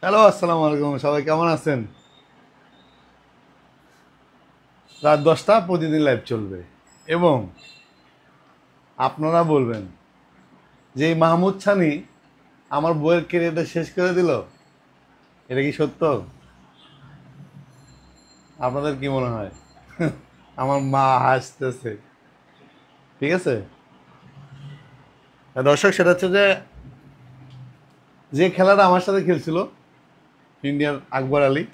Hello, আসসালামু আলাইকুম। সবাই কেমন আছেন? রাত 10টা প্রতিদিন লাইভ চলবে এবং আপনারা বলবেন যে এই মাহমুদ ছানি আমার বইয়ের কেরিয়ারটা শেষ করে দিল। এটা কি সত্য? আপনাদের কি মনে হয়? আমার মা হাসতেছে। ঠিক আছে, দর্শক, সেটা হচ্ছে যে যে খেলাটা আমার সাথে খেলছিল ইন্ডিয়ার আকবর আলী,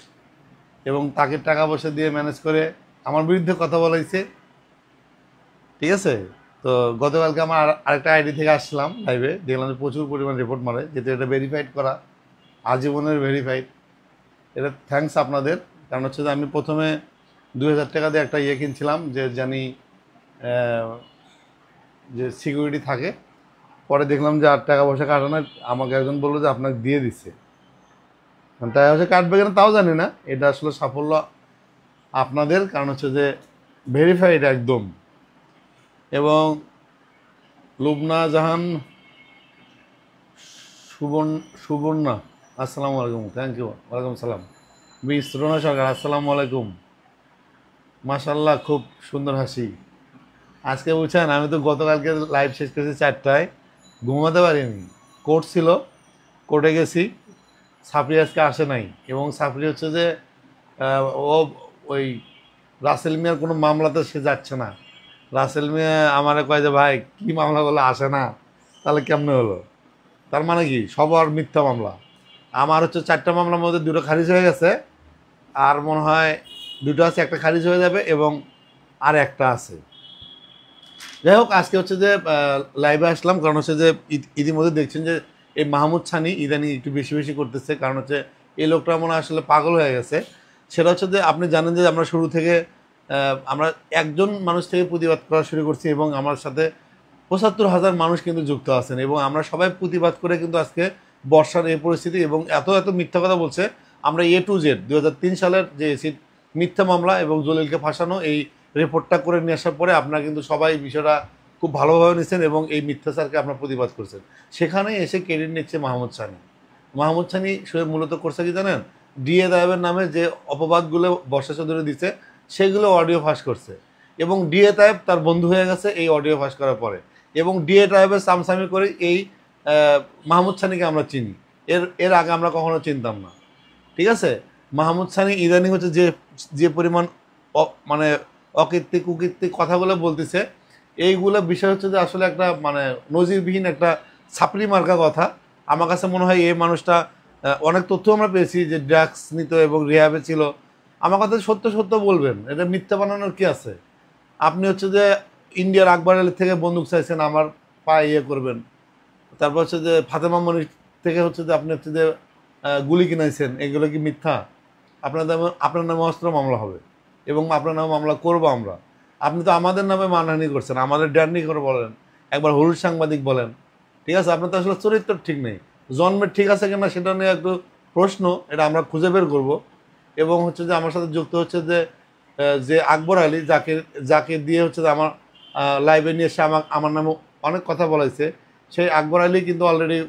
এবং তাকে টাকা পয়সা দিয়ে ম্যানেজ করে আমার বিরুদ্ধে কথা বলাইছে। ঠিক আছে, তো গতকালকে আমার আরেকটা আইডি থেকে আসলাম লাইভে, দেখলাম যে প্রচুর পরিমাণ রিপোর্ট মারে, যেহেতু এটা ভেরিফাইড করা, আজীবনের ভেরিফাইড। এটা থ্যাঙ্কস আপনাদের। কারণ হচ্ছে যে আমি প্রথমে 2000 টাকা দিয়ে একটা ইয়ে কিনছিলাম, যে জানি যে সিকিউরিটি থাকে। পরে দেখলাম যে আর টাকা পয়সা কাটানো, আমাকে একজন বললো যে আপনাকে দিয়ে দিচ্ছে। টাকা পয়সা কাটবে কিনা তাও জানি না। এটা আসলে সাফল্য আপনাদের, কারণ হচ্ছে যে ভেরিফাইড একদম। এবং লুবনা জাহান সুবর্ণা, আসসালামু আলাইকুম। Thank you. ওয়ালাইকুম সালাম। মিস রোনা সরকার, আসসালামু আলাইকুম। মাশাল্লাহ, খুব সুন্দর হাসি। আজকে বুঝছেন, আমি তো গতকালকে লাইভ শেষ করেছি 4টায়, ঘুমাতে পারিনি। কোর্ট ছিল, কোর্টে গেছি। সাফরি আজকে আসে নাই, এবং সাফরি হচ্ছে যে ও ওই রাসেল মিয়ার কোনো মামলাতে সে যাচ্ছে না। রাসেল মিয়া আমারে কয় যে ভাই কী মামলাগুলো আসে না, তাহলে কেমনে হলো? তার মানে কি সবার মিথ্যা মামলা। আমার হচ্ছে 4টা মামলার মধ্যে 2টো খারিজ হয়ে গেছে, আর মনে হয় 2টো আছে, একটা খারিজ হয়ে যাবে, এবং আর একটা আছে। যাই হোক, আজকে হচ্ছে যে লাইভে আসলাম, কারণ হচ্ছে যে ইতিমধ্যে দেখছেন যে এই মাহমুদ ছানি ইদানিং একটু বেশি বেশি করতেছে। কারণ হচ্ছে এই লোকটা মনে হয় আসলে পাগল হয়ে গেছে। সেটা হচ্ছে যে আপনি জানেন যে আমরা শুরু থেকে আমরা একজন মানুষ থেকে প্রতিবাদ করা শুরু করছি, এবং আমার সাথে 75,000 মানুষ কিন্তু যুক্ত আছেন, এবং আমরা সবাই প্রতিবাদ করে কিন্তু আজকে বর্ষার এই পরিস্থিতি, এবং এত এত মিথ্যা কথা বলছে। আমরা A to Z 2003 সালের যে এসিড মিথ্যা মামলা এবং জলিলকে ফাঁসানো এই রিপোর্টটা করে নিয়ে আসার পরে আপনারা কিন্তু সবাই বিষয়টা খুব ভালোভাবে নিচ্ছেন, এবং এই মিথ্যাচারকে আপনারা প্রতিবাদ করছেন। সেখানে এসে ক্রেডিট নিচ্ছে মাহমুদ সানি। মাহমুদ সানি সে মূলত করছে কি জানেন? ডিএ তায়েবের নামে যে অপবাদগুলো বর্ষা চৌধুরী দিচ্ছে, সেগুলো অডিও ফাঁস করছে, এবং ডিএ তায়েব তার বন্ধু হয়ে গেছে এই অডিও ফাঁস করার পরে। এবং ডিএ তায়েবের সামসামি করে এই মাহমুদ সানিকে আমরা চিনি। এর এর আগে আমরা কখনো চিনতাম না। ঠিক আছে, মাহমুদ সানি ইদানিং হচ্ছে যে যে পরিমাণ মানে অকীর্তি কুকীর্তি কথাগুলো বলতেছে, এইগুলো বিষয় হচ্ছে যে আসলে একটা মানে নজিরবিহীন একটা ছাপড়ি মার্কা কথা। আমার কাছে মনে হয় এই মানুষটা অনেক তথ্য আমরা পেয়েছি যে ড্রাগস নিত এবং রিহাবে ছিল। আমার কথা সত্য সত্য বলবেন, এটা মিথ্যা বানানোর কি আছে? আপনি হচ্ছে যে ইন্ডিয়ার আকবর আলী থেকে বন্দুক চাইছেন আমার পায়ে ইয়ে করবেন। তারপর হচ্ছে যে ফাতেমা মনির থেকে হচ্ছে যে আপনি হচ্ছে যে গুলি কিনাইছেন, এগুলো কি মিথ্যা? আপনার নামে অস্ত্র মামলা হবে, এবং আপনার নামে মামলা করবো আমরা। আপনি তো আমাদের নামে মানহানি করছেন, আমাদের ড্যান্ডি করে বলেন, একবার হলুদ সাংবাদিক বলেন। ঠিক আছে, আপনার তো আসলে চরিত্র ঠিক নেই। জন্মের ঠিক আছে কিনা সেটা নিয়ে একটু প্রশ্ন, এটা আমরা খুঁজে বের করবো। এবং হচ্ছে যে আমার সাথে যুক্ত হচ্ছে যে যে আকবর আলী, যাকে যাকে দিয়ে হচ্ছে যে আমার লাইভে নিয়ে এসে আমার নামে অনেক কথা বলাইছে, সেই আকবর আলী কিন্তু অলরেডি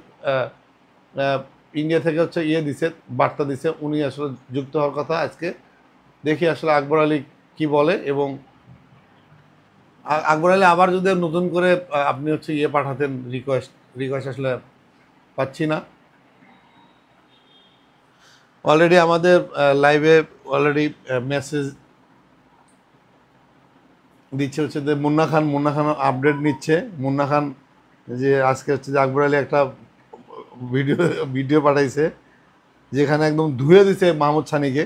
ইন্ডিয়া থেকে হচ্ছে ইয়ে দিছে, বার্তা দিছে, উনি আসলে যুক্ত হওয়ার কথা। আজকে দেখি আসলে আকবর আলী কি বলে। এবং আকবর আলী আবার যদি নতুন করে আপনি হচ্ছে ইয়ে পাঠাতেন, রিকোয়েস্ট রিকোয়েস্ট আসলে পাচ্ছি না। অলরেডি আমাদের লাইভে অলরেডি মেসেজ দিচ্ছে হচ্ছে যে মুন্না খান আপডেট নিচ্ছে। মুন্না খান যে আজকে হচ্ছে যে আকবর আলী একটা ভিডিও ভিডিও পাঠাইছে, যেখানে একদম ধুয়ে দিছে মাহমুদ সানিকে।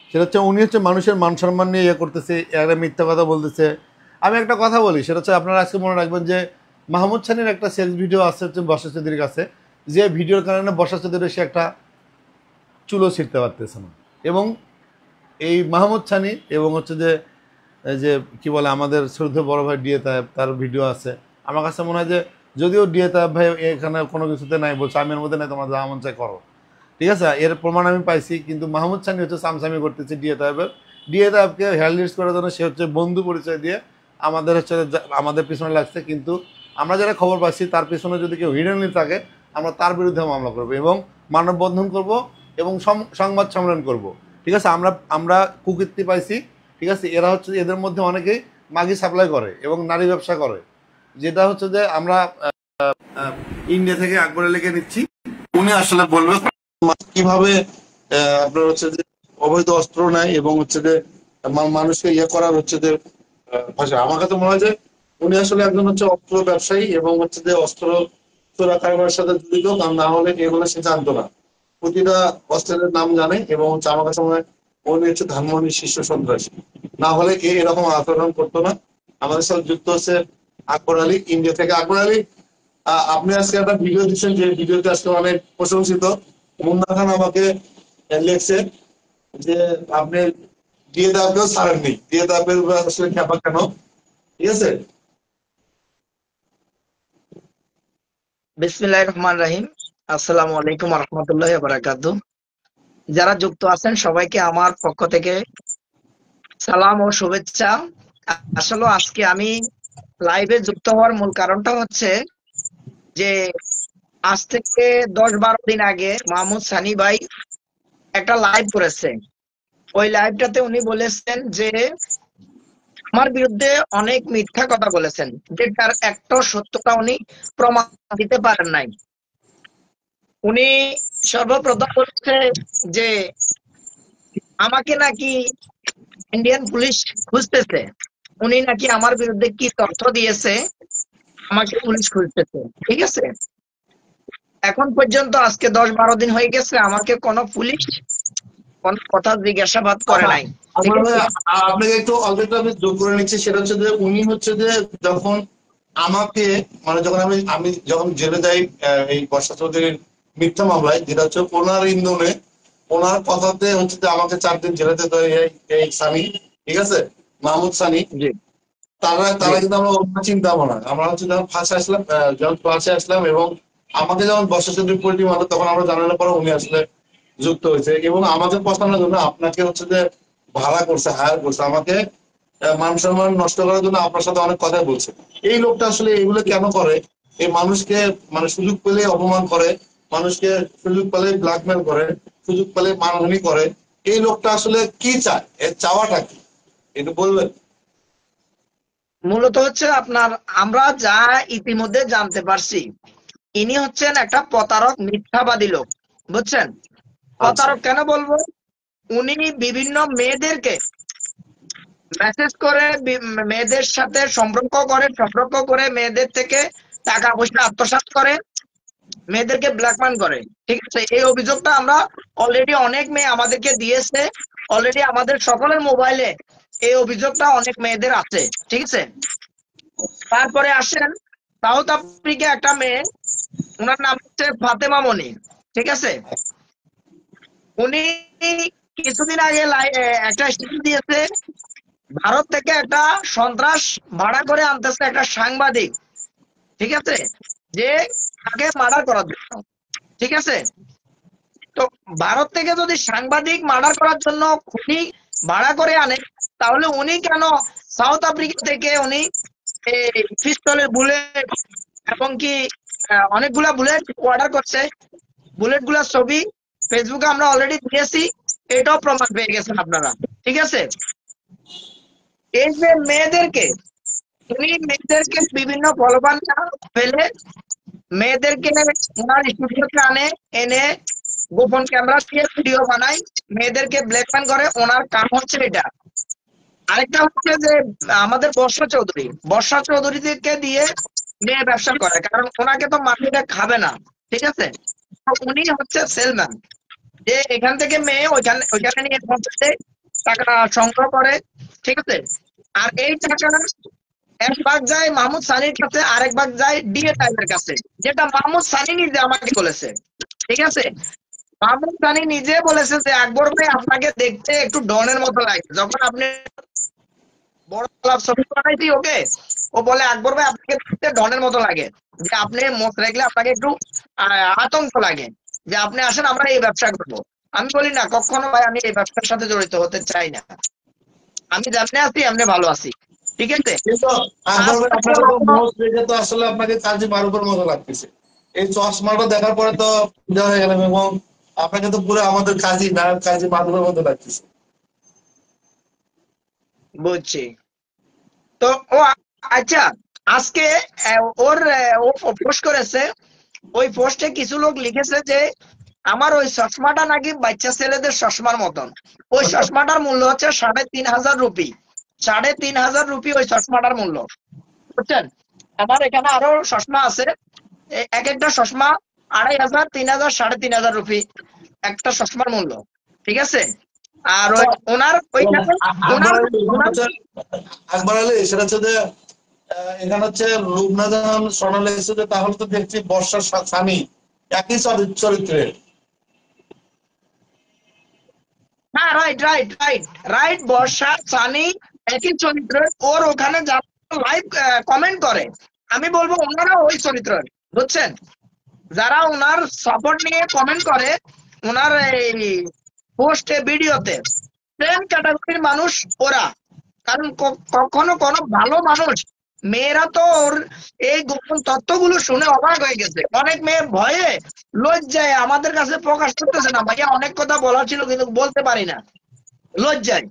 সেটা হচ্ছে উনি হচ্ছে মানুষের মান সম্মান নিয়ে ইয়ে করতেছে, একটা মিথ্যা কথা বলতেছে। আমি একটা কথা বলি, সেটা হচ্ছে আপনারা আজকে মনে রাখবেন যে মাহমুদ সানির একটা সেলস ভিডিও আছে হচ্ছে বর্ষা চৌধুরীর কাছে, যে ভিডিওর কারণে বর্ষা চৌধুরী সে একটা চুলো ছিঁড়তে পারতেছে না। এবং এই মাহমুদ সানি এবং হচ্ছে যে এই যে কী বলে আমাদের শ্রদ্ধেয় বড় ভাই ডিএ তায়েব, তার ভিডিও আছে। আমার কাছে মনে হয় যে যদিও ডিএ তায়েব ভাই এখানে কোনো কিছুতে নাই, বলছে আমি এর মধ্যে নাই, তোমার যা মন চাই করো। ঠিক আছে, এর প্রমাণ আমি পাইছি। কিন্তু মাহমুদ সানি হচ্ছে সামসামি করতেছে ডিএ তায়েবের। ডিএ তায়েবকে হ্যান্ডলিস্ট করার জন্য সে হচ্ছে বন্ধু পরিচয় দিয়ে আমাদের হচ্ছে আমাদের পিছনে লাগছে। কিন্তু আমরা যারা খবর পাচ্ছি তার পিছনে যদি কেউ হিডেনলি থাকে, আমরা তার বিরুদ্ধে মামলা করব এবং মানববন্ধন করব এবং সংবাদ সম্মেলন করব। ঠিক আছে, আমরা আমরা কুকীর্তি পাইছি। ঠিক আছে, এরা হচ্ছে এদের মধ্যে অনেকেই মাগি সাপ্লাই করে এবং নারী ব্যবসা করে, যেটা হচ্ছে যে আমরা ইন্ডিয়া থেকে আকবর আলীকে নিচ্ছি। উনি আসলে বলবে কিভাবে আপনার হচ্ছে যে অবৈধ অস্ত্র নেয় এবং হচ্ছে যে মানুষকে ইয়ে করার হচ্ছে যে ভাষা। আমার কাছে মনে হয় যে উনি আসলে একজন হচ্ছে অস্ত্র ব্যবসায়ী এবং হচ্ছে যে অস্ত্র চোরা কারবারের সাথে জড়িত, কারণ না হলে এগুলো সে জানতো না, প্রতিটা অস্ত্রের নাম জানে এবং হচ্ছে আমার কাছে মনে হয় উনি হচ্ছে ধানমন্ডির শীর্ষ সন্ত্রাসী, না হলে এরকম আচরণ করতো না। আমাদের সাথে যুক্ত হচ্ছে আকবর আলী ইন্ডিয়া থেকে। আকবর আলী, আপনি আজকে একটা ভিডিও দিচ্ছেন, যে ভিডিওতে আজকে অনেক প্রশংসিত। মুন্না খান আমাকে লেখছে যে আপনি দিয়ে দেওয়াকেও ছাড়েননি, দিয়ে দেওয়াকে আসলে খ্যাপা কেন? ঠিক আছে। বিসমিল্লাহির রহমানির রহিম। আসসালামু আলাইকুম ওয়া রাহমাতুল্লাহি ওয়া বারাকাতুহু। যারা যুক্ত আছেন সবাইকে আমার পক্ষ থেকে সালাম ও শুভেচ্ছা। আসলে আজকে আমি লাইভে যুক্ত হওয়ার মূল কারণটা হচ্ছে যে আজ থেকে 10-12 দিন আগে মাহমুদ সানি ভাই একটা লাইভ করেছে। ওই লাইভটাতে উনি বলেছেন যে আমার বিরুদ্ধে অনেক মিথ্যা কথা বলেছেন, যেটার একটা সত্যতা উনি প্রমাণ দিতে পারেন নাই। উনি সর্বপ্রথম বলছে যে আমাকে নাকি ইন্ডিয়ান পুলিশ খুঁজতেছে। উনি নাকি আমার বিরুদ্ধে কি তথ্য দিয়েছে, আমাকে পুলিশ খুঁজতেছে। ঠিক আছে, এখন পর্যন্ত আজকে 10-12 দিন হয়ে গেছে, আমাকে কোনো পুলিশ কোন কথা জিজ্ঞাসাবাদ করে আচ্ছা, নাই। ঠিক আছে, আপনাকে একটু অল্প একটু আমি যোগ করে নিচ্ছি। সেটা হচ্ছে যে উনি হচ্ছে যে যখন আমাকে, মানে যখন আমি আমি যখন জেলে যাই এই বর্ষা চৌধুরীর মিথ্যা মামলায়, যেটা হচ্ছে ওনার ইন্ধনে, ওনার কথাতে হচ্ছে যে আমাকে 4 দিন জেলেতে দেয় এই সানি। ঠিক আছে, মাহমুদ সানি। জি তারা জি তারা কিন্তু আমরা অন্য চিন্তা ভাবনা, আমরা হচ্ছে যখন ফাঁসে আসলাম, যখন ক্লাসে আসলাম এবং আমাকে যখন বর্ষা চৌধুরী পল্টি মারলো, তখন আমরা জানানোর পরে উনি আসলে যুক্ত হয়েছে এবং আমাদের পছন্দের জন্য আপনাকে হচ্ছে যে ভাড়া করছে, হায়ার করছে, আমাকে মান সম্মান নষ্ট করার জন্য আপনার সাথে অনেক কথা বলছে। এই লোকটা আসলে এগুলো কেন করে? এই মানুষকে মানে সুযোগ পেলে অপমান করে, মানুষকে সুযোগ পেলে ব্ল্যাকমেল করে, সুযোগ পেলে মানহানি করে। এই লোকটা আসলে কি চায়? এর চাওয়াটা কি একটু বলবেন? মূলত হচ্ছে আপনার, আমরা যা ইতিমধ্যে জানতে পারছি, ইনি হচ্ছেন একটা প্রতারক, মিথ্যাবাদী লোক। বুঝছেন? আচ্ছা, প্রতারক কেন বলবো, উনি বিভিন্ন মেয়েদেরকে মেসেজ করে, মেয়েদের সাথে সম্পর্ক করে মেয়েদের থেকে টাকা পয়সা আত্মসাৎ করে, মেয়েদেরকে ব্ল্যাকমেল করে। ঠিক আছে, এই অভিযোগটা আমরা অলরেডি অনেক মেয়ে আমাদেরকে দিয়েছে। অলরেডি আমাদের সকলের মোবাইলে এই অভিযোগটা অনেক মেয়েদের আছে। ঠিক আছে, তারপরে আসেন সাউথ আফ্রিকা একটা মেয়ে, ওনার নাম হচ্ছে ফাতেমা মনি। ঠিক আছে, উনি কিছুদিন আগে একটা স্টেটমেন্ট দিয়েছে, ভারত থেকে একটা সন্ত্রাস ভাড়া করে আনতেছে একটা সাংবাদিক। ঠিক আছে, যে তাকে মার্ডার করার জন্য। ঠিক আছে, তো ভারত থেকে যদি সাংবাদিক মার্ডার করার জন্য খুনি ভাড়া করে আনে, তাহলে উনি কেন সাউথ আফ্রিকা থেকে উনি পিস্তলের বুলেট এবং কি অনেকগুলা বুলেট অর্ডার করছে। বুলেট গুলার ছবি ফেসবুকে আমরা অলরেডি দিয়েছি, এটাও প্রমাণ পেয়ে গেছেন আপনারা। ঠিক আছে, এই যে মেয়েদেরকে, উনি মেয়েদেরকে বিভিন্ন প্রলোভন ফেলে মেয়েদেরকে ওনার স্টুডিওতে আনে, এনে গোপন ক্যামেরা দিয়ে ভিডিও বানায়, মেয়েদেরকে ব্ল্যাকমেল করে। ওনার কাম হচ্ছে এটা। আরেকটা হচ্ছে যে আমাদের বর্ষা চৌধুরীকে দিয়ে মেয়ে ব্যবসা করে, কারণ ওনাকে তো মার্কেটে খাবে না। ঠিক আছে, তো উনি হচ্ছে সেলম্যান, যে এখান থেকে মেয়ে ওইখানে নিয়ে পৌঁছাতে টাকা সংগ্রহ করে। ঠিক আছে, আর এই টাকা এক ভাগ যায় মাহমুদ সানির কাছে, আরেক ভাগ যায় ডিএ টাইমের কাছে, যেটা মাহমুদ সানি নিজে আমাকে বলেছে। ঠিক আছে, মাহমুদ সানি নিজে বলেছে যে আকবর ভাই আপনাকে দেখতে একটু ডনের মতো লাগে। যখন আপনি বড় ছবি বানাইছি ওকে, ও বলে আকবর ভাই আপনাকে দেখতে ডনের মতো লাগে, যে আপনি মুখ রাখলে আপনাকে একটু আতঙ্ক লাগে, যে আপনি আসেন আমরা এই ব্যবসা করবো। আমি বলি না, কখনো ভাই আমি এই ব্যবসার সাথে জড়িত হতে চাই না। আমি যেমনি আছি এমনি ভালো আছি। ঠিক আছে, কিন্তু আজ আকবর ভাই থেকে আপনার মুখ দেখে তো আসলে আপনাকে কাজী বারুকের মতো লাগতেছে। এই চশমাটা দেখার পরে তো ফিদা হয়ে গেলাম, এবং আপনাকে তো পুরো আমাদের কাজী নায়ক কাজী মাধবের মতো লাগতেছে। বুঝছি। তো ও আচ্ছা, আজকে ও পোস্ট করেছে, ওই পোস্টে কিছু লোক লিখেছে যে আমার ওই চশমাটা নাকি বাচ্চা ছেলেদের চশমার মতন। ওই চশমাটার মূল্য হচ্ছে 3,500 রুপি। 3,500 রুপি ওই চশমাটার মূল্য, বুঝছেন? আমার এখানে আরো চশমা আছে, এক একটা চশমা 2,500, 3,000, 3,500 রুপি একটা চশমার মূল্য, ঠিক আছে? আর আচ্ছা, ওই ওনার ওইখানে আকবর ওনার আলী এখানে ওনার হচ্ছে, আকবর আলী সেটা হচ্ছে যে এখানে হচ্ছে লুবনা জাহান সোনালী এসেছে যে, তাহলে তো দেখছি বর্ষার স্বামী একই চরিত্রের। হ্যাঁ, রাইট রাইট রাইট রাইট, বর্ষা সানি একই চরিত্রের। ওর ওখানে যারা লাইভ কমেন্ট করে, আমি বলবো ওনারা ওই চরিত্রের, বুঝছেন? যারা ওনার সাপোর্ট নিয়ে কমেন্ট করে ওনার এই পোস্টে ভিডিওতে, সেম ক্যাটাগরির মানুষ ওরা। কারণ কখনো কোনো ভালো মানুষ, মেয়েরা তো ওর এই গোপন তথ্যগুলো শুনে অবাক হয়ে গেছে। অনেক মেয়ে ভয়ে লজ্জায় আমাদের কাছে প্রকাশ করতেছে না, ভাইয়া অনেক কথা বলার ছিল কিন্তু বলতে পারি না, লজ্জায়।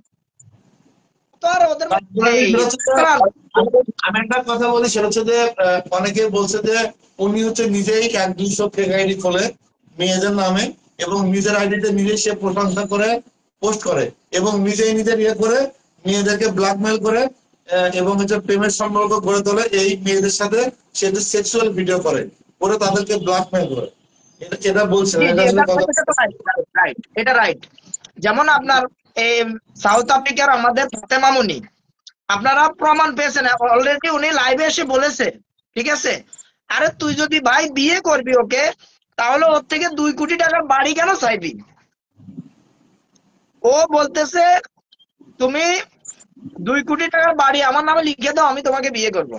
তো আর ওদের আকবর আলী এই সেটা হচ্ছে যে, আমি একটা কথা বলি, সেটা হচ্ছে যে অনেকে বলছে যে উনি হচ্ছে নিজেই 100-200 ফেক আইডি খোলে মেয়েদের নামে, এবং নিজের আইডিতে নিজেই সে প্রশংসা করে পোস্ট করে, এবং নিজেই নিজের ইয়ে করে মেয়েদেরকে ব্ল্যাকমেল করে, এবং হচ্ছে প্রেমের সম্পর্ক গড়ে তোলে এই মেয়েদের সাথে। সে সেক্সুয়াল ভিডিও করে করে তাদেরকে ব্ল্যাকমেল করে। এটা এটা বলছে, জি এটা জি, আসলে কথা। এটা তো রাইট রাইট, এটা রাইট। যেমন আপনার এই সাউথ আফ্রিকার আমাদের ফাতেমা মুনি, আপনারা প্রমাণ পেয়েছেন, অলরেডি উনি লাইভে এসে বলেছে, ঠিক আছে? আরে তুই যদি ভাই বিয়ে করবি ওকে, তাহলে ওর থেকে 2 কোটি টাকার বাড়ি কেন চাইবি? ও বলতেছে তুমি 2 কোটি টাকার বাড়ি আমার নামে লিখে দাও, আমি তোমাকে বিয়ে করবো।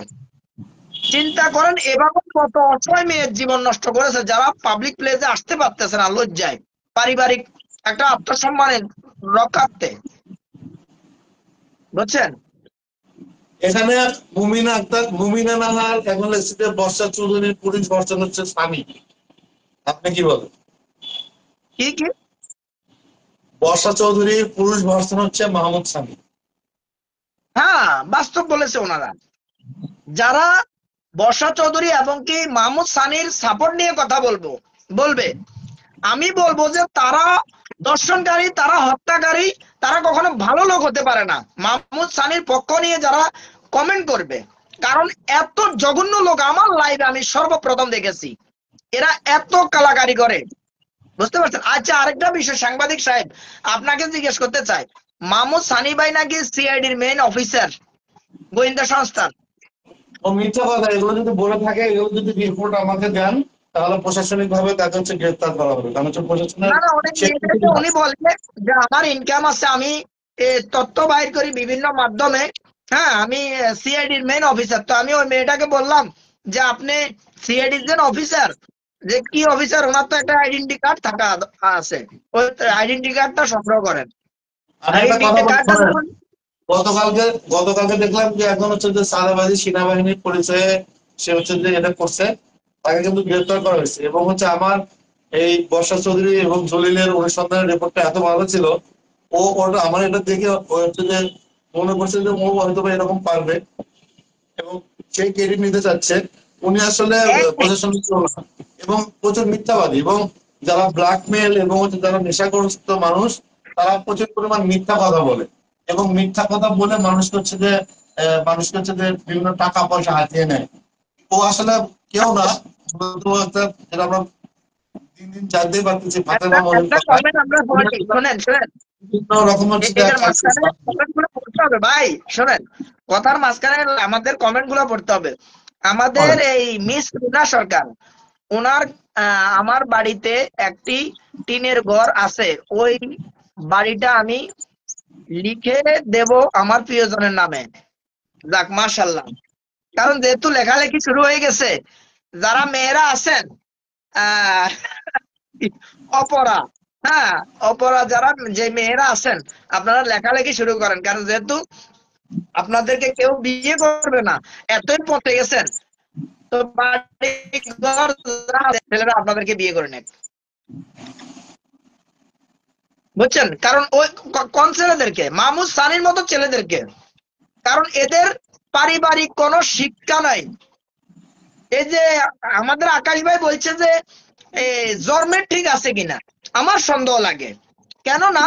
চিন্তা করেন এভাবে কত অসহায় মেয়ের জীবন নষ্ট করেছে, যারা পাবলিক প্লেসে আসতে পারতেছে না লজ্জায়, পারিবারিক একটা আত্মসম্মানের রক্ষার্থে, বুঝছেন? এখানে মুমিনা আক্তার, মুমিনা নাহার এখন লেখছে বর্ষা চৌধুরীর পুলিশ ধর্ষণ হচ্ছে স্বামী। আপনি কি বলেন? কি কি? বর্ষা চৌধুরীর পুরুষ ধর্ষণ হচ্ছে মাহমুদ স্বামী। হ্যাঁ, বাস্তব বলেছে ওনারা। যারা বর্ষা চৌধুরী এবং কি মাহমুদ সানির সাপোর্ট নিয়ে কথা বলবে, আমি বলবো যে তারা দর্শনকারী, তারা হত্যাকারী, তারা কখনো ভালো লোক হতে পারে না। মাহমুদ সানির পক্ষ নিয়ে যারা কমেন্ট করবে, কারণ এত জঘন্য লোক আমার লাইভে আমি সর্বপ্রথম দেখেছি, এরা এত কালাকারি করে, বুঝতে পারছেন? আচ্ছা, আরেকটা বিষয় সাংবাদিক সাহেব, আপনাকে জিজ্ঞেস করতে চাই, মাহমুদ সানি ভাই নাকি সিআইডির মেইন অফিসার, গোয়েন্দা সংস্থার? ও মিথ্যা কথা, এগুলো যদি বলে থাকে, এগুলো যদি রিপোর্ট আমাকে দেন, তাহলে প্রশাসনিক ভাবে তাকে হচ্ছে গ্রেফতার করা হবে, কারণ হচ্ছে প্রশাসনের না না, অনেক মেয়েদেরকে উনি বলে যে আমার ইনকাম আছে, আমি তথ্য বাইর করি বিভিন্ন মাধ্যমে। হ্যাঁ, আমি সিআইডির মেইন অফিসার। তো আমি ওই মেয়েটাকে বললাম যে আপনি সিআইডির যে অফিসার, যে কি অফিসার, ওনার তো একটা আইডেন্টি কার্ড থাকা আছে, ওই আইডেন্টি কার্ডটা সংগ্রহ করেন। আমি একটা আইডেন্টি কথা বলি কার্ডটা শোনেন। যখন গতকালকে গতকালকে দেখলাম যে এখন হচ্ছে যে সাদাবাজি সেনাবাহিনীর পরিচয়ে সে হচ্ছে যে এটা করছে, তাকে কিন্তু গ্রেফতার করা হয়েছে। এবং হচ্ছে আমার এই বর্ষা চৌধুরী এবং জলিলের অনুসন্ধানের রিপোর্টটা এত ভালো ছিল, ওটা আমার এটা দেখে ও হচ্ছে যে মনে করছে যে ও হয়তো বা এরকম পারবে, এবং সেই ক্রেডিট নিতে চাচ্ছে। উনি আসলে এক প্রশাসনিক না, এবং প্রচুর মিথ্যাবাদী, এবং যারা ব্ল্যাকমেল এবং হচ্ছে যারা নেশাগ্রস্ত মানুষ, তারা প্রচুর পরিমাণ মিথ্যা কথা বলে, এবং মিথ্যা কথা বলে মানুষকে হচ্ছে যে বিভিন্ন টাকা পয়সা হাতিয়ে নেয়। ও আসলে কেউ না, যেটা আমরা দিন দিন জানতেই পারতেছি ফাতেমা মনির একটা কথা। কমেন্ট আমরা পড়ি, শোনেন শোনেন, বিভিন্ন রকম হচ্ছে যে এটার মাঝখানে কমেন্ট গুলো পড়তে হবে ভাই, শোনেন, কথার মাঝখানে আমাদের কমেন্ট গুলো পড়তে হবে। আমাদের এই মিস রুনা সরকার, ওনার আমার বাড়িতে একটি টিনের ঘর আছে, ওই বাড়িটা আমি লিখে দেব আমার প্রিয়জনের নামে। যাক, মাশাল্লাহ। কারণ যেহেতু লেখালেখি শুরু হয়ে গেছে, যারা মেয়েরা আছেন আহ অপরা, হ্যাঁ, অপরা যারা, যে মেয়েরা আছেন, আপনারা লেখালেখি শুরু করেন, কারণ যেহেতু আপনাদেরকে কেউ বিয়ে করবে না, এতই পথে গেছেন, তো বাড়ি ঘর যা আছে, ছেলেরা আপনাদেরকে বিয়ে করে নেয়, বুঝছেন? কারণ ওই কোন ছেলেদেরকে? মাহমুদ সানির মতো ছেলেদেরকে। কারণ এদের পারিবারিক কোনো শিক্ষা নাই। এই যে আমাদের আকাশ ভাই বলছে যে জন্মের ঠিক আছে কিনা, আমার সন্দেহ লাগে। কেননা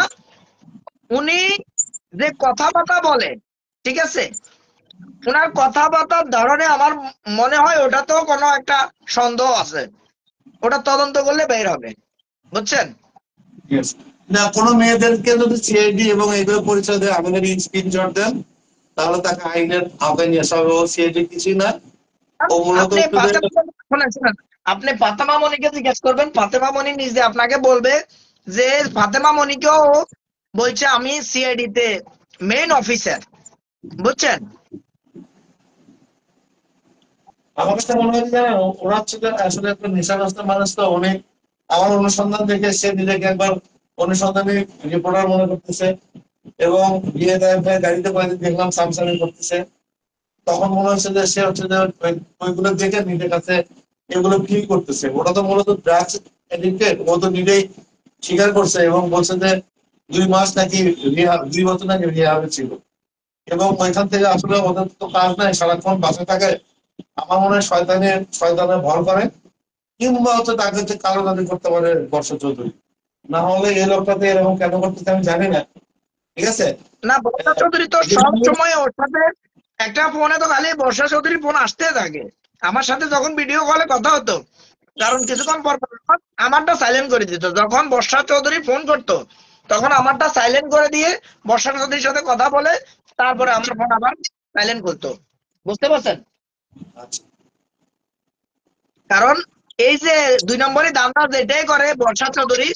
উনি যে কথাবার্তা বলে, ঠিক আছে, ওনার কথাবার্তার ধরনে আমার মনে হয় ওটা তো কোনো একটা সন্দেহ আছে, ওটা তদন্ত করলে বের হবে, বুঝছেন? Yes. না, কোনো মেয়েদেরকে যদি সিআইডি এবং এগুলো পরিচয় দেয়, আমাদের স্ক্রিনশট দেন, তাহলে তাকে আইনের আওতায় নিয়ে আসা হবে। ও সিআইডি কিছুই না, ও মূলত আপনি হচ্ছে যে শোনেন শোনেন, আপনি ফাতেমা মনিকে জিজ্ঞেস করবেন, ফাতেমা মনি নিজে আপনাকে বলবে যে ফাতেমা মনিকেও বলছে আমি সিআইডি তে মেইন অফিসার, বুঝছেন? আমার কাছে মনে হয় যে ওরা হচ্ছে যে আসলে একটা নেশাগ্রস্ত মানুষ, তো অনেক আমার অনুসন্ধান দেখে সে নিজেকে একবার অনুসন্ধানী রিপোর্টার মনে করতেছে, এবং বিয়ে দেয় ভাই গাড়িতে কয়েকদিন দেখলাম সামসামি করতেছে। তখন মনে হচ্ছে যে সে হচ্ছে যে ওইগুলো দেখে নিজের কাছে এগুলো ফিল করতেছে। ওটা তো মূলত ড্রাগস এডিক্টেড, ও তো নিজেই স্বীকার করছে এবং বলছে যে 2 মাস নাকি রিহাব, 2 বছর নাকি রিহাবে ছিল। এবং ওইখান থেকে আসলে ওদের তো কাজ নাই, সারাক্ষণ বাসা থাকে। আমার মনে হয় শয়তানের ভর করে, কিংবা হচ্ছে তাকে হচ্ছে কালো জাদু করতে পারে বর্ষা চৌধুরী। না হলে এই লোকটাতে এরকম কেন করতেছে আমি জানি না। ঠিক আছে। না, বর্ষা চৌধুরী তো সব সময় ওর সাথে একটা ফোনে তো খালি বর্ষা চৌধুরীর ফোন আসতে থাকে। আমার সাথে যখন ভিডিও কলে কথা হতো, কারণ কিছুক্ষণ পর পর আমারটা সাইলেন্ট করে দিত। যখন বর্ষা চৌধুরী ফোন করতো তখন আমারটা সাইলেন্ট করে দিয়ে বর্ষা চৌধুরীর সাথে কথা বলে তারপরে আমার ফোন আবার সাইলেন্ট করতো, বুঝতে পারছেন? আচ্ছা, কারণ এই যে 2 নম্বরই দামটা যেটাই করে বর্ষা চৌধুরী,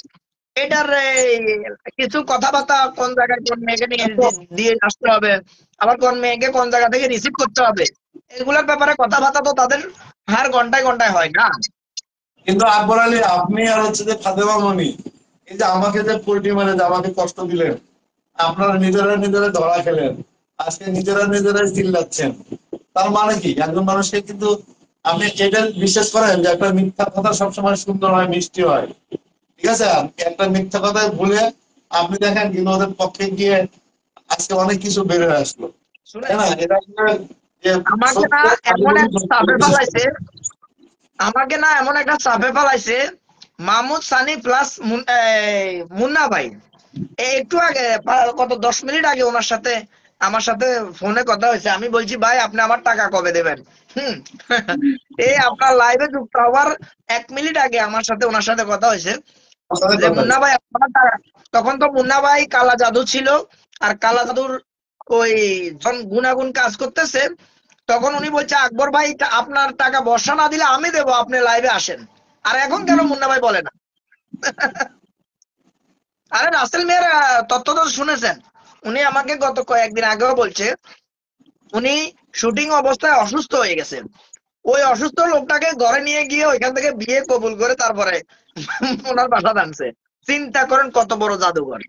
এটার কিছু কথাবার্তা কোন জায়গায় কোন মেয়েকে নিয়ে দিয়ে আসতে হবে, আবার কোন মেয়েকে কোন জায়গা থেকে রিসিভ করতে হবে, এগুলোর ব্যাপারে কথাবার্তা তো তাদের হার ঘন্টায় ঘন্টায় হয় না। কিন্তু আকবর আলী, আপনি আর হচ্ছে যে ফাতেমা মনি, এই যে আমাকে যে পোল্ট্রি মানে যে আমাকে কষ্ট দিলেন, আপনারা নিজেরা ধরা খেলেন, আজকে নিজেরাই চিল্লাচ্ছেন, তার মানে কি? একজন মানুষকে কিন্তু আপনি এটা বিশ্বাস করেন যে একটা মিথ্যা কথা সবসময় সুন্দর হয়, মিষ্টি হয়। ঠিক আছে, একটা মিথ্যা কথায় ভুলে আপনি দেখেন কিন্তু ওদের পক্ষে গিয়ে আজকে অনেক কিছু বের হয়ে আসলো, শুনে তাই না? এটা আসলে যে আমাকে না সত্য এমন আজীবনই একটা সত্য চাপে বিশ্বাস ফেলাইছে, করে। আমাকে না এমন একটা চাপে ফেলাইছে, মাহমুদ সানি প্লাস মুন্না ভাই। একটু আগে কত 10 মিনিট আগে ওনার সাথে আমার সাথে ফোনে কথা হয়েছে। আমি বলছি ভাই আপনি আমার টাকা কবে দেবেন? হুম। এই আপনার লাইভে যুক্ত হওয়ার 1 মিনিট আগে আমার সাথে ওনার সাথে কথা হয়েছে আমার সাথে যে কথা মুন্না হয়েছে। ভাই আপনার টাকা। তখন তো মুন্না ভাই কালা জাদু ছিল, আর কালা জাদুর ওই যখন গুনাগুন কাজ করতেছে, তখন উনি বলছে আকবর ভাই আপনার টাকা বর্ষা না দিলে আমি দেবো, আপনি লাইভে আসেন। আর এখন কেন মুন্না ভাই বলে না? আরে রাসেল মিয়ার তথ্য তো শুনেছেন। উনি আমাকে গত কয়েকদিন আগেও বলছে উনি শুটিং অবস্থায় অসুস্থ হয়ে গেছেন। ওই অসুস্থ লোকটাকে ঘরে নিয়ে গিয়ে ওইখান থেকে বিয়ে কবুল করে তারপরে ওনার বাসা টানছে। চিন্তা করেন কত বড় জাদুঘর।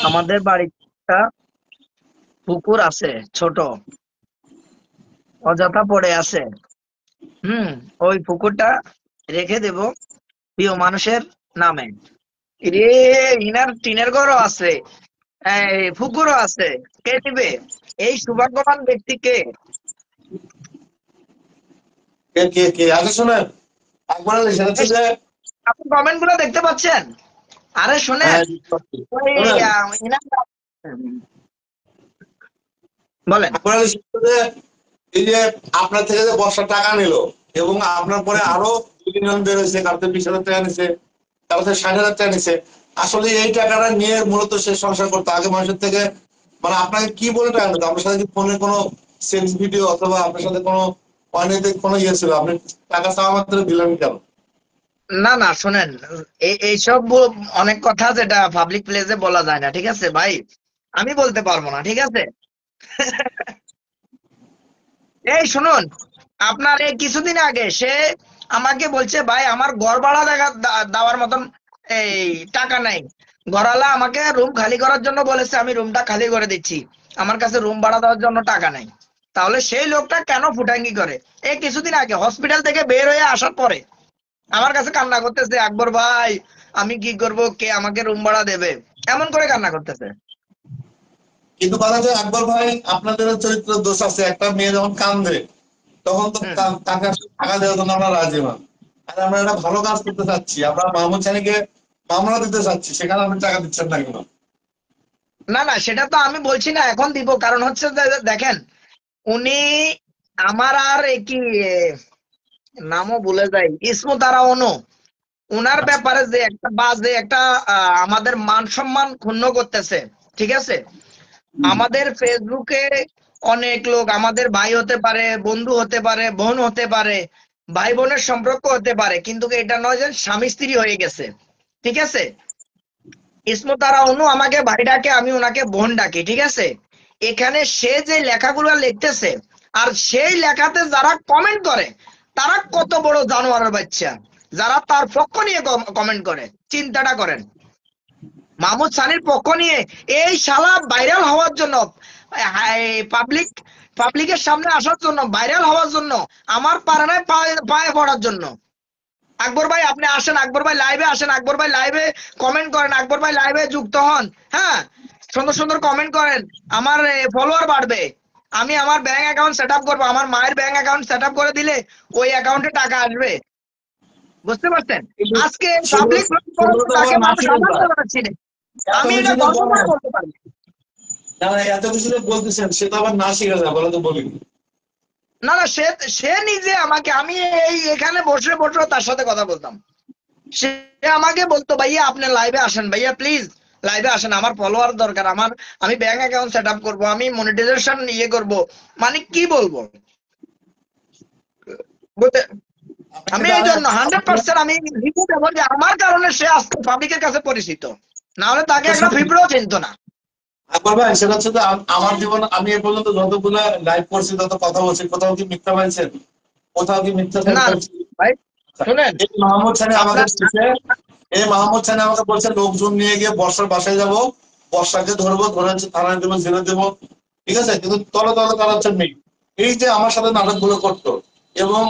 আমাদের বাড়িটা পুকুর আছে ছোট, অযথা পড়ে আছে। ওই পুকুরটা রেখে দেব প্রিয় মানুষের নামে। রে, ইনার টিনের ঘরও আছে, পুকুরও আছে, কে দিবে? এই সৌভাগ্যবান ব্যক্তিকে। কে কে কে আগে শোনেন, আকবর আলী, সেটা হচ্ছে যে আপনি কমেন্ট গুলো দেখতে পাচ্ছেন? আরে শোনেন, হ্যাঁ, ওই শোনেন, বলেন। আকবর আলী, সেটা হচ্ছে যে এই যে আপনার থেকে যে বর্ষা টাকা নিল, এবং আপনার পরে আরো 2-3 জন বের হয়েছে, কারোতে 20,000 টাকা নিছে, কারোতে 60,000 টাকা নিছে। আসলে এই টাকাটা নিয়ে মূলত সে সংসার করতো আগে মানুষের থেকে। মানে আপনাকে কি বলে টাকা নিত? আপনার সাথে কি ফোনে কোনো সেলস ভিডিও অথবা আপনার সাথে কোনো অনলাইনে কোনো ইয়ে ছিল? আপনি টাকা চাওয়া মাত্র দিলেন কেন? না না শোনেন, এইসব অনেক কথা যেটা পাবলিক প্লেসে বলা যায় না, ঠিক আছে ভাই, আমি বলতে পারবো না, ঠিক আছে? এই শুনুন, আপনার এই কিছুদিন আগে সে আমাকে বলছে ভাই আমার ঘর ভাড়া দেওয়ার মতন এই টাকা নাই, ঘরওয়ালা আমাকে রুম খালি করার জন্য বলেছে, আমি রুমটা খালি করে দিচ্ছি, আমার কাছে রুম ভাড়া দেওয়ার জন্য টাকা নেই। তাহলে সেই লোকটা কেন ফুটাঙ্গি করে? এই কিছুদিন আগে হসপিটাল থেকে বের হয়ে আসার পরে আমার কাছে কান্না করতেছে, আকবর ভাই আমি কি করব, কে আমাকে রুম ভাড়া দেবে, এমন করে কান্না করতেছে। কিন্তু কথা যে আকবর ভাই আপনাদের চরিত্র দোষ আছে। একটা মেয়ে যখন কান্দে তখন তো হুম। তাকে টাকা দেওয়ার জন্য আমরা রাজি না। আর আমরা একটা ভালো কাজ করতে চাচ্ছি, আমরা মাহমুদ সানিকে মামলা দিতে চাচ্ছি, সেখানে আপনি টাকা দিচ্ছেন না কেন? না না, সেটা তো আমি বলছি না এখন দিব, কারণ হচ্ছে যে দেখেন উনি আমার আর কি নামও ভুলে যাই, ইসমু তারা অনু, উনার আচ্ছা। ব্যাপারে যে একটা বাজে একটা আমাদের মান সম্মান ক্ষুণ্ণ করতেছে, ঠিক আছে? আমাদের ফেসবুকে অনেক লোক, আমাদের ভাই হতে পারে, বন্ধু হতে পারে, বোন হতে পারে, ভাই বোনের সম্পর্ক হতে পারে, কিন্তু এটা নয় যে স্বামী স্ত্রী হয়ে গেছে, ঠিক আছে? ইসমু তারা অনু আমাকে ভাই ডাকে, আমি ওনাকে বোন ডাকি, ঠিক আছে? এখানে সে যে লেখাগুলো লিখতেছে আর সেই লেখাতে যারা কমেন্ট করে তারা কত বড় জানোয়ারের বাচ্চা, যারা তার পক্ষ নিয়ে কমেন্ট করে, চিন্তাটা করেন। মাহমুদ সানির পক্ষ নিয়ে এই শালা ভাইরাল হওয়ার জন্য, পাবলিকের সামনে আসার জন্য, ভাইরাল হওয়ার জন্য, আমার পারানায় পায়ে পড়ার জন্য। আকবর ভাই আপনি আসেন, আকবর ভাই লাইভে আসেন, আকবর ভাই লাইভে কমেন্ট করেন, আকবর ভাই লাইভে যুক্ত হন, হ্যাঁ, সুন্দর সুন্দর কমেন্ট করেন, আমার ফলোয়ার বাড়বে, আমি আমার ব্যাংক অ্যাকাউন্ট সেট আপ করবো, আমার মায়ের ব্যাংক অ্যাকাউন্ট সেট আপ করে দিলে ওই অ্যাকাউন্টে টাকা আসবে, বুঝতে পারছেন? কিন্তু আজকে সেগুলো পাবলিক সেগুলো তো তাকে আবার না মানুষ শিখে আঘাত যায়। করাচ্ছি না। এত আমি এটা কিছু যে গর্ব করে বলেন, বলতে পারি। না এত কিছু যে বলতেছেন সে তো আবার না শিখে যায়, বলে তো বলিনি। না না, সে সে নিজে আমাকে, আমি এই এখানে বসে বসে তার সাথে কথা বলতাম, সে আমাকে বলতো ভাইয়া আপনি লাইভে আসেন, ভাইয়া প্লিজ লাইভে আসেন, আমার ফলোয়ার দরকার, আমার আমি ব্যাংক অ্যাকাউন্ট সেট আপ করবো, আমি মনিটাইজেশন ইয়ে করব, মানে কি বলবো, বুঝতে- আপনি কি আমি এই জানেন জন্য 100% আমি রিপু দেবো যে আমার কারণে সে আজকে পাবলিকের কাছে পরিচিত, না হলে তাকে একটা ফিবড়ও চিনতো না। আকবর ভাই, সেটা হচ্ছে যে আমার জীবন আমি এ পর্যন্ত যতগুলো লাইভ করছি, যত কথা বলছি, কোথাও কি মিথ্যা পাইছেন? কোথাও কি মিথ্যা না না, বলছি? ভাই শুনেন, এই মাহমুদ সানি আমাকে আপনার বলছে, এই মাহমুদ সানি আমাকে বলছে লোকজন নিয়ে গিয়ে বর্ষার বাসায় যাব, বর্ষাকে ধরবো, ধরে হচ্ছে থানায় দেবো, জেলে দেবো, ঠিক আছে? কিন্তু তলে তলে তারা হচ্ছে মেয়ে। এই যে আমার সাথে নাটকগুলো করতো, এবং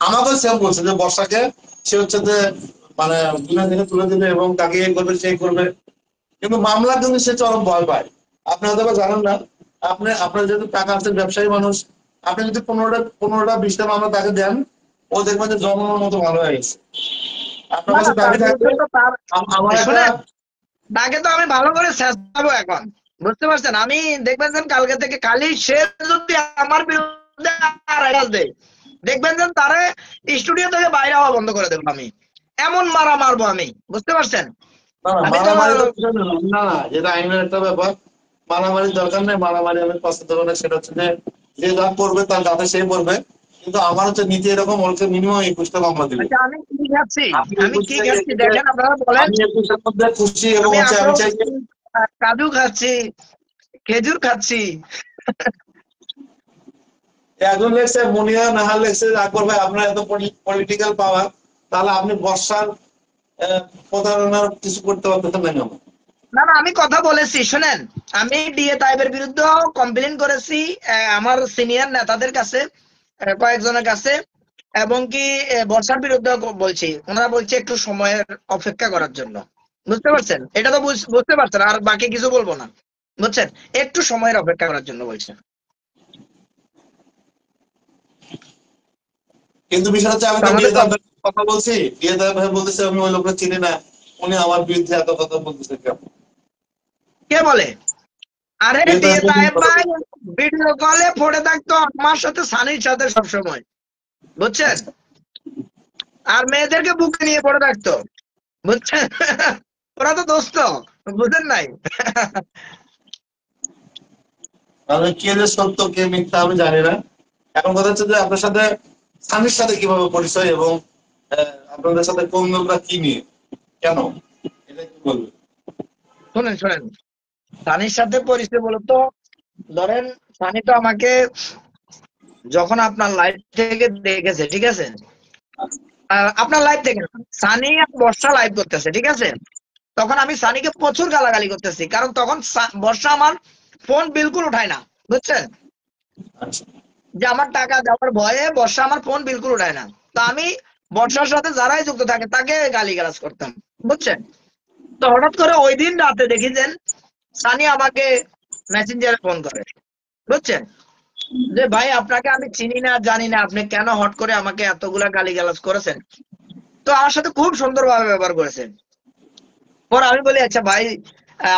আমাকে সেম বলছে যে বর্ষাকে সে হচ্ছে যে মানে দুনিয়া থেকে তুলে দিবে এবং তাকে এই করবে সেই করবে। কিন্তু মামলার জন্য সে চরম ভয় পায়। আপনি হয়তো বা জানেন না, আপনার যেহেতু টাকা আছে, ব্যবসায়ী মানুষ, আপনি যদি 15টা 20টা মামলা তাকে দেন, ও দেখবেন যে জন্মের মতো ভালো হয়ে গেছে। আপনার না কাছে না, তার দাবি থাকবে, বিরুদ্ধে তো তার, আমার একটা শুনেন, তাকে তো আমি ভালো করে চেষ্টাবো এখন, বুঝতে পারছেন? আমি দেখবেন যে কালকে থেকে খালি সে যদি আমার বিরুদ্ধে আর আওয়াজ দেয়, দেখবেন যে তারে স্টুডিও থেকে বাইরে হওয়া বন্ধ করে দেবো, আমি এমন মারা মারবো আমি, বুঝতে পারছেন? না না আমি তো মারামারি তো বিষয় না, না না, যেটা আইনের একটা ব্যাপার। মারামারির দরকার নেই, মারামারি আমি পছন্দ করি না। সেটা হচ্ছে যে যে যা করবে তার যাতে সেই করবে। কিন্তু আমার হচ্ছে নীতি এরকম, ওকে মিনিমাম 21টা মামলা দিব। আচ্ছা, আমি কি খাচ্ছি, আপনি আমি কি 21 খাচ্ছি দেখেন, আপনারা বলেন। আমি 21-এর মধ্যে খুশি, এবং আমি হচ্ছে আমি আম চাই যে কাজু খাচ্ছি, খেজুর খাচ্ছি। একজন লেগছে মুনিয়া, নাহার লেগছে আকবর ভাই আপনার এত পলিটিক্যাল পাওয়ার, তাহলে আপনি বর্ষার প্রতারণার কিছু করতে পারতেছেন না কেন? না না, আমি কথা বলেছি, শুনেন, আমি ডিএ তাইবের বিরুদ্ধে কমপ্লেন করেছি আমার সিনিয়র নেতাদের কাছে, কয়েকজনের কাছে, এবং কি বর্ষার বিরুদ্ধে বলছি, ওনারা বলছে একটু সময়ের অপেক্ষা করার জন্য, বুঝতে পারছেন? এটা তো বুঝতে পারছেন, আর বাকি কিছু বলবো না, বুঝছেন? একটু সময়ের অপেক্ষা করার জন্য বলছে। কিন্তু বিষয় হচ্ছে আমি তো তো আমাদের ডিএ ভাই কথা বলছি, ডিএ ভাই বলতেছে আমি ওই লোকটা চিনি না, উনি আমার বিরুদ্ধে এত কথা বলতেছে কেন? কে বলে? আরে ডিএ ডিএ তাইব কথা ভাই বলছে। ভিডিও কলে পড়ে থাকতো আমার সাথে, সানির সাথে সবসময়, বুঝছেন? আচ্ছা, আর মেয়েদেরকে বুকে নিয়ে পড়ে থাকতো, বুঝছেন? ওরা তো দোস্ত, বুঝেন নাই? তাহলে কে যে সত্য কে মিথ্যা আমি জানি না। এখন কথা হচ্ছে যে আপনার সাথে স্বামীর সাথে কিভাবে পরিচয়, এবং আপনাদের সাথে কোন লোকরা কি নিয়ে, কেন, এটা কি বলবেন? শোনেন শোনেন, সানির সাথে পরিচয় বলতো, ধরেন সানি তো আমাকে যখন আপনার লাইভ থেকে দেখেছে, ঠিক আছে? আপনার লাইভ থেকে না, সানি আর বর্ষা লাইভ করতেছে, ঠিক আছে? তখন আমি সানিকে প্রচুর গালাগালি করতেছি, কারণ তখন বর্ষা আমার ফোন বিলকুল উঠায় না, বুঝছেন? আচ্ছা। যে আমার টাকা দেওয়ার ভয়ে বর্ষা আমার ফোন বিলকুল উঠায় না। তো আমি বর্ষার সাথে যারাই যুক্ত থাকে তাকে গালিগালাজ করতাম, বুঝছেন? তো হঠাৎ করে ওই দিন রাতে দেখি যে সানি আমাকে মেসেঞ্জারে ফোন করে, বুঝছেন, যে ভাই আপনাকে আমি চিনি না জানি না, আপনি কেন হট করে আমাকে এতগুলা গালিগালাজ করেছেন। তো আমার সাথে খুব সুন্দরভাবে ব্যবহার করেছেন। পর আমি বলি আচ্ছা ভাই,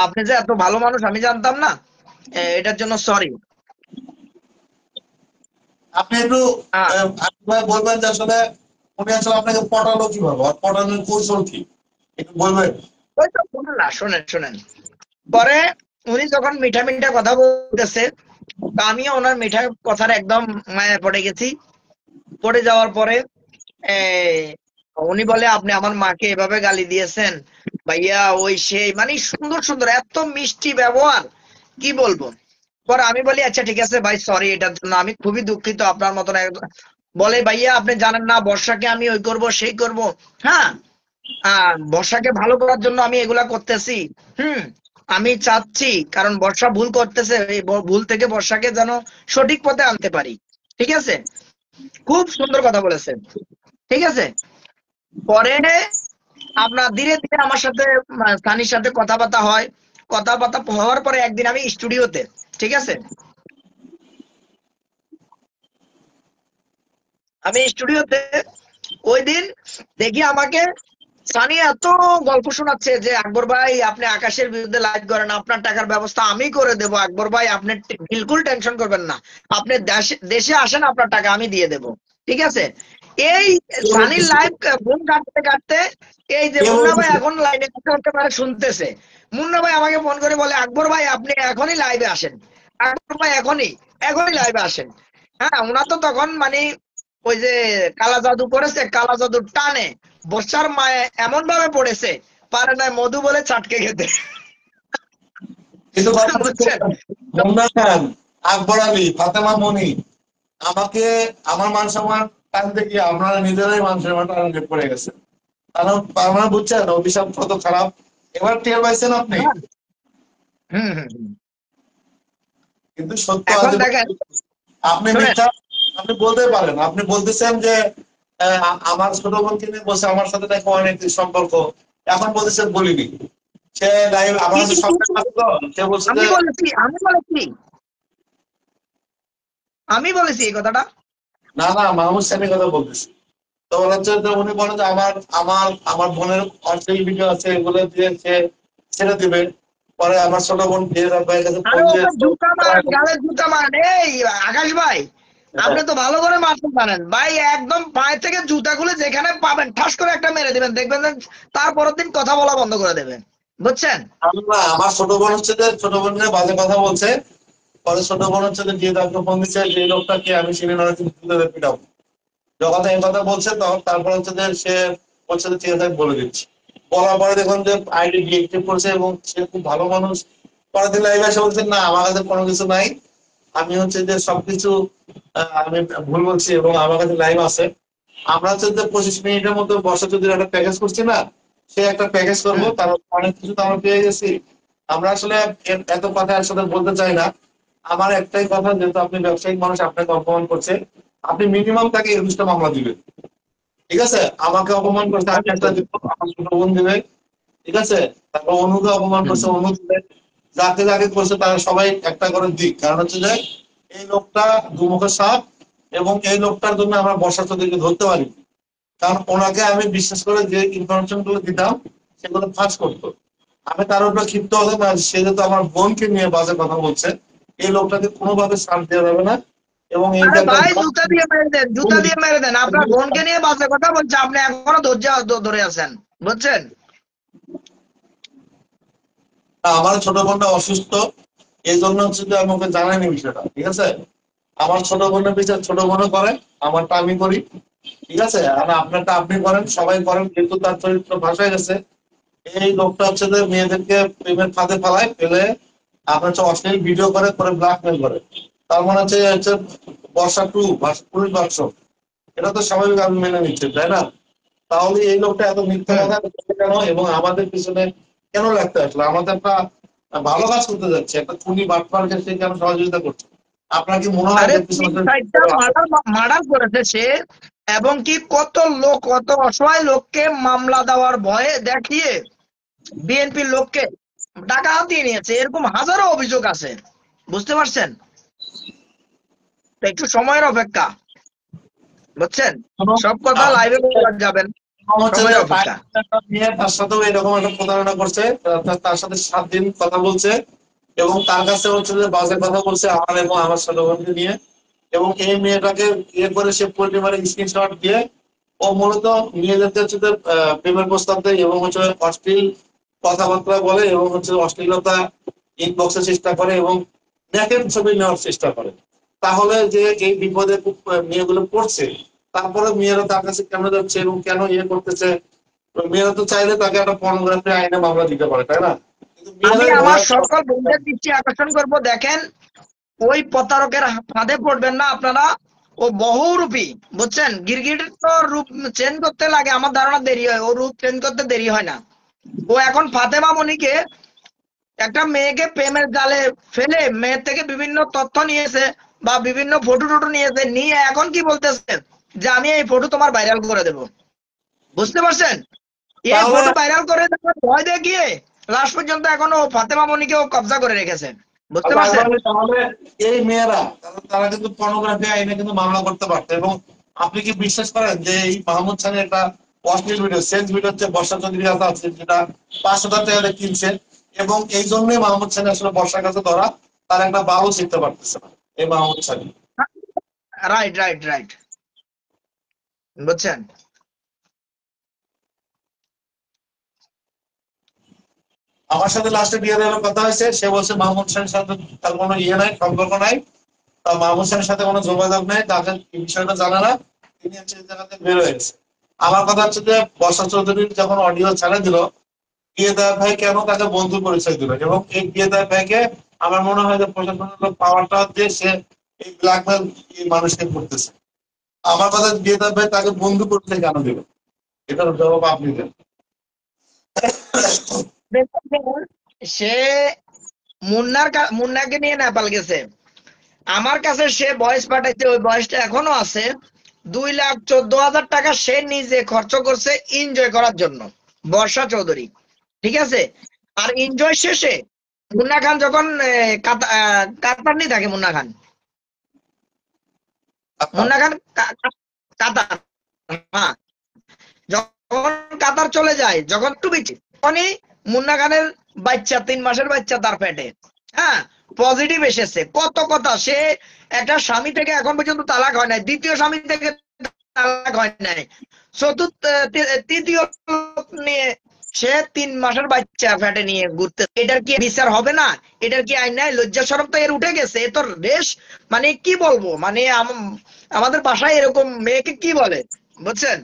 আপনি যে এত ভালো মানুষ আমি জানতাম না, এটার জন্য সরি। আপনি একটু বলবেন যে আসলে উনি আসলে আপনাকে পটালো কিভাবে, আর পটানোর কৌশল কি একটু বলবেন? ওই তো শুনুন না, শোনেন শোনেন। পরে উনি যখন মিঠা মিঠা কথা বলতেছে, তা আমিও ওনার মিঠা কথার একদম মায়া পড়ে গেছি। পড়ে যাওয়ার পরে উনি বলে আপনি আমার মাকে এভাবে গালি দিয়েছেন ভাইয়া, ওই সেই মানে সুন্দর সুন্দর এত মিষ্টি ব্যবহার, কি বলবো। পরে আমি বলি আচ্ছা ঠিক আছে ভাই, সরি, এটার জন্য আমি খুবই দুঃখিত। আপনার মতন বলে ভাইয়া আপনি জানেন না বর্ষাকে আমি ওই করব সেই করব। হ্যাঁ, বর্ষাকে ভালো করার জন্য আমি এগুলা করতেছি। হুম, আমি চাচ্ছি, কারণ বর্ষা ভুল করতেছে, এই ভুল থেকে বর্ষাকে যেন সঠিক পথে আনতে পারি। ঠিক আছে, খুব সুন্দর কথা বলেছেন। ঠিক আছে, পরে আপনার ধীরে ধীরে আমার সাথে সানির সাথে কথাবার্তা হয়। কথাবার্তা হওয়ার পরে একদিন আমি স্টুডিওতে, ঠিক আছে, আমি স্টুডিওতে ওই দিন দেখি আমাকে সানি এত গল্প শোনাচ্ছে যে আকবর ভাই আপনি আকাশের বিরুদ্ধে লাইভ করেন, আপনার টাকার ব্যবস্থা আমি করে দেবো, আকবর ভাই আপনি বিলকুল টেনশন করবেন না, আপনি দেশে আসেন আপনার টাকা আমি দিয়ে দেব। ঠিক আছে, এই সানির লাইভ ফোন কাটতে কাটতে এই যে মুন্না ভাই এখন লাইনে করতে পারে শুনতেছে, মুন্না ভাই আমাকে ফোন করে বলে আকবর ভাই আপনি এখনই লাইভে আসেন, আকবর ভাই এখনই এখনই লাইভে আসেন। হ্যাঁ, ওনার তো তখন মানে ওই যে কালা জাদু করেছে, কালা জাদুর টানে বর্ষার মায়ে এমন ভাবে পড়েছে, পারে না মধু বলে চাটকে খেতে। কিন্তু কথা হচ্ছে, বুঝছেন? মুন্না খান, আকবর আলী, ফাতেমা মনি আমাকে আমার মান সম্মান টানতে গিয়ে আপনারা নিজেরাই মান সম্মান টানতে পড়ে গেছে। কারণ আপনারা বুঝছেন অভিশাপ কত খারাপ, এবার টের পাইছেন আপনি। হ্যাঁ, হুম হুম হুম। কিন্তু সত্য এখন আজ দেখেন, আপনি শোনেন, মিথ্যা, আপনি বলতে পারেন, আপনি বলতেছেন যে আমার ছোট বোনকে নিয়ে বসে আমার সাথে নাকি অনেক সম্পর্ক, এখন বলতেছেন বলিনি। সে লাইভ আমার কাছে সবটা থাকতো, সে বলছে আমি যে বলেছি, আমি বলেছি এই কথাটা। না না মাহমুদ স্যারের কথা বলতেছি। তো হচ্ছে যে উনি বলেন যে আমার আমার আমার বোনের অশ্লীল ভিডিও আছে, এগুলো দিয়ে সে ছেড়ে দিবে। পরে আমার ছোট বোন ফিরে ভাইয়ের কাছে আরে ফোন দিয়ে ওকে জুতা মারেন, গালে জুতা মারেন। এই আকাশ ভাই, আপনি তো ভালো করে মারতে পারেন ভাই, একদম পায়ে থেকে জুতা খুলে যেখানে পাবেন ঠাস করে একটা মেরে দিবেন, দেখবেন যে তারপরের দিন কথা বলা বন্ধ করে দেবেন, বুঝছেন? আমার ছোট বোন হচ্ছে যে ছোট বোন নিয়ে বাজে কথা বলছে। পরে ছোট বোন হচ্ছে যে দিয়ে তাকে ফোন দিচ্ছে যে লোকটাকে আমি চিনি না, তুলে পিটাবো। যখন এই কথা বলছে তখন তারপর হচ্ছে যে সে বলছে যে ঠিক আছে আমি বলে দিচ্ছি। বলার পরে দেখুন যে আইডি ডিএক্টিভ করছে এবং সে খুব ভালো মানুষ। পরের দিন লাইভে এসে বলছে না আমার কাছে কোনো কিছু নাই, আমি হচ্ছে যে সবকিছু আমি ভুল বলছি এবং আমার কাছে লাইভ আছে। আমরা হচ্ছে যে 25 মিনিটের মধ্যে বর্ষা যদি একটা প্যাকেজ করছি না, সে একটা প্যাকেজ করবো, হুম। তার অনেক কিছু তো আমরা পেয়ে গেছি। আমরা আসলে এত কথা একসাথে বলতে চাই না। আমার একটাই কথা, যেহেতু আপনি ব্যবসায়িক মানুষ, আপনাকে অপমান করছে, আপনি মিনিমাম তাকে 21টা মামলা দিবেন। ঠিক আছে, আমাকে অপমান করছে আমি একটা দিব, আমার ছোট বোন দিবে। ঠিক আছে, তারপর অনুকে অপমান হুম। করছে অনু দিবে। যাকে যাকে করছে তারা সবাই একটা করে দিক, কারণ হচ্ছে যে এই লোকটা দুমুখো সাপ, এবং এই লোকটার জন্য আমরা বর্ষা চৌধুরীকে ধরতে পারি। কারণ ওনাকে আমি বিশ্বাস করে যে ইনফরমেশন গুলো দিতাম সেগুলো ফাঁস করতো। আমি তার উপরে ক্ষিপ্ত হতাম না, সে যেহেতু আমার বোনকে নিয়ে বাজে কথা বলছে, এই লোকটাকে কোনোভাবে ছাড় দেওয়া যাবে না। এবং এই যে আরে একটা ভাই জুতা দিয়ে মেরে দেন, জুতা দিয়ে মেরে দেন, আপনার বোনকে নিয়ে বাজে কথা বলছে, আপনি এখনো ধৈর্য ধরে আছেন, বুঝছেন? আমার ছোট বোনটা অসুস্থ, এই জন্য হচ্ছে যে আমাকে জানায়নি বিষয়টা। ঠিক আছে, আমার ছোট বোনের বিচার ছোট বোনও করে, আমারটা আমি করি। ঠিক আছে, আর আপনারটা আপনি করেন, সবাই করেন, কিন্তু তার চরিত্র ভাষায় গেছে। এই লোকটা হচ্ছে যে মেয়েদেরকে প্রেমের ফাঁদে ফেলায়, ফেলে আপনার হচ্ছে অশ্লীল ভিডিও করে করে ব্ল্যাকমেল করে। তার মানে হচ্ছে বর্ষা টু পুলিশ বাক্স, এটা তো স্বাভাবিক, আমি মেনে নিচ্ছি, তাই না? তাহলে এই লোকটা এত মিথ্যা হুম। কথা বলছে কেন এবং আমাদের পিছনে কেন লাগতে আসলো? আমাদের একটা ভালো কাজ করতে যাচ্ছে, একটা খুনি বাটপারকে সে কেন সহযোগিতা করছে? আপনার কি মনে হয় আরে যে 3-4টা মার্ডার করেছে সে, এবং কি কত লোক, কত অসহায় লোককে মামলা দেওয়ার ভয়ে দেখিয়ে বিএনপির লোককে টাকা হাতিয়ে নিয়েছে, এরকম হাজারো অভিযোগ আছে। বুঝতে পারছেন? তো একটু সময়ের অপেক্ষা, বুঝছেন? সব কথা লাইভে বলা যাবেন, হচ্ছে যে সময়ের অপেক্ষা। নিয়ে তার সাথেও এরকম একটা প্রতারণা করছে, তার সাথে 7 দিন কথা বলছে এবং তার কাছে হচ্ছে যে বাজে কথা বলছে আমার এবং আমার সহকর্মীকে নিয়ে, এবং এই মেয়েটাকে ইয়ে করে সে পরিবারে স্ক্রিনশট দিয়ে ও মূলত মেয়েদেরকে হচ্ছে যে, প্রেমের প্রস্তাব দেয় এবং হচ্ছে অশ্লীল কথাবার্তা বলে এবং হচ্ছে অশ্লীলতা ইনবক্সের চেষ্টা করে এবং নেকের ছবি নেওয়ার চেষ্টা করে। তাহলে যে এই বিপদে মেয়েগুলো পড়ছে, তারপরে মেয়েরা তার কাছে কেন যাচ্ছে এবং কেন ইয়ে করতেছে? মেয়েরা তো চাইলে তাকে একটা পর্নোগ্রাফি আইনে মামলা দিতে পারে, তাই না? কিন্তু আমি মেয়েরাই আমার ভয় সকল বন্ধুদের দৃষ্টি আকর্ষণ করব, দেখেন ওই প্রতারকের ফাঁদে পড়বেন না আপনারা। ও বহুরূপী, বুঝছেন? গিরগিট তো রূপ চেঞ্জ করতে লাগে, আমার ধারণা দেরি হয়, ও রূপ চেঞ্জ করতে দেরি হয় না। ও এখন ফাতেমা মনিকে, একটা মেয়েকে প্রেমের জালে ফেলে মেয়ের থেকে বিভিন্ন তথ্য নিয়েছে বা বিভিন্ন ফটো টটো নিয়েছে, নিয়ে এখন কি বলতেছে যে আমি এই ফটো তোমার ভাইরাল করে দেব। বুঝতে পারছেন? এই তাহলে ফটো ভাইরাল করে দেওয়ার ভয় দেখিয়ে লাস্ট পর্যন্ত এখনো ফাতেমা মনিকেও কবজা করে রেখেছে। বুঝতে পারছেন? তাহলে এই মেয়েরা তারা কিন্তু পর্নোগ্রাফি আইনে কিন্তু মামলা করতে পারতো। এবং আপনি কি বিশ্বাস করেন যে এই মাহমুদ খানের একটা অশ্লীল ভিডিও, সেন্স ভিডিও হচ্ছে বর্ষা চৌধুরীর কাছে আছে, যেটা 500,000 টাকা দিয়ে কিনছে, এবং এই জন্যই মাহমুদ খান আসলে বর্ষার কাছে ধরা, তার একটা বালু শিখতে পারতেছে না এই Mahmud Khan. Right, right, right. বুঝছেন? আমার সাথে লাস্টে বিয়ে দেওয়ার কথা হয়েছে, সে বলছে মাহমুদ খানের সাথে তার কোনো ইয়ে নাই, সম্পর্ক নাই, মাহমুদ খানের সাথে কোনো যোগাযোগ নেই, তাকে এই বিষয়টা জানে না, তিনি হচ্ছে এই জায়গাতে বের হয়েছে। আমার কথা হচ্ছে যে বর্ষা চৌধুরীর যখন অডিও ছেড়ে দিল, বিয়েদার ভাই কেন তাকে বন্ধু পরিচয় দিল? এবং এই বিয়েদার ভাইকে আমার মনে হয় যে প্রশাসনের পাওয়ারটা দিয়ে সে এই ব্ল্যাকমেল এই মানুষকে করতেছে। আমার কথা, বিয়েদার ভাই তাকে বন্ধু পরিচয় কেন দিল? এটার জবাব আপনি দেন। সে মুন্নাকে নিয়ে নেপাল গেছে। আমার কাছে সে ভয়েস পাঠাইছে, ওই ভয়েসটা এখনো আছে। 2,14,000 টাকা সে নিজে খরচ করছে এনজয় করার জন্য, বর্ষা চৌধুরী। ঠিক আছে? আর এনজয় শেষে মুন্না খান যখন কাতার নিয়ে থাকে, মুন্না খান কাতার, হ্যাঁ, যখন কাতার চলে যায়, যখন একটু বেশি, তখনই মুন্না খানের বাচ্চা, 3 মাসের বাচ্চা তার পেটে, হ্যাঁ, পজিটিভ এসেছে। কত কথা, সে একটা স্বামী থেকে এখন পর্যন্ত তালাক হয় নাই, দ্বিতীয় স্বামী থেকে তালাক হয় নাই, তৃতীয় লোক নিয়ে সে 3 মাসের বাচ্চা ফ্যাটে নিয়ে ঘুরতে। এটার কি বিচার হবে না? এটার কি আইন নাই? লজ্জা শরম তো এর উঠে গেছে। এ তো রেশ, মানে কি বলবো, মানে আমাদের বাসায় এরকম মেয়েকে কি বলে, বুঝছেন?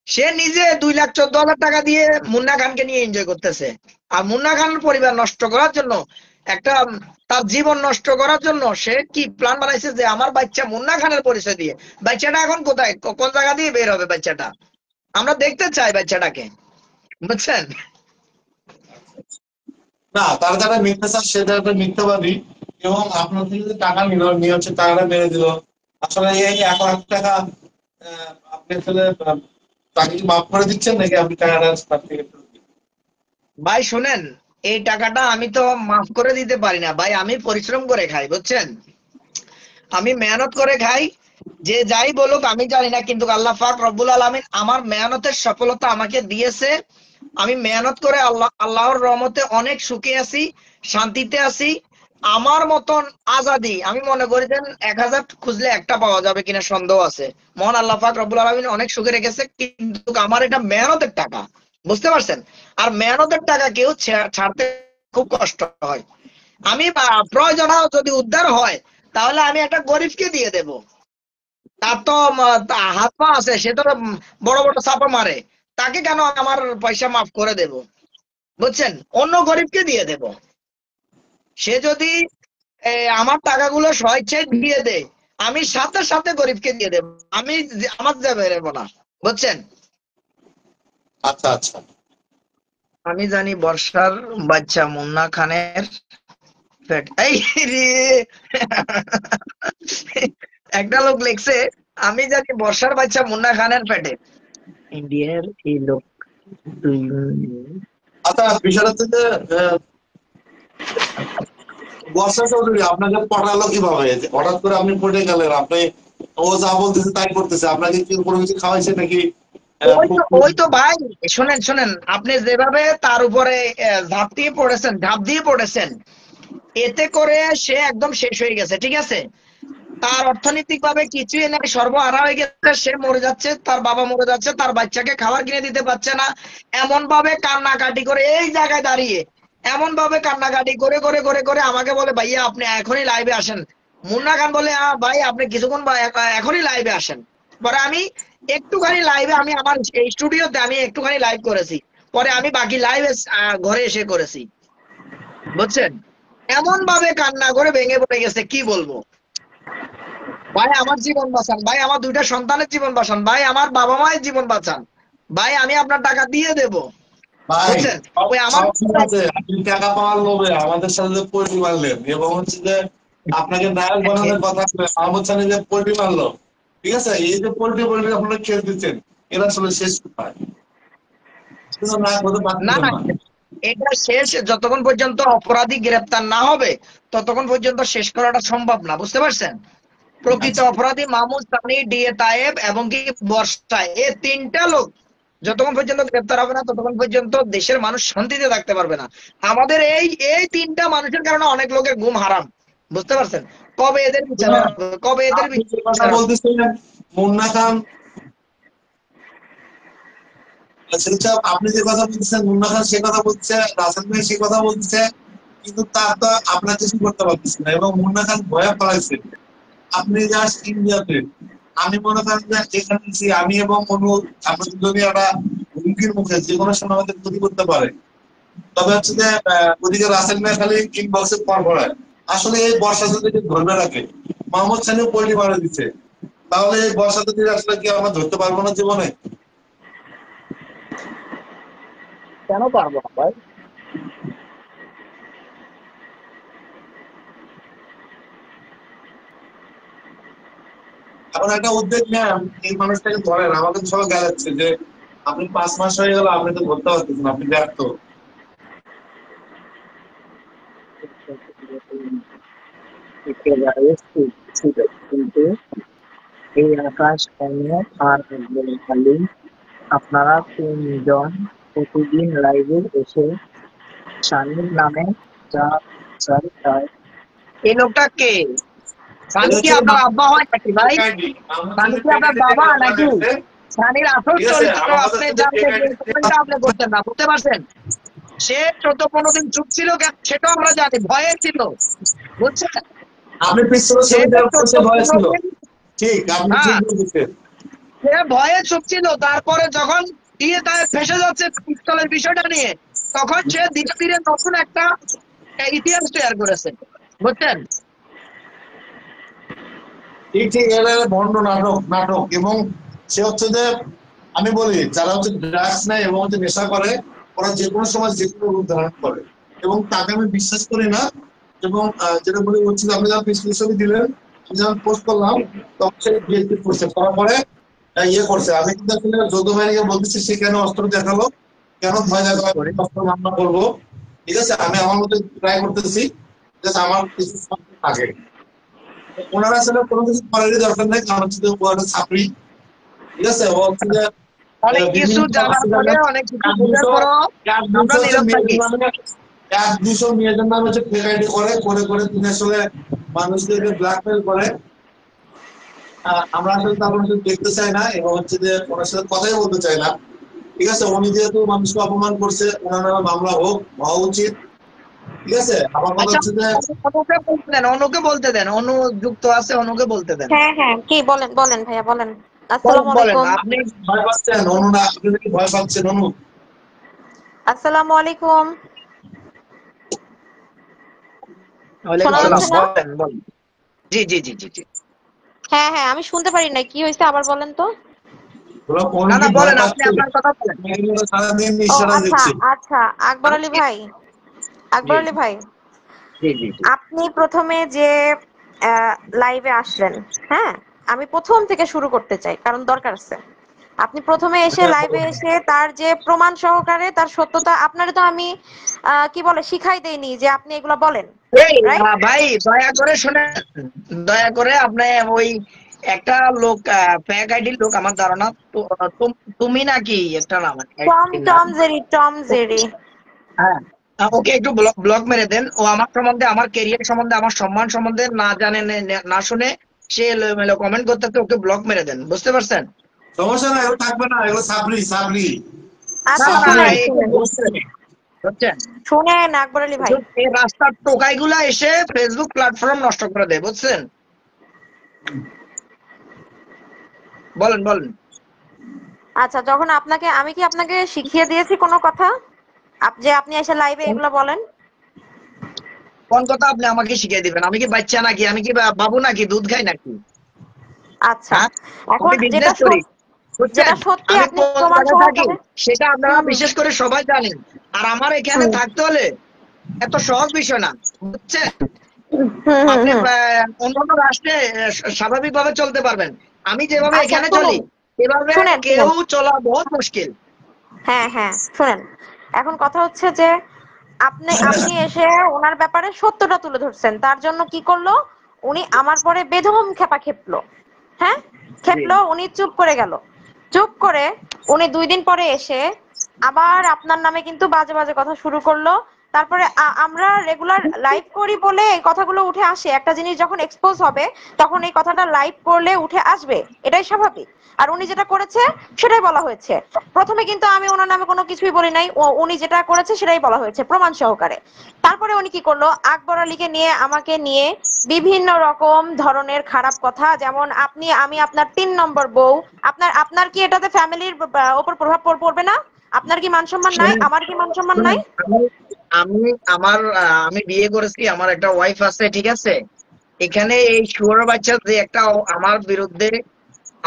সে নিজে 2,14,000 টাকা দিয়ে মুন্না খানকে নিয়ে এনজয় করতেছে। আর মুন্না খানের পরিবার নষ্ট করার জন্য, একটা তার জীবন নষ্ট করার জন্য সে কি প্ল্যান বানাইছে যে আমার বাচ্চা মুন্না খানের পরিচয় দিয়ে। বাচ্চাটা এখন কোথায়, কোন জায়গা দিয়ে বের হবে বাচ্চাটা? আমরা দেখতে চাই বাচ্চাটাকে, বুঝছেন? না, তার যারা মিথ্যা চাষ সেটা একটা মিথ্যাবাদী, এবং আপনার থেকে যে টাকা নিল, নিয়ে হচ্ছে টাকাটা মেরে দিল। আসলে এই 1 লাখ টাকা আপনি আসলে তাকে কি মাফ করে দিচ্ছেন নাকি আপনি টাকাটা তার থেকে ফেরত দিচ্ছেন? ভাই শুনেন, এই টাকাটা আমি তো মাফ করে দিতে পারি না ভাই, আমি পরিশ্রম করে খাই, বুঝছেন? আমি মেহনত করে খাই। যে যাই বলুক আমি জানি না, কিন্তু আল্লাহ পাক রব্বুল আলামিন আমার মেহনতের সফলতা আমাকে দিয়েছে। আমি মেহনত করে আল্লাহর রহমতে অনেক সুখে আছি, শান্তিতে আছি। আমার মতন আজাদি আমি মনে করি যে 1,000 খুঁজলে একটা পাওয়া যাবে কিনা সন্দেহ আছে। মহান আল্লাহ পাক রব্বুল আলামিন অনেক সুখে রেখেছে, কিন্তু আমার এটা মেহনতের টাকা, বুঝতে পারছেন? আর মেহনতের টাকা কেউ ছাড়তে খুব কষ্ট হয়। আমি প্রয়োজন যদি উদ্ধার হয়, তাহলে আমি একটা গরিবকে দিয়ে দেব। তার তো হাত পা আছে, সে তো বড় বড় চাপা মারে, তাকে কেন আমার পয়সা মাফ করে দেব? বুঝছেন? অন্য গরিবকে দিয়ে দেব। সে যদি আমার টাকাগুলো স্বেচ্ছায় দিয়ে দেয়, আমি সাথে সাথে গরিবকে দিয়ে দেব। আমি আমার যাবে না, বুঝছেন? আচ্ছা আচ্ছা। আমি জানি বর্ষার বাচ্চা মুন্না খানের পেট এই রে একটা লোক লিখছে আমি জানি বর্ষার বাচ্চা মুন্না খানের পেটে। ইন্ডিয়ার এই লোক আচ্ছা, বিষয়টা হচ্ছে যে বর্ষা চৌধুরী আপনাকে পটালো কিভাবে? যে হঠাৎ করে আপনি পটে গেলেন, আপনি ও যা বলতেছে তাই করতেছে, আপনাকে কি কোনো কিছু খাওয়াইছে নাকি? ওই তো ভাই, শোনেন শোনেন, আপনি যেভাবে তার উপরে ঝাঁপ দিয়ে পড়েছেন, এতে করে সে একদম শেষ হয়ে গেছে, ঠিক আছে? তার অর্থনৈতিক ভাবে কিছুই নাই, সর্বহারা হয়ে গেছে, সে মরে যাচ্ছে, তার বাবা মরে যাচ্ছে, তার বাচ্চাকে খাবার কিনে দিতে পারছে না, এমন ভাবে কান্নাকাটি করে এই জায়গায় দাঁড়িয়ে এমন ভাবে কান্নাকাটি করে করে করে করে আমাকে বলে ভাইয়া আপনি এখনই লাইভে আসেন। মুন্না খান বলে ভাই আপনি কিছুক্ষণ এখনই লাইভে আসেন। পরে আমি একটুখানি লাইভে, আমি আমার স্টুডিওতে আমি একটুখানি লাইভ করেছি, পরে আমি বাকি লাইভে ঘরে এসে করেছি, বুঝছেন? এমন ভাবে কান্না করে ভেঙে পড়ে গেছে, কি বলবো। ভাই আমার জীবন বাঁচান, ভাই আমার দুইটা সন্তানের জীবন বাঁচান, ভাই আমার বাবা মায়ের জীবন বাঁচান, ভাই আমি আপনার টাকা দিয়ে দেব, ভাই বুঝছেন? ওই আমার সব ঠিক আছে, আপনি টাকা পাওয়ার লোভে আমাদের সাথে যে পোল্ট্রি মারলেন এবং হচ্ছে যে আপনাকে নায়ক বানানোর কথা ছিল, আহমদ সানি যে পোল্ট্রি মারলো, ঠিক আছে, এই যে পোল্ট্রি পোল্ট্রি আপনারা খেয়ে দিচ্ছেন, এরা আসলে শেষ কোথায়? কিন্তু না হতে না পারছিলেন না, না। এটা শেষ যতক্ষণ পর্যন্ত অপরাধী গ্রেপ্তার না হবে ততক্ষণ পর্যন্ত শেষ করাটা সম্ভব না, বুঝতে পারছেন? প্রকৃত আচ্ছা, অপরাধী মাহমুদ সানি, ডিএ তায়েব এবং কি বর্ষা, এই তিনটা লোক যতক্ষণ পর্যন্ত গ্রেপ্তার হবে না ততক্ষণ পর্যন্ত দেশের মানুষ শান্তিতে থাকতে পারবে না। আমাদের এই এই তিনটা মানুষের কারণে অনেক লোকের ঘুম হারাম, বুঝতে পারছেন? কবে এদের বিচার না, হবে, কবে এদের আপনি যে কথা বিচার হবে? বলতেছেন মুন্না খান, সেটা আপনি যে কথা বলতেছেন মুন্না খান সে কথা বলছে, রাসেল ভাই সে কথা বলছে, কিন্তু তার তো আপনার কিছু করতে পারতেছে না এবং মুন্না খান ভয়ে পালাইছে। আপনি জাস্ট ইন্ডিয়াতে, আমি মনে করেন যে এখানে আছি, আমি এবং অনু আমরা দুজনই একটা হুমকির মুখে, যে কোনো সময় আমাদের ক্ষতি করতে পারে। তবে হচ্ছে যে ওদিকে রাসেল ভাই খালি ইনবক্সে পর পড়ায়। আসলে এই বর্ষা যদি ধরবে রাখে, মোহাম্মদ সানিও পোল্ট্রি মারা দিচ্ছে, তাহলে এই বর্ষা যদি আসলে কি আমরা ধরতে পারবো না জীবনে? কেন পারবো না ভাই? এখন একটা উদ্যোগ নেন, এই মানুষটাকে ধরেন, আমাকে তো সবাই গেলাচ্ছে যে আপনি 5 মাস হয়ে গেল, আপনি তো ধরতে পারতেছেন, আপনি ব্যর্থ। একেবারে ঠিক ছিল, কিন্তু এই আকাশ কেন আর একদম খালি? আপনারা তিনজন প্রতিদিন লাইভে এসে সানির নামে যা চাই তাই। এই লোকটা কে? সানি এটা কি হচ্ছে আপনার আব্বা হয় নাকি ভাই? ফেক আইডি, আমার সানি সাথে কি ফেক আপনার আইডি থেকে বাবা আপনার নাকি? দেখছে, সানির আসল ঠিক আছে, চরিত্র আমার আপনি সাথে ফেক জানতে আইডি থেকে চেষ্টা আপনি করতেন না, বুঝতে পারছেন? সে 14-15 দিন চুপ ছিল কেন সেটাও আমরা জানি, ভয়ে ছিল, বুঝছেন? আপনি পিস্তলের সে ছবি দেওয়ার পর সে ভয় 14-15 ছিল। দিন, ঠিক, আপনি ঠিক হ্যাঁ, বলতেছেন। সে ভয়ে চুপ ছিল, তারপরে যখন দিয়ে তার ফেসে যাচ্ছে পিস্তলের বিষয়টা নিয়ে, তখন সে ধীরে ধীরে নতুন একটা ইতিহাস তৈরি করেছে, বুঝছেন? ঠিক ঠিক, এর ভণ্ড নাটক নাটক এবং সে হচ্ছে যে, আমি বলি যারা হচ্ছে ড্রাগস নেয় এবং হচ্ছে নেশা করে, ওরা যে কোনো সময় যে কোনো রূপ ধারণ করে এবং তাকে আমি বিশ্বাস করি না। এবং যেটা বলি হচ্ছে যে, আপনি যখন পিস্তলের ছবি দিলেন, আমি যখন পোস্ট করলাম, তখন সে ডিএক্টিভ করছে, তারপরে ইয়ে করছে। আমি কিন্তু আসলে যৌথ বাহিনীকে বলতেছি সে কেন অস্ত্র দেখালো, কেন ভয় দেখালো, আমি অস্ত্র মামলা করবো, ঠিক আছে, আমি আমার মতো ট্রাই করতেছি, ঠিক আছে, আমার কিছু থাকে। ওনারা আসলে কোনো কিছু করারই দরকার নেই, কারণ হচ্ছে যে ওনারা ছাত্রী, ঠিক আছে, ও হচ্ছে যে অনেক কিছু বিভিন্ন জানার পরে, অনেক কিছু বোঝার পরও আমরা নীরব থাকি। এক দুশো মেয়েদের নামে হচ্ছে ফেক আইডি করে করে করে তিনি আসলে মানুষদেরকে ব্ল্যাকমেল করে। আমরা আসলে তার কোনো কিছু দেখতে চাই না এবং হচ্ছে যে ওনার সাথে কথাই বলতে চাই না, ঠিক আছে, উনি যেহেতু মানুষকে অপমান করছে, ওনার নামে মামলা হওয়া উচিত, ঠিক আছে। আমার কথা আচ্ছা, হচ্ছে যে অনুকে বলতে দেন, অনুকে বলতে দেন, অনু যুক্ত আছে, অনুকে বলতে দেন। হ্যাঁ হ্যাঁ, কি বলেন বলেন ভাইয়া বলেন। বলেন আসসালামু বলেন আলাইকুম। আপনি। ভয় পাচ্ছেন অনু, না আপনি নাকি ভয় পাচ্ছেন অনু? আসসালামু আলাইকুম। ওয়ালাইকুম শোনা সালাম, যাচ্ছে না? বলেন বলেন। জি জি জি জি জি। হ্যাঁ হ্যাঁ, আমি শুনতে পারি না, কি হয়েছে আবার বলেন তো। ওরা কোন না কি না ভয় বলেন, আপনি পাচ্ছে? আপনার কথা বলেন। মেয়েগুলো সারাদিন ও ইশারা আচ্ছা দিচ্ছে। আচ্ছা, আকবর আলী আমি ভাই, আকবর জি আলী ভাই, জি জি জি আপনি প্রথমে যে লাইভে আসলেন, হ্যাঁ, আমি প্রথম থেকে শুরু করতে চাই কারণ দরকার আছে। আপনি প্রথমে এসে লাইভে এসে তার যে প্রমাণ সহকারে তার সত্যতা, আপনারে তো আমি কি বলে শিখাই দেইনি যে আপনি এগুলা বলেন, এই রাইট? ভাই দয়া করে শুনেন, দয়া করে আপনি ওই একটা লোক ফেক আইডির লোক আমার ধারণা তুমি নাকি একটা নাম টম আইডির নাম। Tom Jerry, Tom Jerry. হ্যাঁ, ওকে একটু ব্লক ব্লক মেরে দেন। ও আমার সম্বন্ধে, আমার ক্যারিয়ার সম্বন্ধে, আমার সম্মান সম্বন্ধে না জানে না শুনে সে এলোমেলো কমেন্ট করতেছে, ওকে ব্লক মেরে দেন, বুঝতে পারছেন? সমস্যা নাই, এগুলো থাকবে না, এগুলো সাবরি সাবরি না আচ্ছা না সাবরি। না, শুনেন একটু শুনেন ব্লক মেরে দেন, বুঝছেন? শুনেন আকবর আলী ভাই, এই রাস্তার টোকাইগুলা এসে ফেসবুক প্ল্যাটফর্ম নষ্ট করে দেয়, বুঝছেন? বলেন বলেন। আচ্ছা যখন আপনাকে আমি কি আপনাকে শিখিয়ে দিয়েছি কোনো কথা যে আপনি এসে লাইভে এগুলো বলেন? কোন কথা আপনি আমাকে শিখিয়ে দিবেন? আমি কি বাচ্চা নাকি? আমি কি বাবু নাকি? দুধ খাই নাকি? আচ্ছা, হ্যাঁ, এখন আমি বিজনেস করি, বুঝছেন? যেটা সত্যি আমি আপনি কোন প্রমাণ জায়গায় থাকি সহকারে। সেটা আপনারা হুম বিশেষ করে সবাই জানেন। আর আমার এখানে হুম থাকতে হলে এত সহজ বিষয় না, বুঝছেন? হুম হুম হুম আপনি হুম। অন্যান্য রাষ্ট্রে স্বাভাবিকভাবে চলতে পারবেন। আমি যেভাবে আচ্ছা এখানে চলি শুনুন এভাবে শুনেন কেউ শুনেন, চলা বহুত মুশকিল। হ্যাঁ হ্যাঁ শুনেন, এখন কথা হচ্ছে যে আপনি আপনি এসে ওনার ব্যাপারে সত্যটা তুলে ধরছেন, তার জন্য কি করলো উনি আমার পরে বেদম খেপা খেপলো, হ্যাঁ, জি খেপলো, উনি চুপ করে গেল। চুপ করে উনি 2 দিন পরে এসে আবার আপনার নামে কিন্তু বাজে বাজে কথা শুরু করলো। তারপরে আমরা রেগুলার লাইভ করি বলে এই কথাগুলো উঠে আসে, একটা জিনিস যখন এক্সপোজ হবে তখন এই কথাটা লাইভ করলে উঠে আসবে, এটাই স্বাভাবিক। আর উনি যেটা করেছে সেটাই বলা হয়েছে। প্রথমে কিন্তু আমি ওনার নামে কোনো কিছুই বলি নাই, উনি যেটা করেছে সেটাই বলা হয়েছে প্রমাণ সহকারে। তারপরে উনি কি করলো, আকবর আলীকে নিয়ে আমাকে নিয়ে বিভিন্ন রকম ধরনের খারাপ কথা, যেমন আমি আপনার 3 নম্বর বউ। আপনার আপনার কি এটাতে ফ্যামিলির ওপর প্রভাব পড়বে না? আপনার কি মান সম্মান নাই? শুনেন আমার কি মান সম্মান শুনেন, নাই? আমি আমি আমার আমি বিয়ে করেছি, আমার একটা ওয়াইফ আছে, ঠিক আছে? এখানে এই শুয়োর বাচ্চা যে একটা আমার বিরুদ্ধে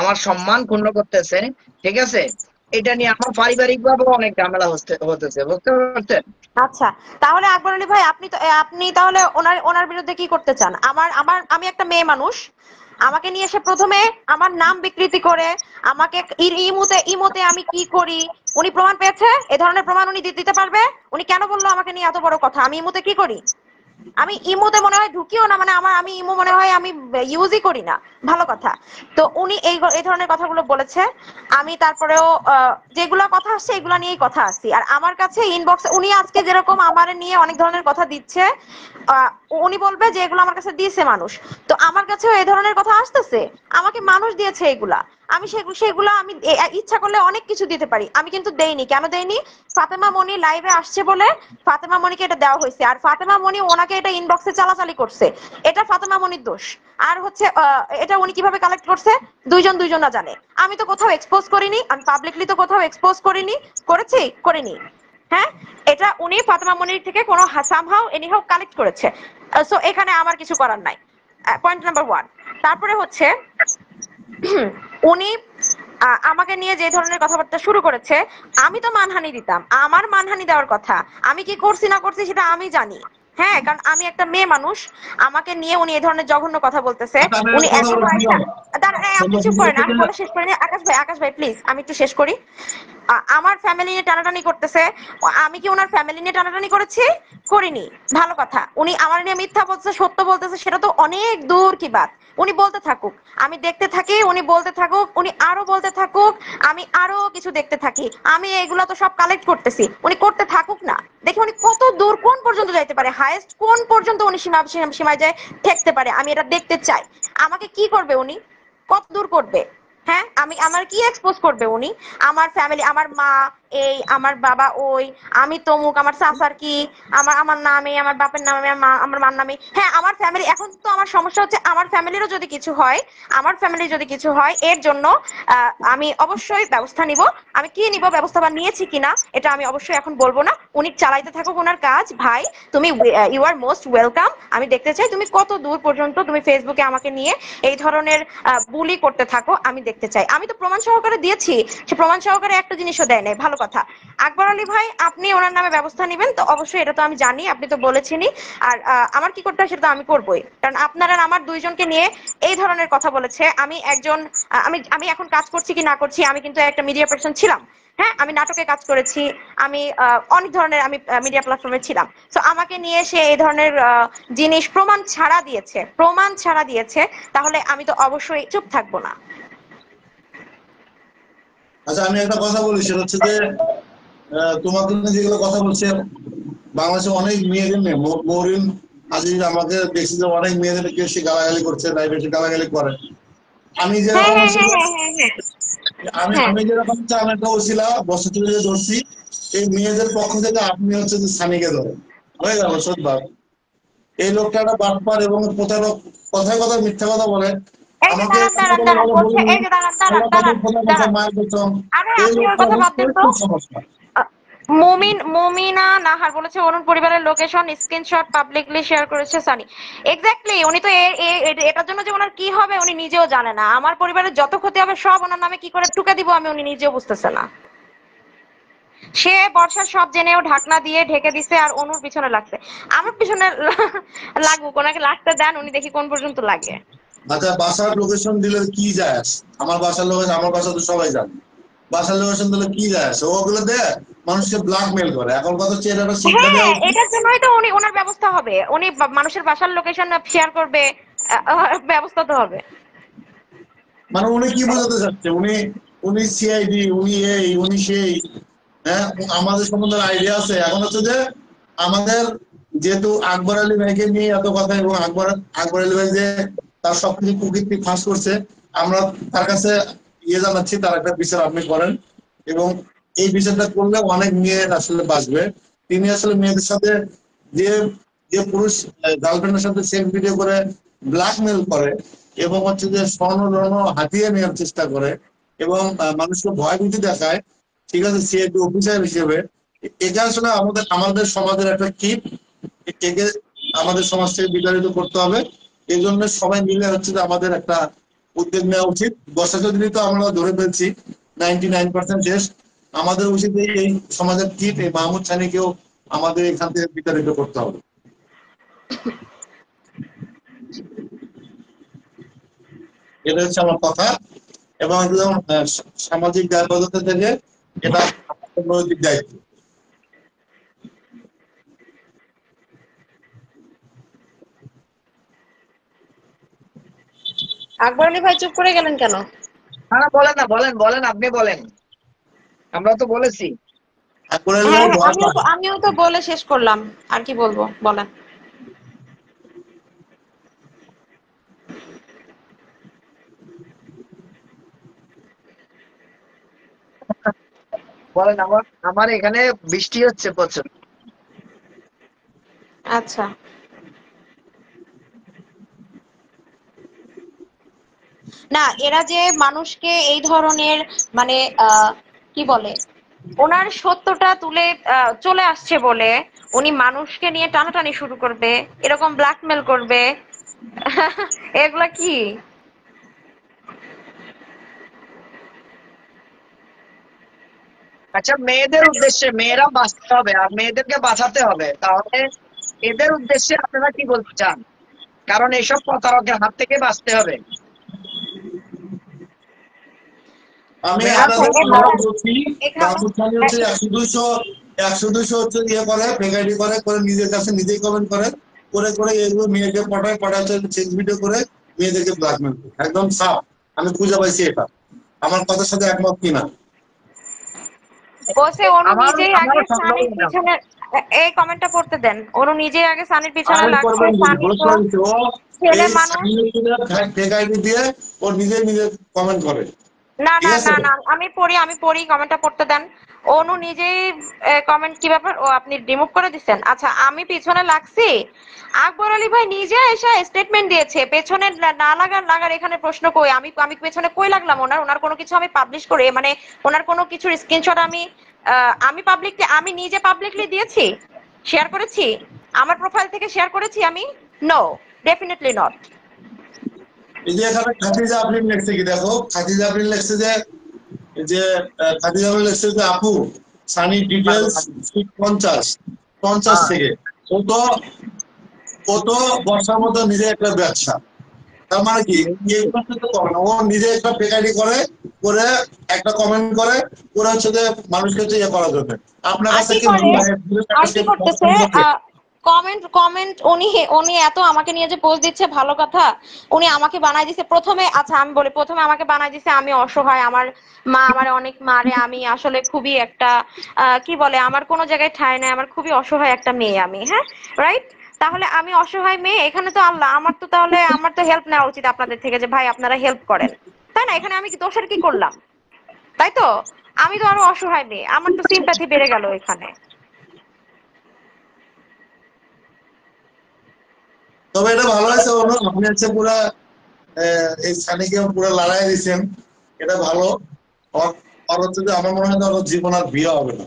আমার সম্মান ক্ষুণ্ণ করতেছে, ঠিক আছে? এটা নিয়ে আমার পারিবারিক ভাবে অনেক ঝামেলা হতেছে, বুঝতে পারছেন? আচ্ছা, তাহলে আকবর আলী ভাই আপনি তাহলে ওনার ওনার বিরুদ্ধে কি করতে চান? আমি একটা মেয়ে মানুষ, আমাকে নিয়ে এসে প্রথমে আমার নাম বিকৃতি করে আমাকে ইমুতে ইমোতে আমি কি করি উনি প্রমাণ পেয়েছে, এ ধরনের প্রমাণ উনি দিতে পারবে। উনি কেন বললো আমাকে নিয়ে এত বড় কথা? আমি ইমুতে কি করি? আমি ইমোতে মনে হয় ঢুকিও না, মানে আমি ইমো মনে হয় আমি ইউজই করি না। ভালো কথা। তো উনি এই ধরনের কথাগুলো বলেছে। আমি তারপরেও যেগুলো কথা আসছে এগুলো নিয়েই কথা আসছি। আর আমার কাছে ইনবক্সে উনি আজকে যেরকম আমার নিয়ে অনেক ধরনের কথা দিচ্ছে, আহ, উনি বলবে যে এগুলো আমার কাছে দিয়েছে মানুষ। তো আমার কাছেও এই ধরনের কথা আসতেছে, আমাকে মানুষ দিয়েছে এগুলা। আমি সেগুলো আমি ইচ্ছা করলে অনেক কিছু দিতে পারি, আমি কিন্তু দেইনি। কেন দেইনি? ফাতেমা মনি লাইভে আসছে বলে ফাতেমা মনিকে এটা দেওয়া হয়েছে, আর ফাতেমা মনি ওনাকে এটা ইনবক্সে চালাচালি করছে, এটা ফাতেমা মনির দোষ। আর হচ্ছে এটা উনি কিভাবে কালেক্ট করছে দুইজনা জানে। আমি তো কোথাও এক্সপোজ করিনি, আমি পাবলিকলি তো কোথাও এক্সপোজ করিনি। করিনি, হ্যাঁ, এটা উনি ফাতেমা মনির থেকে কোনো সামহাউ এনিহাউ কালেক্ট করেছে। সো এখানে আমার কিছু করার নাই। Point number 1। তারপরে হচ্ছে উনি আমাকে নিয়ে যে ধরনের কথাবার্তা শুরু করেছে, আমি তো মানহানি দিতাম, আমার মানহানি দেওয়ার কথা। আমি কি করছি না করছি সেটা আমি জানি, হ্যাঁ, কারণ আমি একটা মেয়ে মানুষ। আমাকে নিয়ে উনি এই ধরনের জঘন্য কথা বলতেছে। আচ্ছা, আমি উনি একটা কথা এখনো বলছি, একটা দাঁড়ান, আপনি চুপ করেন, আমি বলে শেষ করিনি। আকাশ ভাই প্লিজ, আমি একটু শেষ করি। আমার ফ্যামিলি নিয়ে টানাটানি করতেছে, আমি কি ওনার ফ্যামিলি নিয়ে টানাটানি করেছি? করিনি। ভালো কথা, উনি আমার নিয়ে মিথ্যা বলতেছে সত্য বলতেছে, সেটা তো অনেক দূর কি বাত। উনি বলতে থাকুক, আমি দেখতে থাকি, উনি বলতে থাকুক, উনি আরো বলতে থাকুক, আমি আরো কিছু দেখতে থাকি। আমি এগুলা তো সব কালেক্ট করতেছি, উনি করতে থাকুক না। দেখি উনি কত দূর কোন পর্যন্ত যাইতে পারে, হাইয়েস্ট কোন পর্যন্ত উনি সীমায় যায় ঠেকতে পারে, আমি এটা দেখতে চাই। আমাকে কি করবে উনি? কত দূর করবে? হ্যাঁ, আমার কি এক্সপোজ করবে উনি? আমার ফ্যামিলি, আমার মা, এই, আমার বাবা ওই, আমি তমুক, আমার চাচার কি, আমার আমার নামে, আমার বাপের নামে, আমার মার নামে। হ্যাঁ, আমার ফ্যামিলি, এখন তো আমার সমস্যা হচ্ছে আমার ফ্যামিলিরও যদি কিছু হয়, আমার ফ্যামিলির যদি কিছু হয়, এর জন্য আমি অবশ্যই ব্যবস্থা নিব। আমি কি নিব ব্যবস্থা বা নিয়েছি কিনা এটা আমি অবশ্যই এখন বলবো না। উনি চালাইতে থাকুক ওনার কাজ। ভাই তুমি ইউ আর মোস্ট ওয়েলকাম। আমি দেখতে চাই তুমি কত দূর পর্যন্ত তুমি ফেসবুকে আমাকে নিয়ে এই ধরনের বুলি করতে থাকো, আমি দেখতে চাই। আমি তো প্রমাণ সহকারে দিয়েছি, সে প্রমাণ সহকারে একটা জিনিসও দেয় নাই। ভালো কথা। আকবর আলী ভাই, আপনি ওনার নামে ব্যবস্থা নেবেন তো অবশ্যই, এটা তো আমি জানি, আপনি তো বলেছেনই। আর আমার কি করতে হয় সেটা তো আমি করবোই, কারণ আপনারা আমার দুইজনকে নিয়ে এই ধরনের কথা বলেছে। আমি একজন, আমি আমি এখন কাজ করছি কি না করছি, আমি কিন্তু একটা মিডিয়া পার্সন ছিলাম। হ্যাঁ, আমি নাটকে কাজ করেছি, আমি অনেক ধরনের আমি মিডিয়া প্ল্যাটফর্মে ছিলাম। তো আমাকে নিয়ে সে এই ধরনের জিনিস প্রমাণ ছাড়া দিয়েছে, প্রমাণ ছাড়া দিয়েছে, তাহলে আমি তো অবশ্যই চুপ থাকবো না। আচ্ছা, আমি একটা কথা বলি, সেটা হচ্ছে যে তোমাকে নিয়ে যেগুলো কথা বলছে, বাংলাদেশে অনেক মেয়েদের নেই। মরিন আজিজ আমাকে দেখছি যে অনেক মেয়েদেরকে সে গালাগালি করছে, লাইভে এসে গালাগালি করে। আমি হ্যাঁ যেরকম হ্যাঁ ছিল, হ্যাঁ হ্যাঁ হ্যাঁ আমি হ্যাঁ। আমি যেরকম আমি একটা ওসিলা বছর তুলে ধরছি, এই মেয়েদের পক্ষ থেকে আপনি হচ্ছে যে সানিকে ধরেন, হয়ে গেল সত্যি। এই লোকটা একটা বাটপার এবং প্রতারক, কথায় কথায় মিথ্যা কথা বলে। এই যে আমাকে দাঁড়ান দাঁড়ান দাঁড়ান বলছে, এই যে দাঁড়ান দাঁড়ান আল্লাহ দাঁড়ান দাঁড়ান, মায়ের কসম, আরে এই আপনি ওর লোকটা কথা বাদ হচ্ছে দেন তো। খুব সমস্যা। মুমিনা নাহার বলেছে অরুণ পরিবারের লোকেশন স্ক্রিনশট পাবলিকলি শেয়ার করেছে সানি। এক্স্যাক্টলি, উনি তো এটার জন্য যে ওনার কি হবে উনি নিজেও জানে না। আমার পরিবারের যত ক্ষতি হবে সব ওনার নামে কি করে টুকে দিব আমি, উনি নিজেও বুঝতেছে না। সে বর্ষার সব জেনেও ঢাকনা দিয়ে ঢেকে দিছে আর অনুর পিছনে লাগছে। আমার পিছনে লাগুক, ওনাকে লাগতে দেন, উনি দেখি কোন পর্যন্ত লাগে। আচ্ছা, বাসার লোকেশন দিলে কি যায় আসে? আমার বাসার লোকেশন, আমার বাসা তো সবাই জানে। বাসার লোকেশন দিলে কি যায় আসে? ওগুলো দেয় মানুষকে ব্ল্যাকমেল করে। এখন কথা হচ্ছে এটা একটা শিক্ষা হ্যাঁ, দেওয়া উচিত। এটার জন্যই তো উনি, ওনার ব্যবস্থা হবে। উনি মানুষের বাসার লোকেশন শেয়ার করবে, ব্যবস্থা তো হবে। মানে উনি কি বোঝাতে চাচ্ছে? উনি উনি সিআইডি, উনি এই, উনি সেই। হ্যাঁ, আমাদের সম্বন্ধে আইডিয়া আছে। এখন হচ্ছে যে আমাদের, যেহেতু আকবর আলী ভাইকে নিয়ে এত কথা, এবং আকবর আলী ভাই যে তার সবকিছু কুকীর্তি ফাঁস করছে, আমরা তার কাছে জানাচ্ছি, তার একটা বিচার আপনি করেন। এবং এই বিচারটা করলে অনেক মেয়ের আসলে বাঁচবে। তিনি আসলে মেয়েদের সাথে যে যে পুরুষ গার্লফ্রেন্ডের সাথে সেক্স ভিডিও করে ব্ল্যাকমেল করে, এবং হচ্ছে যে স্বর্ণ রণ হাতিয়ে নেওয়ার চেষ্টা করে, এবং মানুষকে ভয় ভীতি দেখায়, ঠিক আছে, সিআইডি অফিসার হিসেবে, এটা আসলে আমাদের সমাজের একটা কিট। একে আমাদের সমাজ থেকে বিতাড়িত করতে হবে। এই জন্য সবাই মিলে হচ্ছে যে আমাদের একটা উদ্যোগ নেওয়া উচিত। বর্ষা চৌধুরী তো আমরা ধরে ফেলছি 99% শেষ। আমাদের উচিত এই সমাজের কিট, এই মাহমুদ সানিকেও আমাদের এখান থেকে বিতাড়িত করতে হবে। এটা হচ্ছে আমার কথা। এবং একদম সামাজিক দায়বদ্ধতা থেকে এটা আমাদের নৈতিক দায়িত্ব। আকবর আলী ভাই চুপ করে গেলেন কেন? না, বলেন না, বলেন বলেন, আপনি বলেন, আমরা তো বলেছি। আকবর আলী হ্যাঁ ভাই হ্যাঁ, ভয় আমিও পায়। তো আমিও তো বলে শেষ করলাম, আর কি বলবো বলেন। বলেন, আমার আমার এখানে বৃষ্টি হচ্ছে প্রচুর। আচ্ছা, না এরা যে মানুষকে এই ধরনের, মানে কি বলে, ওনার সত্যটা তুলে চলে আসছে বলে উনি মানুষকে নিয়ে টানাটানি শুরু করবে, এরকম ব্ল্যাকমেল করবে, এগুলা কি? আচ্ছা, মেয়েদের উদ্দেশ্যে, মেয়েরা বাঁচতে হবে আর মেয়েদেরকে বাঁচাতে হবে, তাহলে এদের উদ্দেশ্যে আপনারা কি বলতে চান? কারণ এসব প্রতারকের হাত থেকে বাঁচতে হবে। আমি মেয়েরা আচ্ছা, আপনাদের এখানে সামনে বলছি, এখানে মাহমুদ খান হচ্ছে 100-200 হচ্ছে ইয়ে করে, ফেকাইটি করে করে নিজের কাছে নিজেই কমেন্ট করে করে করে এগুলো মেয়েকে পটাচ্ছে, সেক্স ভিডিও করে মেয়েদেরকে ব্ল্যাকমেল করে, একদম সাফ। আমি খুঁজে পাইছি এটা। আমার কথার সাথে একমত কিনা? বসে অনু আমার নিজেই আগে আমারও সন্দেহ সানির না। পিছনে, এই কমেন্টটা পড়তে দেন। অনু নিজেই আগে সানির পিছনে আমি লাগছে, করবেন দিদি, সানি ভুল তো করে দিচ্ছে ও। ছেলে এই মানুষ। ফেক আইডি দিয়ে ও নিজে নিজে কমেন্ট করে। না ঠিক না আছে? না না আমি পড়ি কমেন্টটা পড়তে দেন। অনু নিজেই কমেন্ট কি ব্যাপার ও আপনি রিমুভ করে দিচ্ছেন? আচ্ছা আমি পিছনে লাগছি, আকবর আলী ভাই নিজে এসে স্টেটমেন্ট দিয়েছে পেছনে না লাগার এখানে প্রশ্ন কই? আমি আমি পেছনে কই লাগলাম? ওনার কোনো কিছু আমি পাবলিশ করে মানে ওনার কোনো কিছুর স্ক্রিনশট আমি নিজে পাবলিকলি দিয়েছি, শেয়ার করেছি, আমার প্রোফাইল থেকে শেয়ার করেছি আমি? No, definitely not. এই যে এখানে খাদিজা আফরিন লেখছে কি দেখো, খাদিজা আফরিন লেখছে যে যে খাদিজা আফরিন লেখছে যে আপু সানি ডিটেলস 50 50 হ্যাঁ। থেকে কত কত বর্ষার মতো নিজে একটা ব্যবসা। তার মানে কি এগুলো কিন্তু করে না, ও নিজে একটা ফেক আইডি করে করে একটা কমেন্ট করে ওরা হচ্ছে যে মানুষকে হচ্ছে ইয়ে করার জন্য। আপনার আর কাছে কি কি করে? মনে হয় আর কি করতেছে? কমেন্ট কমেন্ট উনি উনি এত আমাকে নিয়ে যে পোস্ট দিচ্ছে ভালো কথা, উনি আমাকে বানাই দিছে প্রথমে। আচ্ছা আমি বলি, প্রথমে আমাকে বানাই দিছে আমি অসহায়, আমার মা আমার অনেক মারে, আমি আসলে খুবই একটা কি বলে আমার কোনো জায়গায় ঠাঁই নাই, আমার খুবই অসহায় একটা মেয়ে আমি, হ্যাঁ রাইট? তাহলে আমি অসহায় মেয়ে, এখানে তো আল্লাহ আমার তো তাহলে আমার তো হেল্প নেওয়া উচিত আপনাদের থেকে যে ভাই আপনারা হেল্প করেন, তাই না? এখানে আমি কি দোষের কি করলাম? তাই তো? আমি তো আরো অসহায় মেয়ে, আমার তো সিম্প্যাথি বেড়ে গেল এখানে। তবে এটা ভালো হয়েছে অনু, আপনি হচ্ছে পুরা এই সানিকে পুরো লড়াই দিয়েছেন, এটা ভালো। আর হচ্ছে যে আমার মনে হয় ওর জীবন আর বিয়ে হবে না,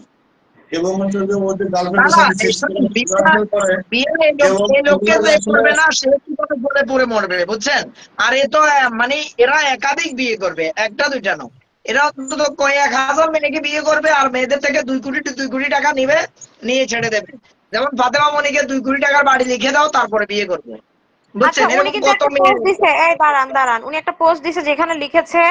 এবং হচ্ছে যে ওর যে না গার্লফ্রেন্ডের না, সাথে শেষ এইসব করে বিয়ে এবং এই লোককে এগুলো যে আসলে করবে না সে কি করে পড়ে পড়ে মরবে, বুঝছেন? আর এ তো মানে এরা একাধিক বিয়ে করবে, একটা দুইটা নয়। এরা অন্তত কয়েক হাজার মেয়েকে বিয়ে করবে আর মেয়েদের থেকে 2 কোটি টাকা নিবে, নিয়ে ছেড়ে দেবে। যেমন ফাতেমা মনিকে 2 কোটি টাকার বাড়ি লিখে দাও তারপরে বিয়ে করবে, আচ্ছা বুঝছেন? উনি এরকম কিন্তু কত একটা মেয়ে। পোস্ট দিছে, এই দাঁড়ান উনি একটা পোস্ট দিছে যেখানে লিখেছে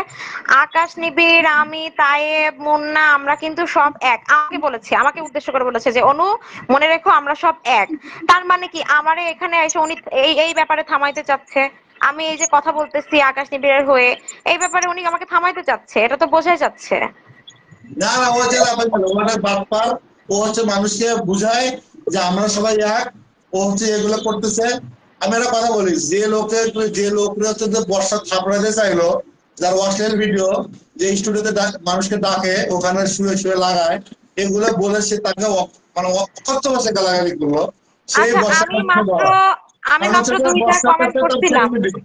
আকাশ নিবিড় আমি তায়েব মুন্না আমরা কিন্তু সব এক। আমাকে বলেছে, আমাকে উদ্দেশ্য করে বলেছে যে অনু মনে রেখো আমরা সব এক। তার মানে কি আমারে এখানে এসে উনি এই এই ব্যাপারে থামাইতে চাচ্ছে? আমি এই যে কথা বলতেছি আকাশ নিবিড়ের হয়ে, এই ব্যাপারে উনি আমাকে থামাইতে চাচ্ছে, এটা তো বোঝাই যাচ্ছে। না না, ও হচ্ছে ওখানে বাটপার, ও হচ্ছে মানুষকে বুঝায় যে আমরা সবাই এক, ও হচ্ছে এগুলো করতেছে। আমি একটা কথা বলি, যে লোকরা হচ্ছে যে বর্ষা থাপড়াতে চাইলো, যার অশ্লীল ভিডিও যে স্টুডিওতে মানুষকে ডাকে ওখানে শুয়ে শুয়ে লাগায়, এগুলো বলে সে তাকে মানে অকথ্য ভাষায় গালাগালি করলো, সেই আচ্ছা বর্ষা আমি কারণ হচ্ছে মাত্র যে 2টা বর্ষা কমেন্ট করছিলাম। সেলিব্রিটি।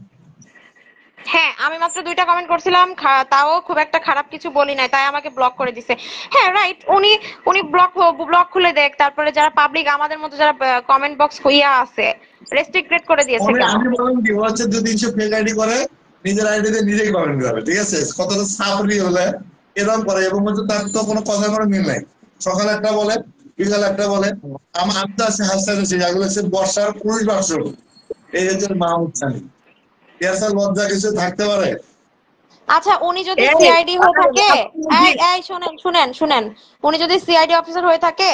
হ্যাঁ আমি মাত্র 2টা কমেন্ট করছিলাম, তাও খুব একটা খারাপ কিছু বলি নাই, তাই আমাকে ব্লক করে দিছে। হ্যাঁ রাইট, উনি উনি ব্লক খুলে দেখ, তারপরে যারা পাবলিক আমাদের মতো যারা কমেন্ট বক্স হইয়া আছে রেস্ট্রিক্টেড করে দিয়েছে কেন? আমি বললাম কি ও হচ্ছে 2-300 ফেক আইডি করে, নিজের আইডিতে নিজেই কমেন্ট করে, ঠিক আছে? কতটা সাপরি হলে এরকম করে, এবং হচ্ছে তার তো কোনো কথা কোনো মিল নাই। সকালে একটা বলে, বিকালে একটা বলে। আমি তো আছে হাসতে যেগুলো হচ্ছে বর্ষার পুরুষ বাসন, এই হচ্ছে মাহমুদ সানি। এর স্যার লজ্জা কিছু থাকতে পারে? আচ্ছা উনি যদি এই সিআইডি হয়ে থাকে, আপনি এই এই শুনেন, উনি যদি সিআইডি অফিসার হয়ে থাকে,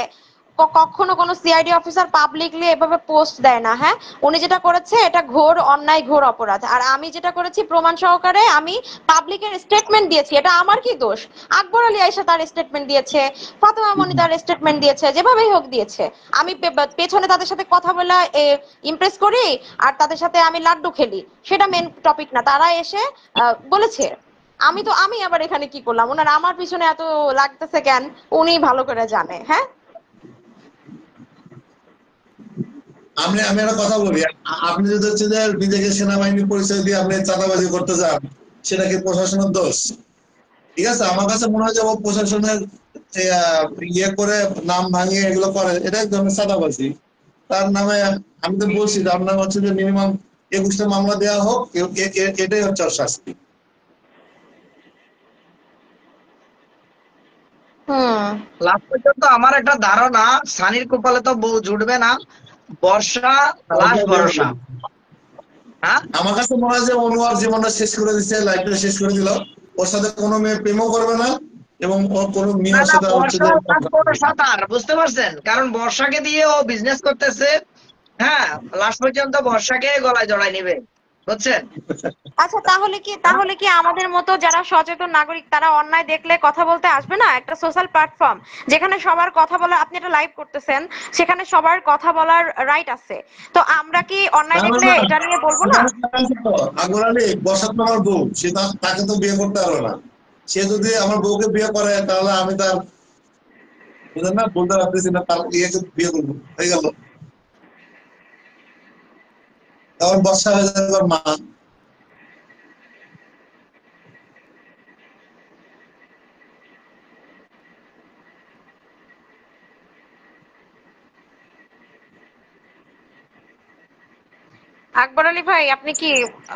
কখনো কোনো সিআইডি অফিসার পাবলিকলি এভাবে পোস্ট দেয় না, হ্যাঁ? উনি যেটা করেছে এটা ঘোর অন্যায়, ঘোর অপরাধ। আর আমি যেটা করেছি প্রমাণ সহকারে আমি পাবলিকের স্টেটমেন্ট দিয়েছি, এটা আমার কি দোষ? আকবর আলী আয়েশা তার স্টেটমেন্ট দিয়েছে, ফাতেমা মনি তার স্টেটমেন্ট দিয়েছে, যেভাবেই হোক দিয়েছে। আমি পেছনে তাদের সাথে কথা বলে ইমপ্রেস করি আর তাদের সাথে আমি লাড্ডু খেলি, সেটা মেন টপিক না। তারা এসে বলেছে, আমি আবার এখানে কি করলাম? ওনার আমার পিছনে এত লাগতেছে কেন উনি ভালো করে জানে, হ্যাঁ? আমি একটা কথা বলি, আপনি যদি হচ্ছে যে নিজেকে সেনাবাহিনী পরিচয় দিয়ে আপনি চাঁদাবাজি করতে চান, সেটা কি প্রশাসনের দোষ? ঠিক আছে, আমার কাছে মনে হয় যে ও প্রশাসনের ইয়ে করে নাম ভাঙিয়ে এগুলো করে, এটা এক ধরনের চাঁদাবাজি। তার নামে আমি তো বলছি যে আপনার হচ্ছে যে মিনিমাম 21টা মামলা দেওয়া হোক, এটাই হচ্ছে ওর শাস্তি। হুম। লাস্ট পর্যন্ত আমার একটা ধারণা সানির কপালে তো বউ জুটবে না, বর্ষা লাস্ট ভরসা। হ্যাঁ, আমার কাছে মনে হয় যে অনুয়ার জীবনটা শেষ করে দিচ্ছে, লাইফটা শেষ করে দিল। ওর সাথে কোনো মেয়ে প্রেমও করবে না, এবং ওর কোনো না মেয়ের না, সাথে হচ্ছে বর্ষা যে লাস্ট ভরসা তার, বুঝতে পারছেন? কারণ বর্ষাকে দিয়ে ও বিজনেস করতেছে। হ্যাঁ, লাস্ট পর্যন্ত বর্ষাকে গলায় জড়াই নিবে, বুঝছেন? আচ্ছা তাহলে কি আমাদের মতো যারা সচেতন নাগরিক তারা অন্যায় দেখলে কথা বলতে আসবে না? একটা সোশ্যাল প্ল্যাটফর্ম যেখানে সবার কথা বলার, আপনি একটা লাইভ করতেছেন, সেখানে সবার কথা বলার রাইট আছে। তো আমরা কি অন্যায় দেখলে এটা নিয়ে বলবো না? আকবর আলী বর্ষা তো আমার বউ, সে তাকে তো বিয়ে করতে পারবে না, সে যদি আমার বউকে বিয়ে করে তাহলে আমি তার বুঝলেন না, বলতে পারতেছি না, তার ইয়েকে বিয়ে করবো, হয়ে গেল, তখন বর্ষা হয়ে যাবে ওর মা। আকবর আলী ভাই, আপনি কি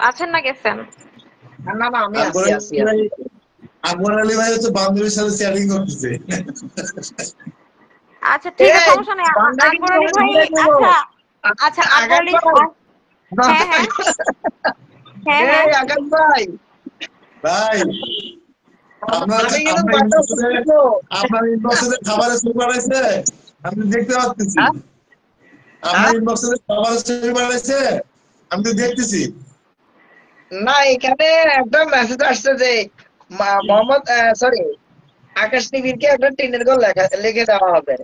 আছেন না গেছেন? না না, আমি আকবর আছি আলী আছি ভাই, আছি। আকবর আলী ভাই হচ্ছে বান্ধবীর সাথে চ্যাটিং করতেছে। আচ্ছা ঠিক আছে, এই সমস্যা নেই। বান্দা আকবর কিন্তু আলী ভাই, ধীরে নিব। আচ্ছা আচ্ছা আকবর আকাশ আলী, ভাই, হ্যাঁ হ্যাঁ হ্যাঁ হ্যাঁ। এই আকাশ ভাই, ভাই আপনার আমি কিন্তু আপনার বাসা ইনবক্সে, শুনবো। আপনার ইনবক্সে খাবারের ছবি বানাইছে, আমি দেখতে পাচ্ছি। হ্যাঁ? আপনার হ্যাঁ? ইনবক্সে খাবারের ছবি বানাইছে, আমি তো দেখতেছি। না, এখানে একটা মেসেজ আসছে যে মোহাম্মদ, সরি, আকাশ নিবিড়কে একটা টিনের ঘর লিখে দেওয়া হবে।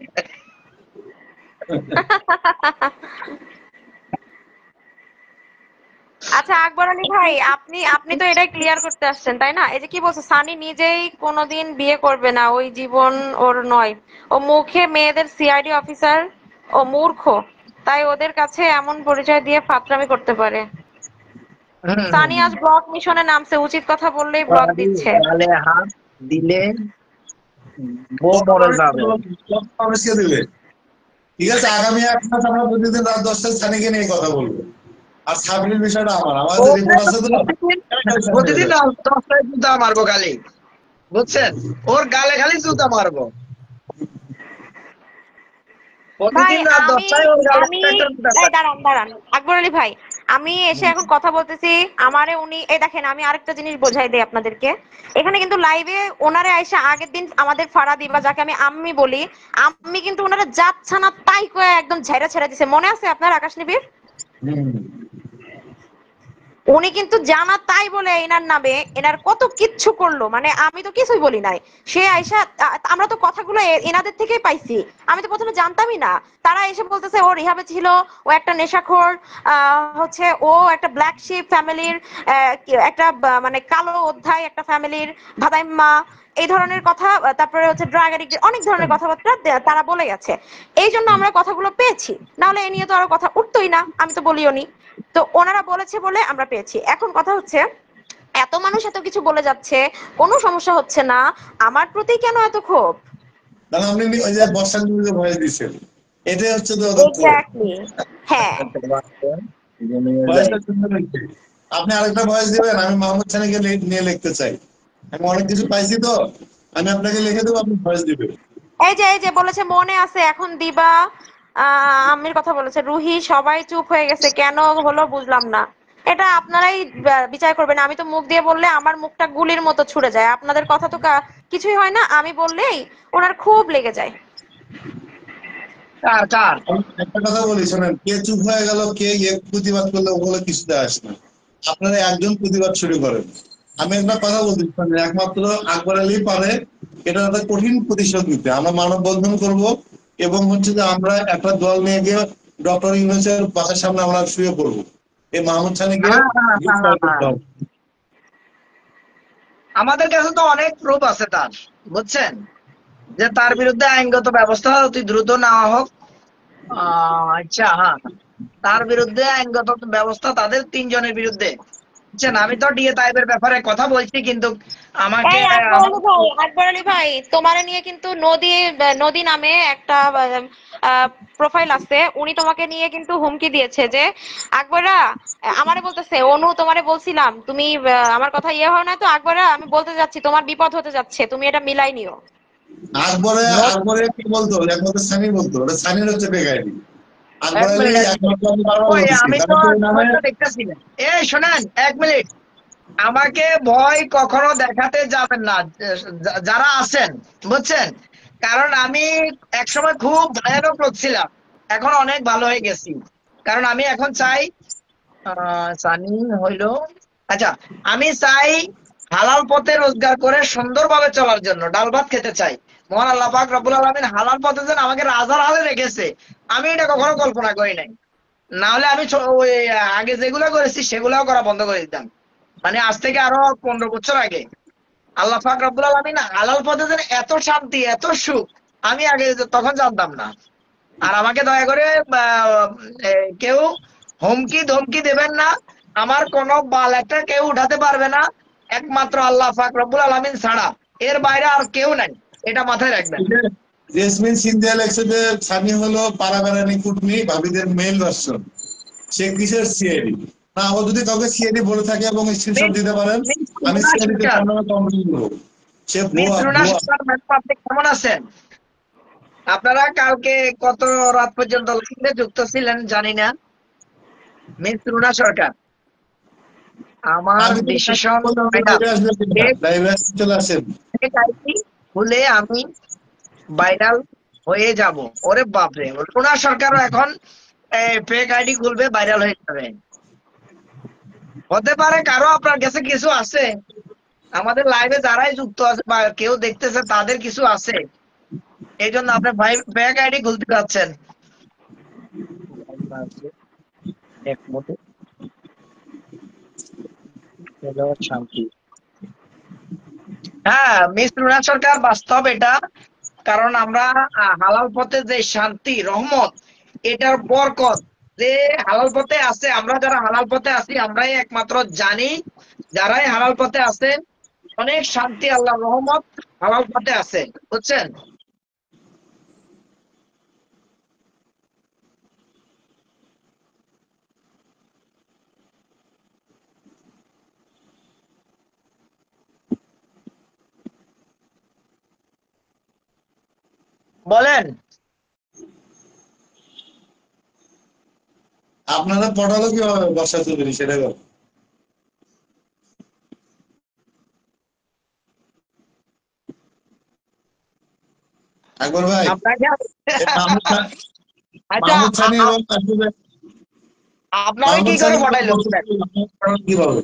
আচ্ছা আকবর আলী ভাই, আপনি আপনি তো এটাই ক্লিয়ার করতে আসছেন তাই না? এই যে কি বলছে, সানি নিজেই কোনোদিন বিয়ে করবে না, ওই জীবন ওর নয়। ও মুখে মেয়েদের সিআইডি অফিসার, ও মূর্খ, তাই ওদের কাছে এমন পরিচয় দিয়ে ফাত্রামি করতে পারে। সানি আজ ব্লক মিশনে নামছে, উচিত কথা বললেই ব্লক দিচ্ছে। গালে হাত দিলে বউ মরে যাবে। মানুষকে দিবে, ঠিক আছে, আগামী 1 মাস আমরা প্রতিদিন রাত 10টায় সানিকে নিয়ে কথা বলবো। আর সাবরির বিষয়টা আমার যে রিপোর্ট আছে তো, প্রতিদিন রাত 10টায় জুতা মারবো গালে, বুঝছেন? ওর গালে খালি জুতা মারবো ভাই প্রতিদিন রাত আমি 10টায়, ওর গালে আমি একটা জুতা এই মারবো। দাঁড়ান দাঁড়ান আকবর আলী ভাই, আমি এসে এখন কথা বলতেছি, আমারে উনি, এই দেখেন আমি আরেকটা জিনিস বোঝাই দেই আপনাদেরকে। এখানে কিন্তু লাইভে ওনারে আইসা আগের দিন আমাদের ফাড়া দিবা, যাকে আমি আম্মি বলি, আম্মি কিন্তু ওনারা যাচ্ছে না তাই কয়ে একদম ঝেড়ে ছেড়ে দিছে, মনে আছে আপনার আকাশ নিবিড়? উনি কিন্তু জানা তাই বলে এনার নামে এনার কত কিচ্ছু করলো, মানে আমি তো কিছুই বলি নাই। সে আইসা আমরা তো কথাগুলো এনাদের থেকেই পাইছি, আমি তো প্রথমে জানতামই না। তারা এসে বলতেছে ও রিহাবে ছিল, ও একটা নেশাখোর, হচ্ছে ও একটা ব্ল্যাক শিপ ফ্যামিলির, একটা মানে কালো অধ্যায় একটা ফ্যামিলির ভাদাইম্মা, এই ধরনের কথা। তারপরে হচ্ছে ড্রাগ এডিক্ট, অনেক ধরনের কথাবার্তা তারা বলে গেছে। এই জন্য আমরা কথাগুলো পেয়েছি, নাহলে এ নিয়ে তো আরো কথা উঠতোই না, আমি তো বলিও নি। তো ওনারা বলেছে বলে আমরা পেয়েছি। এখন কথা হচ্ছে, এত মানুষ এত কিছু বলে যাচ্ছে, কোনো সমস্যা হচ্ছে না, আমার প্রতি কেন এত ক্ষোভ? তাহলে আপনি ওই যে বর্ষার নিউজে ভয়েস দিচ্ছেন, এটাই হচ্ছে তো ওদের ক্ষোভ। এক্স্যাক্টলি, হ্যাঁ। ভয়েসটা শুনতে পাচ্ছি। আপনি আরেকটা ভয়েস দিবেন, আমি মাহমুদ খানকে নিয়ে লিখতে চাই, আমি অনেক কিছু পাইছি তো, আমি আপনাকে লিখে দেবো, আপনি ভয়েস দিবেন। এই যে বলেছে মনে আছে এখন দিবা, আম্মির কথা বলেছে রুহি, সবাই চুপ হয়ে গেছে, কেন হলো বুঝলাম না। এটা আপনারাই বিচার করবেন, আমি তো মুখ দিয়ে বললে আমার মুখটা গুলির মতো ছুড়ে যায়, আপনাদের কথা তো কিছুই হয় না, আমি বললেই ওনার খুব লেগে যায়। চার চার আমি একটা কথা বলি শোনেন, কে চুপ হয়ে গেল, কে প্রতিবাদ করলো, ওগুলো কিছুতে আসে না, আপনারা একজন প্রতিবাদ শুরু করেন। আমি একটা কথা বলতে শোনেন, একমাত্র আকবর আলী পারে এটা একটা কঠিন প্রতিশোধ নিতে। আমরা মানববন্ধন করব এবং হচ্ছে যে আমরা একটা দল নিয়ে গিয়ে ডক্টর ইউনূসের বাসার সামনে আমরা শুয়ে পড়বো, এই মাহমুদ খানকে গ্রেফতার করতে হবে। আমাদের কাছে তো অনেক প্রুফ আছে তার, বুঝছেন, যে তার বিরুদ্ধে আইনগত ব্যবস্থা অতি দ্রুত নেওয়া হোক। আচ্ছা, হ্যাঁ, তার বিরুদ্ধে আইনগত ব্যবস্থা তাদের 3 জনের বিরুদ্ধে, বুঝছেন। আমি তো ডিএ তাইবের ব্যাপারে কথা বলছি, কিন্তু আমাকে এই আকবর আলী ভাই, তোমারে নিয়ে কিন্তু নদী নদী নামে একটা প্রোফাইল আছে, উনি তোমাকে নিয়ে কিন্তু হুমকি দিয়েছে যে আকবরা, আমারে বলতেছে অনু তোমারে বলছিলাম তুমি আমার কথা ইয়ে হয় না তো আকবরা, আমি বলতে যাচ্ছি তোমার বিপদ হতে যাচ্ছে, তুমি এটা মিলাই নিও। আকবরে আকবরে কি বলতো, একমাত্র সানি বলতো, ওটা সানির হচ্ছে বেকায়দি। আকবর এক আলী মিনিট, একমাত্র আমি বারবার ওই বলতেছি, আমি তো তাহলে সেই নামে দেখতেছি না। এই শোনেন, 1 মিনিট, আমাকে ভয় কখনো দেখাতে যাবেন না যারা আছেন, বুঝছেন। কারণ আমি একসময় খুব ভয়ানক লোক ছিলাম, এখন অনেক ভালো হয়ে গেছি। কারণ আমি এখন চাই, সানি হইলো, আচ্ছা, আমি চাই হালাল পথে রোজগার করে সুন্দরভাবে চলার জন্য, ডাল ভাত খেতে চাই। মহান আল্লাহ পাক রব্বুল আলামিন হালাল পথে যেন আমাকে রাজার হালে রেখেছে, আমি এটা কখনো কল্পনা করি নাই। না হলে আমি ওই আগে যেগুলো করেছি সেগুলাও করা বন্ধ করে দিতাম, মানে আজ থেকে আরো 15 বছর আগে। আল্লাহ পাক রব্বুল আলামিন হালাল পথে যেন এত শান্তি এত সুখ আমি আগে তখন জানতাম না। আর আমাকে দয়া করে কেউ হুমকি ধমকি দেবেন না। আমার কোনো বাল একটা কেউ উঠাতে পারবে না, একমাত্র আল্লাহ পাক রব্বুল আলামিন ছাড়া। এর বাইরে আর কেউ নাই, এটা মাথায় রাখবেন। জেসমিন সিন্ধিয়া লেখছে যে স্বামী হলো পাড়াবেড়ানি কুটনি ভাবিদের মেল ভার্সন, সে কিসের সিআইডি? না, ও যদি কাউকে সিআইডি বলে থাকে এবং স্ক্রিনশট দিতে পারেন, আমি সিআইডি তে তার নামে কমপ্লেইন করবো। সে মিস ভুয়া রুনা ভুয়া। সরকার, ম্যাডাম আপনি কেমন আছেন? আপনারা কালকে কত রাত পর্যন্ত লাইভে যুক্ত ছিলেন জানি না। মিস রুনা সরকার, আমার আমি তো ডিসিশন লাইভে আসবেন কিনা, লাইভে চলে আসেন। ভুলে আমি ভাইরাল হয়ে যাব। ওরে বাপরে, রুনা সরকারও এখন ফেক আইডি খুলবে, ভাইরাল হয়ে যাবে। হতে পারে কারো আপনার কাছে কিছু আছে, আমাদের লাইভে যারাই যুক্ত আছে বা কেউ দেখতেছে তাদের কিছু আছে, এই জন্য আপনি ফেক আইডি খুলতে যাচ্ছেন। শান্তি। হ্যাঁ মিস রুনা সরকার, বাস্তব এটা। কারণ আমরা হালাল পথে যে শান্তি রহমত, এটার বরকত যে হালাল পথে আছে, আমরা যারা হালাল পথে আছি আমরাই একমাত্র জানি। যারাই হালাল পথে আছে অনেক শান্তি, আল্লাহর রহমত হালাল পথে আছে, বুঝছেন? বলেন। আপনারা পড়ালো কিভাবে বর্ষা চৌধুরী, সেটা বল। আকবর ভাই, আপনাকে আচ্ছা, মাহমুদ সানি এবং আসিফের, আপনারে কি মাহমুদ করে সানি এবং পটাইলো? কিভাবে?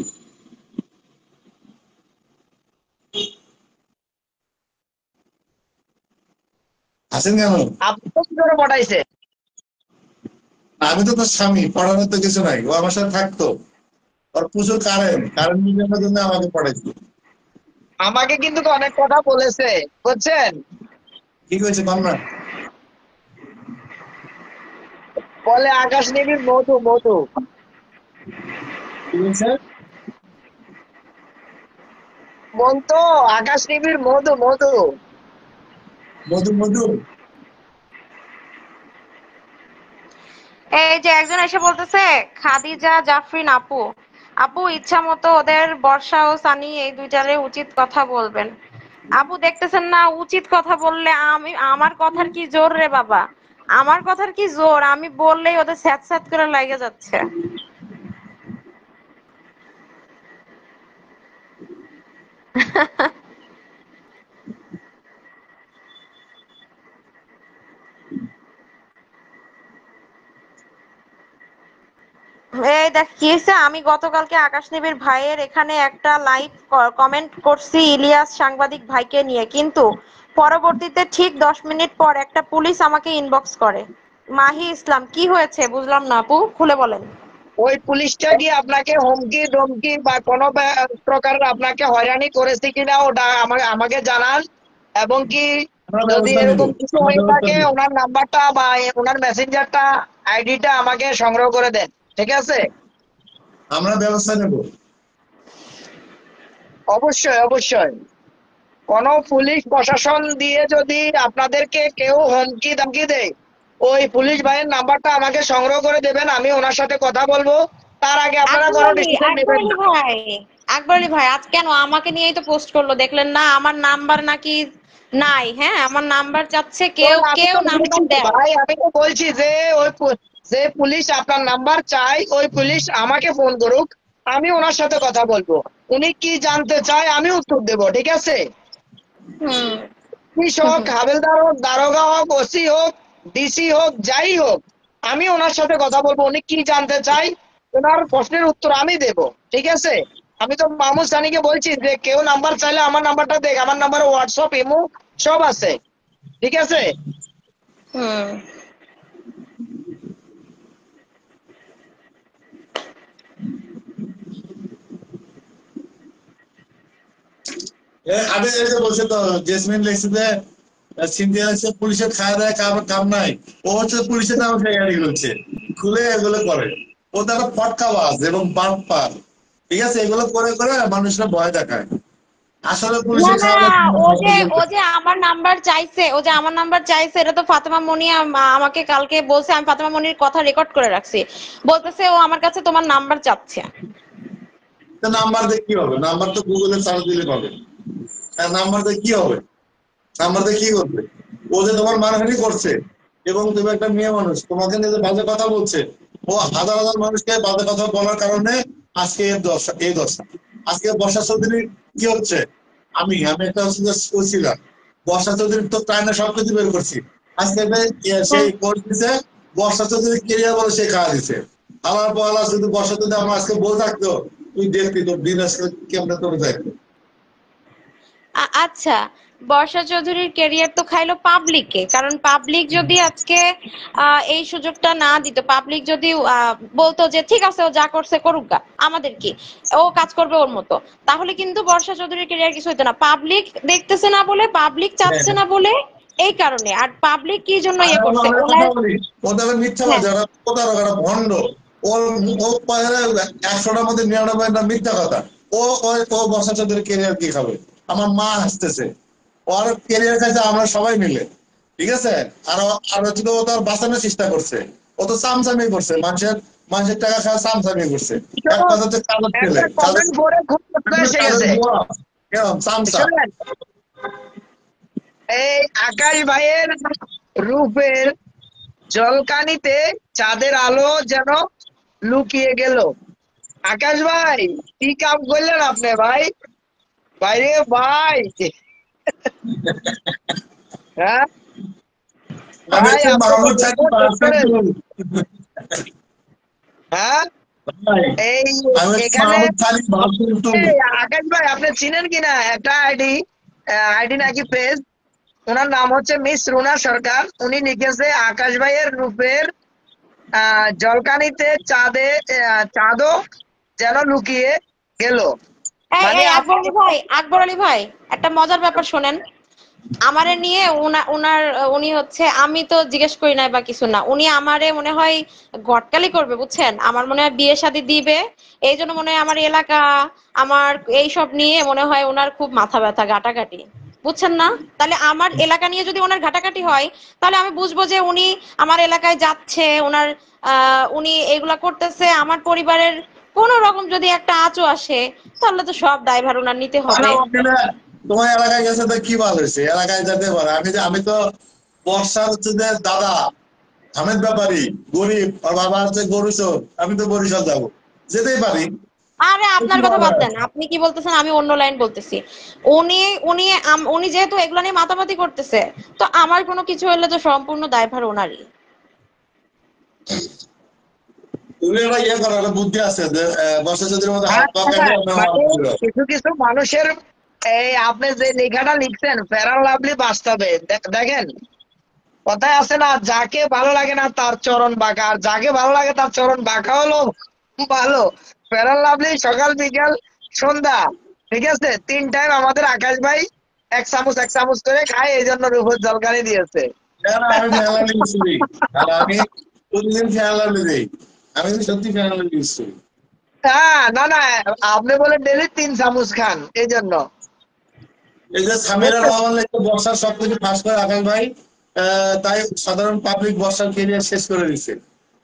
আছেন কেন? আপনি কি করে পটাইছে? আমি তো তোর স্বামী, পড়ানোর তো কিছু নাই। ও আমার সাথে থাকতো, ওর প্রচুর কারেন্ট মিটানোর জন্য আমাকে পড়াইতো। আমাকে কিন্তু অনেক কথা বলেছে, বুঝছেন? কি হয়েছে কম না? বলে আকাশ নিবিড় মধু মধু। কি হয়েছে? বলতো আকাশ নিবিড় মধু মধু। মধু মধু। এই যে একজন এসে বলতেছে, খাদিজা জাফরিন আপু, আপু ইচ্ছা মতো ওদের বর্ষা ও সানি এই দুইটারে উচিত কথা বলবেন। আপু দেখতেছেন না, উচিত কথা বললে আমার কথার কি জোর রে বাবা, আমার কথার কি জোর, আমি বললেই ওদের স্যাঁত স্যাঁত করে লাগে যাচ্ছে। এই দেখ কি হয়েছে, আমি গতকালকে আকাশ নিবিড় ভাইয়ের এখানে একটা লাইভ কমেন্ট করছি ইলিয়াস সাংবাদিক ভাইকে নিয়ে, কিন্তু পরবর্তীতে ঠিক 10 মিনিট পর একটা পুলিশ আমাকে ইনবক্স করে। মাহি ইসলাম, কি হয়েছে বুঝলাম না আপু, খুলে বলেন। ওই পুলিশটা কি আপনাকে হুমকি ধমকি বা কোনো প্রকারের আপনাকে হয়রানি করেছে কিনা ওটা আমাকে জানান। এবং কি আমরা যদি ব্যবস্থা নিব, এরকম কিছু আমরা হয়ে ব্যবস্থা থাকে নিব। ওনার নাম্বারটা বা ওনার মেসেঞ্জারটা আইডিটা আমাকে সংগ্রহ করে দেন, ঠিক আছে? আমরা ব্যবস্থা নেব। অবশ্যই অবশ্যই। কোন পুলিশ প্রশাসন দিয়ে যদি আপনাদেরকে কেউ হুমকি ধমকি দেয়, ওই পুলিশ ভাইয়ের নাম্বারটা আমাকে সংগ্রহ করে দেবেন, আমি ওনার সাথে কথা বলবো। তার আগে আপনারা কোনো ডিসিশন আকবর নেবেন আলী না। ভাই, আকবর আলী ভাই আজ কেন আমাকে নিয়েই তো পোস্ট করলো, দেখলেন না? আমার নাম্বার নাকি নাই, হ্যাঁ আমার নাম্বার চাচ্ছে, কেউ ওই আমি কেউ তো নাম্বার বলছি দেন। ভাই, আমি তো বলছি যে যে পুলিশ আপনার নাম্বার চাই ওই পুলিশ আমাকে ফোন করুক, আমি ওনার সাথে কথা বলবো। উনি কি জানতে চায় আমি উত্তর দেবো, ঠিক আছে? হুম। পুলিশ হোক, হাবেলদার হোক, দারোগা হোক, ওসি হোক, ডিসি হোক, যাই হোক, আমি ওনার সাথে কথা বলবো। উনি কি জানতে চাই ওনার প্রশ্নের উত্তর আমি দেব, ঠিক আছে? আমি তো মাহমুদ সানিকে বলছি যে কেউ নাম্বার চাইলে আমার নাম্বারটা দেখ, আমার নাম্বার হোয়াটসঅ্যাপ ইমো সব আছে, ঠিক আছে? হুম। আমি এই যে বলছে তো জেসমিন লিখছে যে সিনথিয়া হচ্ছে পুলিশের খাওয়া দাওয়া কাম নাই, ও হচ্ছে পুলিশের নামে ফেয়ারি করছে, খুলে এগুলো করে। ও তো একটা ফটকাবাজ এবং বাটপার, ঠিক আছে, এগুলো করে করে মানুষরা ভয় দেখায়। আসলে না পুলিশের না, খাওয়া ও দাওয়া যে আমার নাম্বার চাইছে, এটা তো ফাতেমা মনি আমাকে কালকে বলছে, আমি ফাতেমা মনির কথা রেকর্ড করে রাখছি। বলতেছে ও আমার কাছে তোমার নাম্বার চাচ্ছে। নাম্বার দিয়ে কি হবে? নাম্বার তো গুগলে সার্চ দিলে পাবে। নাম্বার দিয়ে কি হবে? নাম্বার দিয়ে কি করবে? ও যে তোমার মানহানি করছে এবং তুমি একটা মেয়ে মানুষ, তোমাকে নিয়ে যে বাজে কথা বলছে, ও হাজার হাজার মানুষকে বাজে কথা বলার কারণে আজকে এই দশা। আজকে বর্ষা চৌধুরী কি হচ্ছে? আমি একটা হচ্ছে যে ছিলাম, বর্ষা চৌধুরীর তো প্রায় না সবকিছু বের করছি। আজকে সেই কোর্স দিছে, বর্ষা চৌধুরী কেরিয়ার বলে সে খাওয়া দিছে। আমার পড়ালা শুধু বর্ষা যদি আমার আজকে বল থাকতো, তুই দেখবি তোর দিন আজকে কেমনে তোর থাকতো। আচ্ছা, বর্ষা চৌধুরীর ক্যারিয়ার তো খাইলো পাবলিকে, কারণ পাবলিক যদি আজকে এই সুযোগটা না দিত, পাবলিক যদি বলতো যে ঠিক আছে ও যা করছে করুক গা, আমাদের কি, ও কাজ করবে ওর মতো, তাহলে কিন্তু বর্ষা চৌধুরীর ক্যারিয়ার কিছু হতো না। পাবলিক দেখতেছে না বলে, পাবলিক চাচ্ছে না বলে, এই কারণে। আর পাবলিক কি জন্য আমি ইয়ে করছে অনেক কথা ওনার। বলি, ওদের মিথ্যা হ্যাঁ, কথা, ওরা প্রতারক, ওরা ভণ্ড। ওর ও 100টার মধ্যে 99টা মিথ্যা কথা। ও ও বর্ষা চৌধুরীর কেরিয়ার কি খাবে? আমার মা হাসতেছে, ওর কেরিয়ার খাইছে আমরা সবাই মিলে, ঠিক আছে। আর আর হচ্ছে ও তো আর বাঁচানোর চেষ্টা করছে, ও তো চামচামি করছে, মানুষের টাকা খাওয়া চামচামি করছে। এক কথা হচ্ছে কাজের ছেলে, একটা কমেন্ট পড়ে খুব কষ্ট এসে কাজের গেছে। বুয়া, কেমন চামচা। শুনলেন, এই আকাশ ভাইয়ের রূপের জলকানিতে চাঁদের আলো যেন লুকিয়ে গেল। আকাশ ভাই, কি কাম করলেন আপনি ভাই? বাইরে ভাই, হ্যাঁ আমি ভাই, হচ্ছে আপনি তো মাহমুদ চাকরি রেকর্ড করেন। হ্যাঁ, এই আমি এখানে মাহমুদ খালি ভাবছি। এই আকাশ ভাই, আপনি চিনেন কিনা একটা আইডি নাকি পেজ, ওনার নাম হচ্ছে মিস রুনা সরকার। উনি লিখেছে আকাশ ভাইয়ের রূপের জলকানিতে চাঁদও যেন লুকিয়ে গেল। এই মানে এই আকবর আলী ভাই, আকবর আলী ভাই, একটা মজার ব্যাপার শোনেন। আমারে নিয়ে উনি হচ্ছে, আমি তো জিজ্ঞেস করি নাই বা কিছু না, উনি আমারে মনে হয় ঘটকালি করবে, বুঝছেন, আমার মনে হয় বিয়ে শাদী দিবে। এই জন্য মনে হয় আমার এলাকা, আমার এইসব নিয়ে মনে হয় ওনার খুব মাথা ব্যথা, ঘাটাঘাটি, বুঝছেন না? তাহলে আমার এলাকা নিয়ে যদি ওনার ঘাটাঘাটি হয়, তাহলে আমি বুঝবো যে উনি আমার এলাকায় যাচ্ছে, উনি এগুলা করতেছে, আমার পরিবারের কোন রকম যদি একটা আঁচও আসে, তাহলে তো সব দায়ভার ওনার নিতে হবে। তোমার এলাকায় গেছে তো কি ভালো হয়েছে, এলাকায় যেতে পারে। আমি তো বর্ষার হচ্ছে যে দাদা আমের ব্যাপারী, গরিব, আর বাবা হচ্ছে গরু চোর, আমি তো বরিশাল যাবো, যেতেই পারি। আরে কি আপনার কথা বলে? বাদ দেন, আপনি কি বলতেছেন, আমি অন্য লাইন বলতেছি। উনি উনি উনি যেহেতু এগুলা নিয়ে মাতামাতি করতেছে, তো আমার কোনো কিছু হলে তো সম্পূর্ণ দায়ভার ওনারই। তুমি একটা ইয়ে করো, একটা বুদ্ধি আছে যে বর্ষা চৌধুরীর মধ্যে হাত পা আচ্ছা, কাটে অন্য হাত মানে দিল। কিছু কিছু মানুষের, এই আপনি যে লেখাটা লিখছেন ফেয়ার অ্যান্ড লাভলি বাস্তবে দেখেন, কথায় আছে না, যাকে ভালো লাগে না তার চরণ বাঁকা, আর যাকে ভালো লাগে তার চরণ বাঁকা হলো ভালো। ফেয়ার অ্যান্ড লাভলি সকাল বিকাল সন্ধ্যা, ঠিক আছে, 3 টাইম আমাদের আকাশ ভাই এক চামচ করে খায়, এই জন্য রূপের জলকানি দিয়েছে। না, আমি ফেয়ার ইউজ করি, আর আমি প্রতিদিন ফেয়ার দিই। আমি কিন্তু সত্যি ফেয়ার ইউজ করি। হ্যাঁ, না না, আপনি বলে ডেলি 3 চামচ খান, এই জন্য। এই যে সামিরার রহমান লেখা বর্ষার সবকিছু ফাঁস করে আকাশ ভাই, তাই সাধারণ পাবলিক বর্ষার কেরিয়ার শেষ করে দিচ্ছে।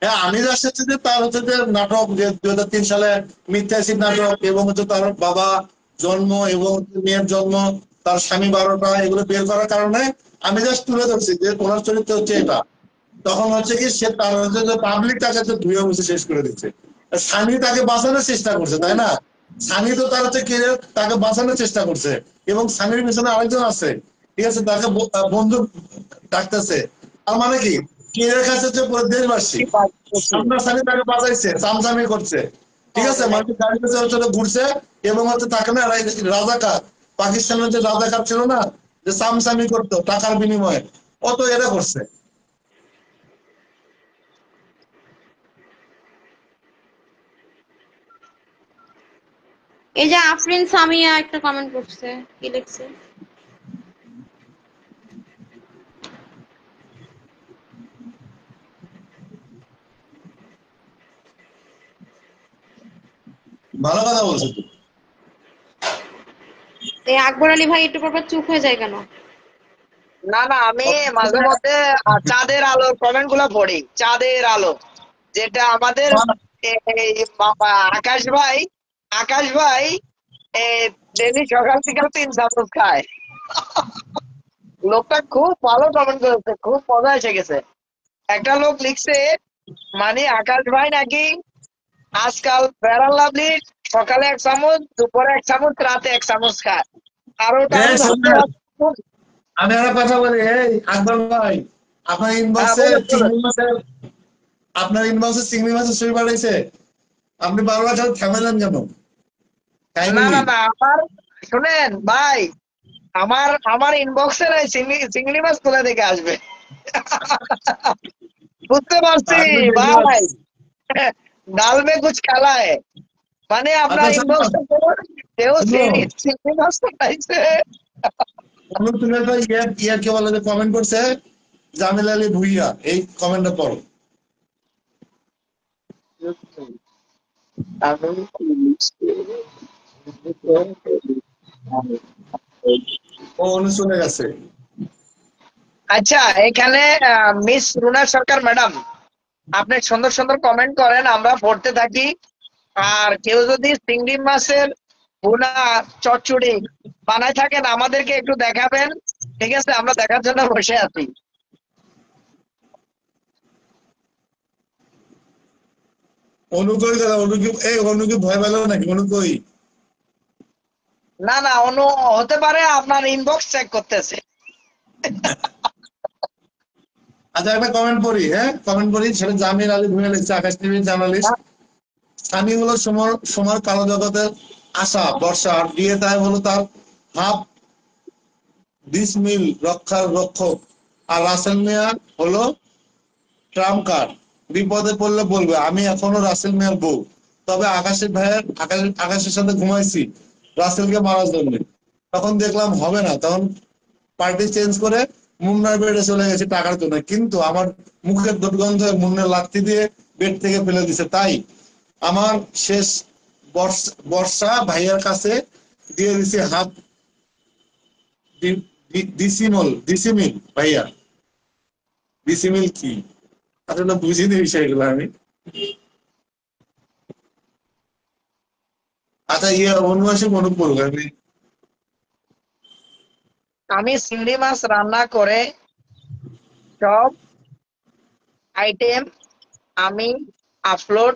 হ্যাঁ, আমি যা শুনছি যে তার হচ্ছে যে নাটক, যে 2003 সালে মিথ্যা অ্যাসিড নাটক, এবং হচ্ছে তার বাবা জন্ম এবং মেয়ের জন্ম, তার স্বামী 12টা, এগুলো বের করার কারণে আমি জাস্ট তুলে ধরছি যে ওনার চরিত্র হচ্ছে এটা। তখন হচ্ছে কি সে তার হচ্ছে যে পাবলিক তাকে হচ্ছে ধুয়ে মুছে শেষ করে দিচ্ছে। স্বামী তাকে বাঁচানোর চেষ্টা করছে, তাই না? স্বামী তো তার হচ্ছে কেরিয়ার, তাকে বাঁচানোর চেষ্টা করছে, এবং স্বামীর পিছনে আরেকজন আছে, ঠিক আছে, তাকে বন্ধু ডাকতেছে। তার মানে কি, কেরিয়ার কাছে হচ্ছে পুরো দেশবাসী। সামনা স্বামী তাকে বাঁচাইছে, চামচামি করছে, ঠিক আছে, মানুষ গাড়ি কাছে হচ্ছে ঘুরছে, এবং হচ্ছে তাকে না রাজাকার, পাকিস্তানের যে রাজাকার ছিল না, যে চামচামি করতো টাকার বিনিময়ে, অত এরা করছে। এই যে আফরিন সামিয়া একটা কমেন্ট করছে, কি লিখছে? ভালো কথা বলছো তো। এই আকবর আলী ভাই একটু পর চুপ হয়ে যায় কেন? না না, আমি মাঝে মধ্যে চাঁদের আলো কমেন্ট গুলো পড়ি। চাঁদের আলো, যেটা আমাদের এই আকাশ ভাই, আকাশ ভাই ডেলি সকাল বিকাল 3 চামচ খায়। লোকটা খুব ভালো কমেন্ট করেছে, খুব মজা এসে গেছে। একটা লোক লিখছে মানে আকাশ ভাই নাকি আজকাল ফেয়ার লাভলি সকালে 1 চামচ, দুপুরে 1 চামচ, রাতে 1 চামচ খায়। আর ওটা আমি ভাবতে শোনেন, খুব। আমি একটা কথা বলি, এই আকবর ভাই, আপনার হ্যাঁ, ইনবক্সে বলুন বলুন। চিংড়ি মাছের ছবি পাঠাইছে। আপনি বারবার সাথে থামেলেন কেন? না কাহিনী না কি? না, আমার শুনেন ভাই, আমার আমার ইনবক্সে নাই চিংড়ি চিংড়ি মাছ কোথা থেকে আসবে? বুঝতে পারছি আমি দেখলাম। ভাই। ডাল মে কুছ কালা है, মানে আপনার আচ্ছা শোনো, ইনবক্সে কেউ শুনো, চিংড়ি মাছ পাঠাইছে। তুমি একটা ইয়ে কে বলে কমেন্ট করছে, জামিল আলী ভুইয়া, এই কমেন্টটা পড়ো। ও উনি চলে গেছে। আচ্ছা, এখানে মিস রুনা সরকার ম্যাডাম, আপনি সুন্দর সুন্দর কমেন্ট করেন, আমরা পড়তে থাকি। আর কেউ যদি চিংড়ি মাছের ভুনা চচ্চড়ি বানায় থাকেন আমাদেরকে একটু দেখাবেন। ঠিক আছে, আমরা দেখার জন্য বসে আছি। অনু কই দাদা, অনু কি ভয় পেল নাকি? অনু কই? না না, অনু হতে পারে আপনার ইনবক্স চেক করতেছে। আচ্ছা একটা কমেন্ট পড়ি, হ্যাঁ কমেন্ট পড়ি, সেটা জামিল আলী ভুইয়া লিখছে, আকাশ টিভির জার্নালিস্ট। স্থানীয় হলো সমর কালো জগতের আশা বর্ষা, আর বিয়ে তাই হলো তার হাফ ডিসমিল রক্ষার রক্ষক, আর রাসেল মিয়া হলো ট্রাম্প কার্ড। বিপদে পড়লে বলবে আমি এখনো রাসেল মিয়ার বউ, তবে আকাশের সাথে ঘুমাইছি রাসেলকে মারার জন্য। তখন দেখলাম হবে না, তখন পার্টি চেঞ্জ করে মুন্নার বেডে চলে গেছে টাকার জন্য, কিন্তু আমার মুখের দুর্গন্ধ মুন্নার লাথি দিয়ে বেড থেকে ফেলে দিছে। তাই আমার শেষ বর্ষা ভাইয়ার কাছে দিয়ে দিছে হাত ডিসিমিল ভাইয়া। ডিসিমিল কি আসলে বুঝিনি বিষয়গুলো আমি। আচ্ছা ইয়ে অনুবাসী মনে পড়লো আমি। আমি চিংড়ি মাছ রান্না করে সব আইটেম আমি আপলোড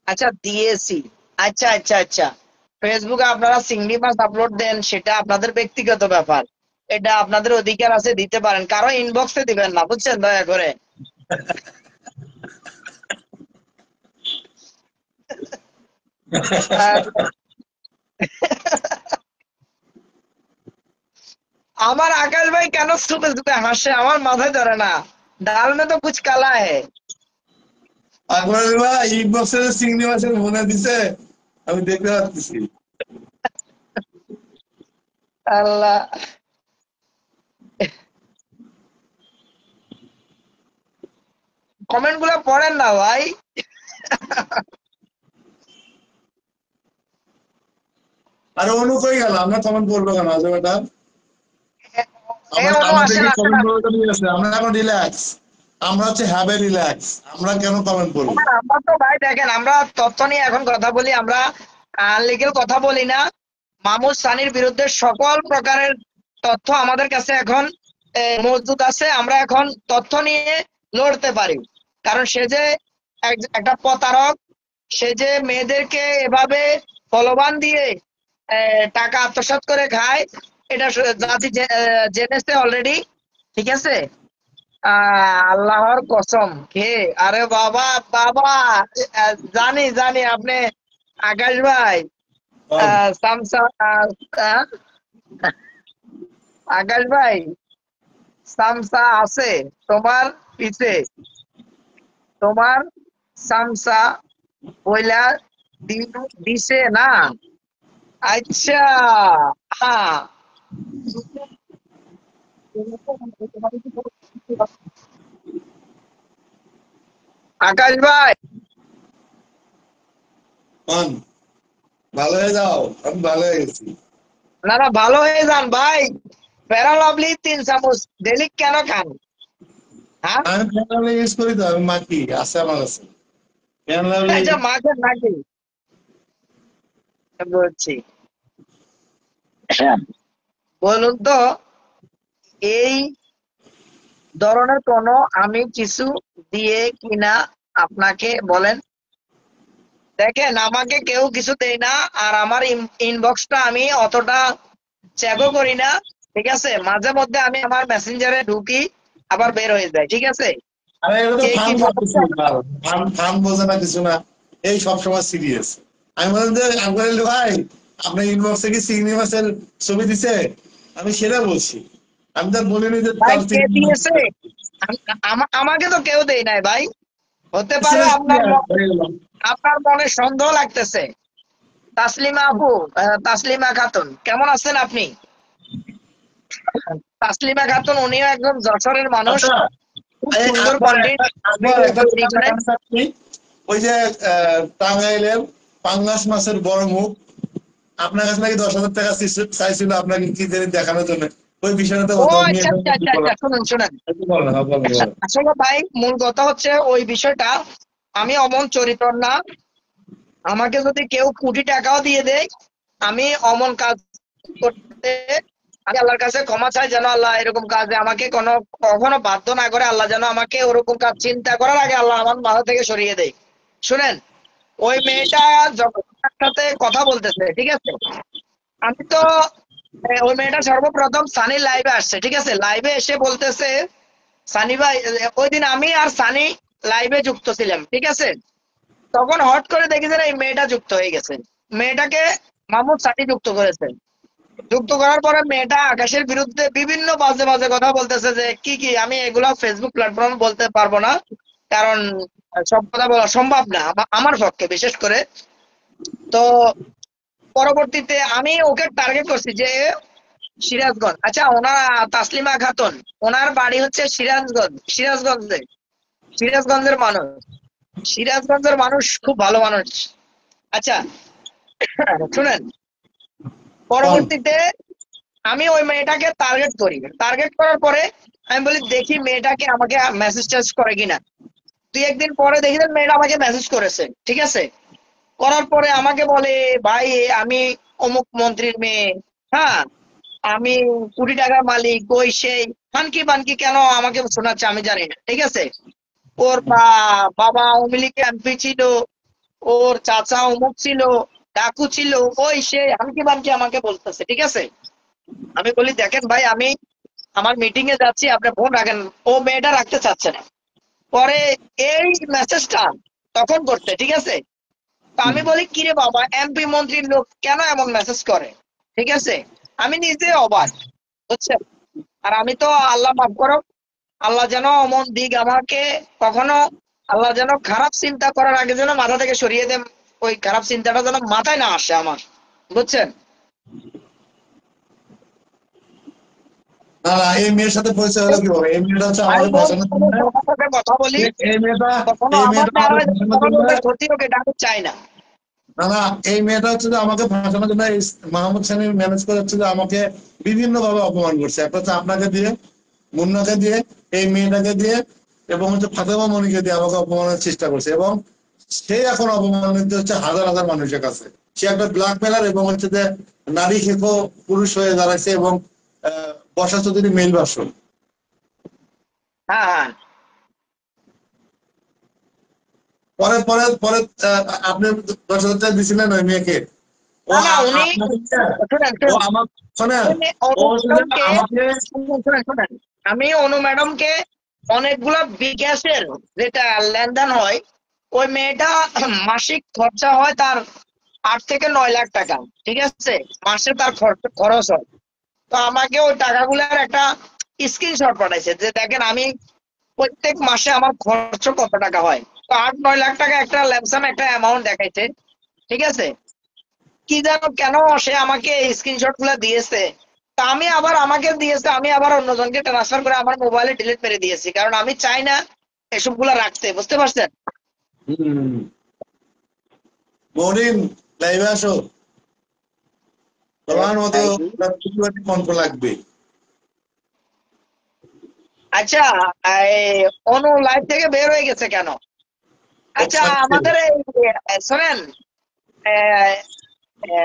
আচ্ছা দিয়েছি। আচ্ছা আচ্ছা আচ্ছা, ফেসবুকে আপনারা চিংড়ি মাছ আপলোড দেন, সেটা আপনাদের ব্যক্তিগত ব্যাপার। এটা আপনাদের অধিকার আছে, দিতে পারেন, কারো ইনবক্সে দিবেন না, বুঝছেন, দয়া করে। আর আমার আকাশ ভাই কেন চুপে চুপে হাসে, আমার মাথায় ধরে না। ডাল মে তো কুছ কালা है। আকবর ভাই ইনবক্সে চিংড়ি মাছের মনে দিছে, আমি দেখতে পাচ্ছি। আল্লাহ, কমেন্ট গুলো পড়েন না ভাই। আর অনু কই গেল? আমরা কমেন্ট করবো কেন আজ এটা? এ অনু, আমাদের আসেন কি আসেন কমেন্ট আসেন। করাটা নিয়ে আসে? আমরা এখন রিল্যাক্স, আমরা হচ্ছে হ্যাভ এ রিল্যাক্স, আমরা কেন কমেন্ট করবো? হ্যাঁ, আমরা তো ভাই দেখেন, আমরা তথ্য নিয়ে এখন কথা বলি, আমরা আনলিগেল কথা বলি না। মামুদ সানির বিরুদ্ধে সকল প্রকারের তথ্য আমাদের কাছে এখন মজুদ আছে। আমরা এখন তথ্য নিয়ে লড়তে পারি, কারণ সে যে একটা প্রতারক, সে যে মেয়েদেরকে এভাবে প্রলোভন দিয়ে টাকা আত্মসাৎ করে খায়, এটা জাতি জেনেছে অলরেডি। ঠিক আছে, আল্লাহর কসম কে, আরে বাবা বাবা, জানি জানি আপনি আকাশ ভাই, সামসা, আহ, আকাশ ভাই, সামসা আছে তোমার পিছে, তোমার সামসা বইলা দিছে না? আচ্ছা, হ্যাঁ। আকাশ ভাই, মান, ভালো হয়ে যাও, আমি ভালো হয়ে গেছি। না না, ভালো হয়ে যান ভাই। ফেরা লাভলি 3 চামচ ডেলি কেন খান? হ্যাঁ, আমি ফেনালে ইউজ করি তো, আমি মাখি, আছে আমার কাছে ফেনালে। আচ্ছা মাছের নাকি বলছি। বলুন তো, এই ধরনের কোন আমি কিছু দিয়ে কিনা আপনাকে বলেন। দেখেন, আমাকে কেউ কিছু দেয় না, আর আমার ইনবক্সটা আমি অতটা চেকও করি না। ঠিক আছে, মাঝে মধ্যে আমি আমার মেসেঞ্জারে ঢুকি, আবার বের হয়ে যায়। ঠিক আছে, আরে এটা তো কে ফান কি করতেছি, বলছে? ফান ফান বোঝে না কিছু না, এই সবসময় সিরিয়াস। আমি বললাম যে আকবর আলী ভাই, আপনার ইনবক্সে কি চিংড়ি মাছের ছবি দিছে? আমি সেটা বলছি, আমি তো আর বলিনি যে ভাই তার কে চিংড়ি মাছ দিয়েছে? আমাকে তো কেউ দেয় নাই ভাই। হতে পারে দিছে। আপনার মনে সন্দেহ লাগতেছে। তাসলিমা আপু, তাসলিমা খাতুন, কেমন আছেন আপনি? তাসলিমা খাতুন উনিও একজন যশোরের মানুষ, আচ্ছা, খুব এই সুন্দর আকবর কন্টেন্ট আকবর একটা তৈরি কথা করেন। জানতে চাচ্ছি, ওই যে টাঙ্গাইলের পাঙ্গাস মাছের বড় মুখ, আপনার কাছে নাকি 10,000 টাকা চাইছিল আপনাকে কি জানি দেখানোর জন্য, ওই বিষয়টা ও তো নিয়ে আচ্ছা আচ্ছা আচ্ছা আচ্ছা, শুনুন শুনুন। একটু বলেন, হ্যাঁ, বলেন বলেন। আসলে ভাই, মূল কথা হচ্ছে ওই বিষয়টা, আমি অমন চরিত্র না। আমাকে যদি কেউ কোটি টাকাও দিয়ে দেয়, আমি অমন কাজ করতে, আমি আল্লাহর কাছে ক্ষমা চাই, যেন আল্লাহ এরকম কাজে আমাকে কখনো বাধ্য না করে। আল্লাহ যেন আমাকে ওরকম কাজ চিন্তা করার আগে আল্লাহ আমার মাথা থেকে সরিয়ে দেয়। শুনেন, ওই মেয়েটা যখন আমার সাথে কথা বলতেছে, ঠিক আছে, আমি তো ওই মেয়েটা সর্বপ্রথম সানি লাইভে আসছে। ঠিক আছে, লাইভে এসে বলতেছে, সানি ভাই, ওই দিন আমি আর সানি লাইভে যুক্ত ছিলাম। ঠিক আছে, তখন হট করে দেখি যে না, এই মেয়েটা যুক্ত হয়ে গেছে। মেয়েটাকে মাহমুদ সানি যুক্ত করেছে। যুক্ত করার পরে মেয়েটা আকাশের বিরুদ্ধে বিভিন্ন বাজে বাজে কথা বলতেছে, যে কি কি আমি এগুলা ফেসবুক প্ল্যাটফর্ম বলতে পারবো না, কারণ সব কথা বলা সম্ভব না আমার পক্ষে, বিশেষ করে। তো পরবর্তীতে আমি ওকে টার্গেট করছি যে সিরাজগঞ্জ, আচ্ছা ওনার, তাসলিমা খাতুন, ওনার বাড়ি হচ্ছে সিরাজগঞ্জে। সিরাজগঞ্জের মানুষ, সিরাজগঞ্জের মানুষ খুব ভালো মানুষ। আচ্ছা, শুনেন, বল। পরবর্তীতে আমি ওই মেয়েটাকে টার্গেট করি। টার্গেট করার পরে আমি বলি, দেখি মেয়েটাকে আমাকে মেসেজ টেস করে কিনা। 2-1 দিন পরে দেখি যে মেয়েটা আমাকে মেসেজ করেছে। ঠিক আছে, করার পরে আমাকে বলে, ভাই আমি অমুক মন্ত্রীর মেয়ে, হ্যাঁ, আমি কোটি টাকার মালিক, ওই সেই ফানকি ফানকি কেন আমাকে শোনাচ্ছে আমি জানি না। ঠিক আছে, ওর বাবা আওয়ামী লীগের এমপি ছিল, ওর চাচা অমুক ছিল, ডাকু ছিল, ওই সেই হানকি বানকি আমাকে বলতেছে। ঠিক আছে, আমি বলি, দেখেন ভাই, আমি আমার মিটিং এ যাচ্ছি, আপনি ফোন রাখেন। ও মেয়েটা রাখতে চাচ্ছে না। পরে এই মেসেজটা তখন করতে, ঠিক আছে, তো আমি বলি, কিরে বাবা, এমপি মন্ত্রীর লোক কেন এমন মেসেজ করে? ঠিক আছে, আমি নিজে অবাক, বুঝছেন। আর আমি তো, আল্লাহ মাফ করো, আল্লাহ যেন অমন দিক আমাকে কখনো, আল্লাহ যেন খারাপ চিন্তা করার আগে যেন মাথা থেকে সরিয়ে দেন, ওই খারাপ চিন্তাটা যেন মাথায় না আসে আমার, বুঝছেন। না না, এই মেয়ের সাথে পরিচয় হলো কিভাবে? এই মেয়েটা হচ্ছে ভাই আমাকে বোন ফাঁসানোর জন্য, হিসেবে সবার সাথে কথা বলি, এই মেয়েটা, কখনো এই আমার মেয়েটা দ্বারা আমাকে ফাঁসানোর কোনো জন্য, লোকের ক্ষতি হোক, এটা আমি চাই না। না না, এই মেয়েটা হচ্ছে যে আমাকে ফাঁসানোর জন্য মাহমুদ সানি ম্যানেজ করে হচ্ছে যে আমাকে বিভিন্ন ভাবে অপমান করছে। একটা হচ্ছে আপনাকে দিয়ে, মুন্নাকে দিয়ে, এই মেয়েটাকে দিয়ে, এবং হচ্ছে ফাতেমা মনিকে দিয়ে আমাকে অপমানের চেষ্টা করছে, এবং সে এখন অপমানিত হচ্ছে হাজার হাজার মানুষের কাছে। সে একটা ব্ল্যাক মেলার এবং হচ্ছে যে নারী খেকো পুরুষ হয়ে দাঁড়াইছে, এবং বর্ষা চৌধুরী মেল ভার্সন। হ্যাঁ হ্যাঁ, পরে পরে পরে আপনি 10,000 টাকা দিছিলেন ওই মেয়েকে, ও না না, উনি, আপনাকে, শুনেন ও শুনেন, আমার, শোনেন, উনি ও অনু হচ্ছে যে ম্যাডামকে, আমাকে, শুনেন শুনেন, আমি অনু ম্যাডামকে অনেকগুলা বিকাশের যেটা লেনদেন হয়, ওই মেয়েটা মাসিক খরচা হয় তার 8 থেকে 9 লাখ টাকা। ঠিক আছে, মাসে তার খরচ হয়। তো আমাকে ওই টাকাগুলোর একটা স্ক্রিনশট পাঠাইছে, যে দেখেন আমি প্রত্যেক মাসে আমার খরচ কত টাকা হয়। তো 8-9 লাখ টাকা একটা ল্যামসাম একটা অ্যামাউন্ট দেখাইছে। ঠিক আছে, কি জানো কেন সে আমাকে স্ক্রিনশট গুলা দিয়েছে, তা আমি আবার আমাকে দিয়েছে, আমি আবার অন্যজনকে ট্রান্সফার করে আমার মোবাইলে ডিলিট মেরে দিয়েছি, কারণ আমি চাই না এসব গুলা রাখতে, বুঝতে পারছেন? হুম। মরিন, লাইভে আসো, তোমার মতো কণ্ঠ লাগবে। আচ্ছা, এই অনু লাইভ থেকে বের হয়ে গেছে কেন? আচ্ছা, আমাদের শোনেন,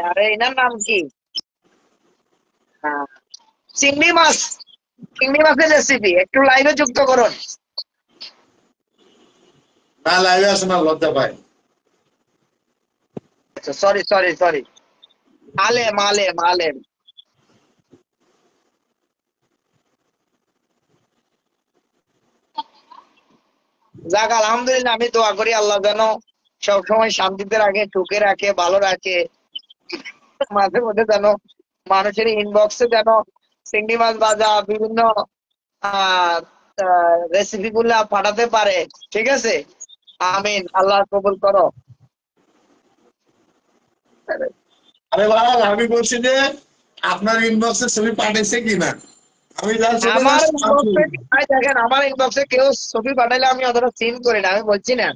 আরে এনার নাম কি, আহ, চিংড়ি মাছ, চিংড়ি মাছের রেসিপি একটু লাইভে যুক্ত করুন। না, লাইভে আসো না, লজ্জা পায়। আচ্ছা, সরি সরি সরি, আলেম আলেম আলেম। যাক, আলহামদুলিল্লাহ, আমি দোয়া করি আল্লাহ যেন সবসময় শান্তিতে রাখে, সুখে রাখে, ভালো রাখে। মাঝে মধ্যে যেন মানুষের ইনবক্সে যেন চিংড়ি মাছ ভাজা বিভিন্ন রেসিপি গুলা পাঠাতে পারে। ঠিক আছে, আমিন, আল্লাহ কবুল করো। আরে ভাই, আমি বলছি যে আপনার ইনবক্সে ছবি পাঠাইছে কিনা, আমি যা সেটা আমার জাস্ট ইনবক্সে দেখেন, আমার ইনবক্সে কেউ ছবি পাঠাইলে আমি অতটা সিন করি না, আমি বলছি না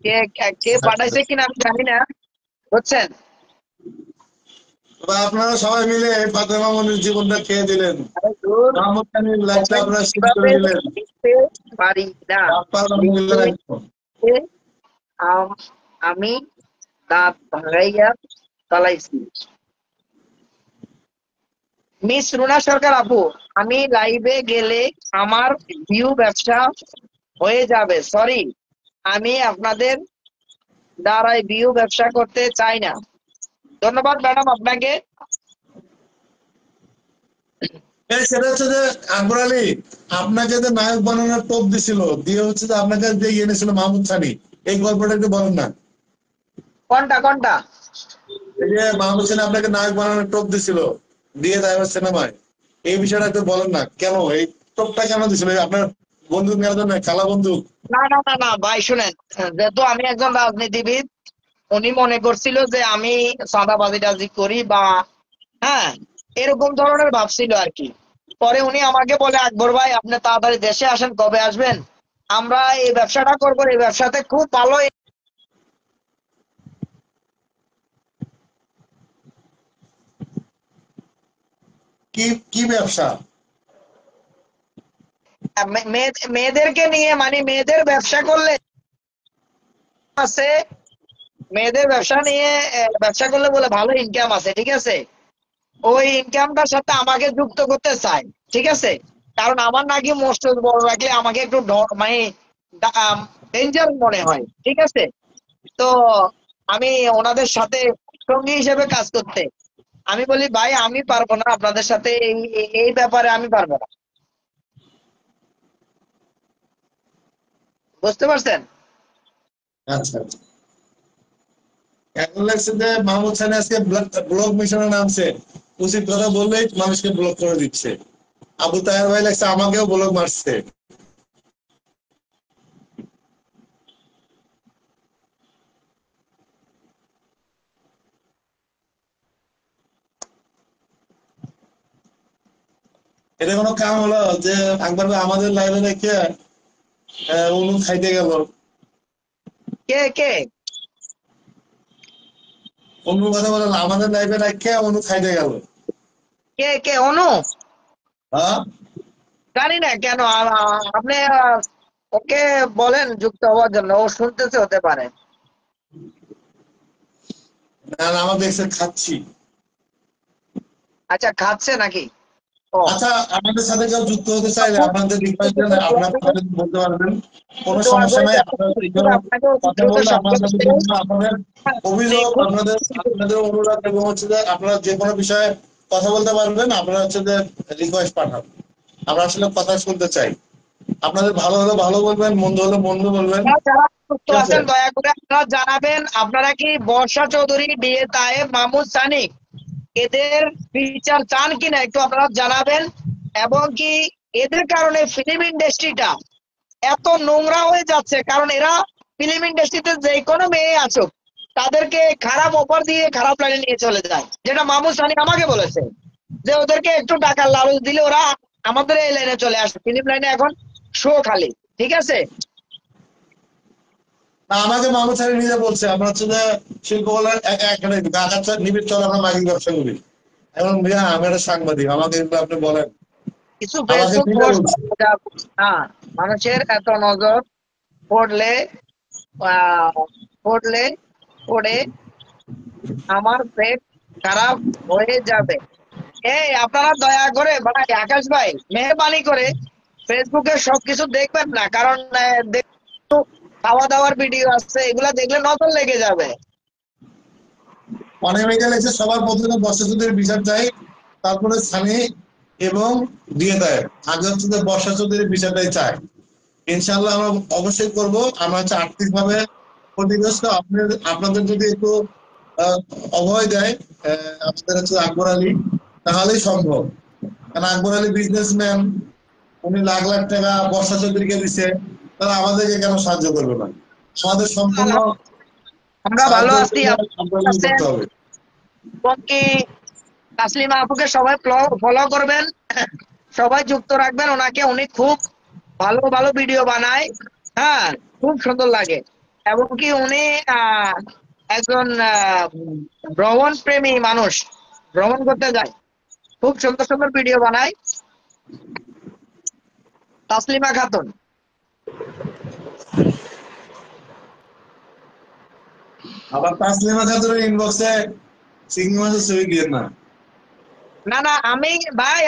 কে কে পাঠাইছে কিনা আমি জানি না, বুঝছেন? আপনারা সবাই মিলে ফাতেমা মনির জীবনটা খেয়ে দিলেন, আরে ধুর, মাহমুদ খানির লাইফটা comment আপনারা শেষ করে কিভাবে দিলেন। লিখতে পারি না, আলহামদুলিল্লাহ একদম। লিখতে আমি দাঁত ভাঙাইয়া চালাইছি। মিস রুনা সরকার আপু, আমি লাইভে গেলে আমার ভিউ ব্যবসা হয়ে যাবে, সরি, আমি আপনাদের দ্বারাই ভিউ ব্যবসা করতে চাই না। ধন্যবাদ ম্যাডাম আপনাকে। সেটা হচ্ছে যে আকবর আলী আপনাকে যে নায়ক বানানোর টোপ দিছিল, দিয়ে হচ্ছে যে আপনাকে যে এনেছিল মাহমুদ খানি, এই গল্পটা একটু বলেন না। কোনটা কোনটা? এই যে মাহমুদ খানি আপনাকে নায়ক বানানোর টোপ দিছিল, দিয়ে দেয় সিনেমায়, এই বিষয়টা একটু বলেন না, কেন এই টোপটা কেন দিছিল? আপনার বন্দুক নেওয়ার জন্য, কালা বন্দুক? না না না না ভাই, শুনেন, যেহেতু আমি একজন রাজনীতিবিদ, উনি মনে করছিল যে আমি চাঁদাবাজি টাজি করি বা হ্যাঁ এরকম ধরনের ভাবছিল আর কি। পরে উনি আমাকে বলে, আকবর ভাই আপনি তাড়াতাড়ি দেশে আসেন, কবে আসবেন, আমরা এই ব্যবসাটা করবো, এই ব্যবসাতে খুব ভালো। কি কি ব্যবসা? মেয়েদেরকে নিয়ে, মানে মেয়েদের ব্যবসা করলে আছে, মেয়েদের ব্যবসা নিয়ে ব্যবসা করলে বলে ভালো ইনকাম আছে, ঠিক আছে, ওই ইনকামটার সাথে আমাকে যুক্ত করতে চাই, ঠিক আছে, কারণ আমার নাকি মোস্ট বড় রাখলে আমাকে একটু মানে ডেঞ্জার মনে হয়, ঠিক আছে। তো আমি ওনাদের সাথে সঙ্গী হিসেবে কাজ করতে, আমি বলি ভাই আমি পারবো না আপনাদের সাথে, এই ব্যাপারে আমি পারবো না, বুঝতে পারছেন? আচ্ছা আচ্ছা। এখন লাগছে যে মাহমুদ খান আজকে ব্লক মিশনে নামছে, উচিত কথা বললেই মানুষকে ব্লক করে দিচ্ছে। আবু তাহের ভাই লাগছে আমাকেও ব্লক মারছে। এটা কোনো কাম হলো যে একবার আমাদের লাইভে রেখে অনু খাইতে গেল? কে কে? অনুর কথা বলেন, আমাদের লাইভে রেখে অনু খাইতে গেল। কে কে অনু? হ্যাঁ, জানি না কেন, আপনি ওকে বলেন যুক্ত হওয়ার জন্য, ও শুনতেছে, হতে পারে। না না, আমার দেখছে খাচ্ছি। আচ্ছা, খাচ্ছে নাকি? ও আচ্ছা, আমাদের সাথে কেউ যুক্ত হতে চাইলে আপনাদের রিকোয়েস্ট আপনার কথা বলতে পারবেন, কোনো সমস্যা নাই। আপনারা কেউ কথা বললে আপনাদের সাথে বিভিন্ন আপনাদের অভিযোগ, আপনাদের আপনাদের অনুরোধ এবং হচ্ছে যে আপনারা যে কোনো বিষয়ে কথা বলতে পারবেন, আপনারা হচ্ছে যে রিকোয়েস্ট পাঠান, আমরা আসলে কথা শুনতে চাই। আপনাদের ভালো হলে ভালো বলবেন, মন্দ হলে মন্দ বলবেন, যারা যুক্ত ঠিক আছে? আছেন দয়া করে আপনারা জানাবেন, আপনারা কি বর্ষা চৌধুরী, ডিএ তায়েব, মাহমুদ সানিক এদের ফিচার চান কিনা একটু আপনারা জানাবেন, এবং কি এদের কারণে ফিল্ম ইন্ডাস্ট্রিটা এত নোংরা হয়ে যাচ্ছে, কারণ এরা ফিল্ম ইন্ডাস্ট্রিতে যে কোনো মেয়ে আসুক তাদেরকে খারাপ অফার দিয়ে খারাপ লাইনে নিয়ে চলে যায়, যেটা মামুন সানি আমাকে বলেছে যে ওদেরকে একটু টাকার লালচ দিলে ওরা আমাদের এই লাইনে চলে আসে, ফিল্ম লাইনে এখন শো খালি। ঠিক আছে, না, আমাকে মামুন স্যার নিজে বলছে আমরা হচ্ছে যে শিল্পকলার একাডেমি আকাশ নিবিড় চল আমরা মাইকিং ব্যবসা করি। এখন ভাইয়া আমি একটা সাংবাদিক, আমাকে কিন্তু আপনি বলেন, কিছু আমাকে ফেসবুক নিজে পোস্ট বলছে। মানুষের এত নজর পড়লে আহ, পড়লে পড়ে আমার পেট খারাপ হয়ে যাবে। এই আপনারা দয়া করে ভাই, আকাশ ভাই মেহরবানি করে ফেসবুকে সবকিছু দেখবেন না, কারণ খাওয়া দাওয়ার ভিডিও আছে, এগুলা দেখলে নজর লেগে যাবে। অনেক মেয়েটা লেগেছে সবার প্রথমে বর্ষাচুদের বিচার চাই, তারপরে স্থানীয় এবং দিয়ে দেয়, আগে হচ্ছে যে বর্ষাচুদের বিচারটাই চায়। ইনশাল্লাহ আমরা অবশ্যই করব। আমরা হচ্ছে আর্থিক ভাবে ক্ষতিগ্রস্ত, আপনাদের যদি একটু অভয় দেয় আমাদের হচ্ছে আকবর আলী, তাহলেই সম্ভব। কারণ আকবর আলী বিজনেসম্যান, উনি লাখ লাখ টাকা বর্ষা চৌধুরীকে দিচ্ছে, তারা আমাদেরকে কেন সাহায্য করবে না? আমাদের সম্পূর্ণ আমরা ভালো সাহায্যের আছি, জন্য আপনারা আপনাদের আছেন, করতে হবে। এবং কি তাসলিমা আপুকে সবাই ফলো করবেন, সবাই যুক্ত রাখবেন ওনাকে, উনি খুব ভালো ভালো ভিডিও বানায়। হ্যাঁ, খুব সুন্দর লাগে। এবং কি উনি একজন ভ্রমণ প্রেমী মানুষ, ভ্রমণ করতে যায়, খুব সুন্দর সুন্দর ভিডিও বানায়। তাসলিমা খাতুন, আবার তাসলিমা খাতুনের ইনবক্সে চিংড়ি মাছের ছবি দিয়ে না। না না,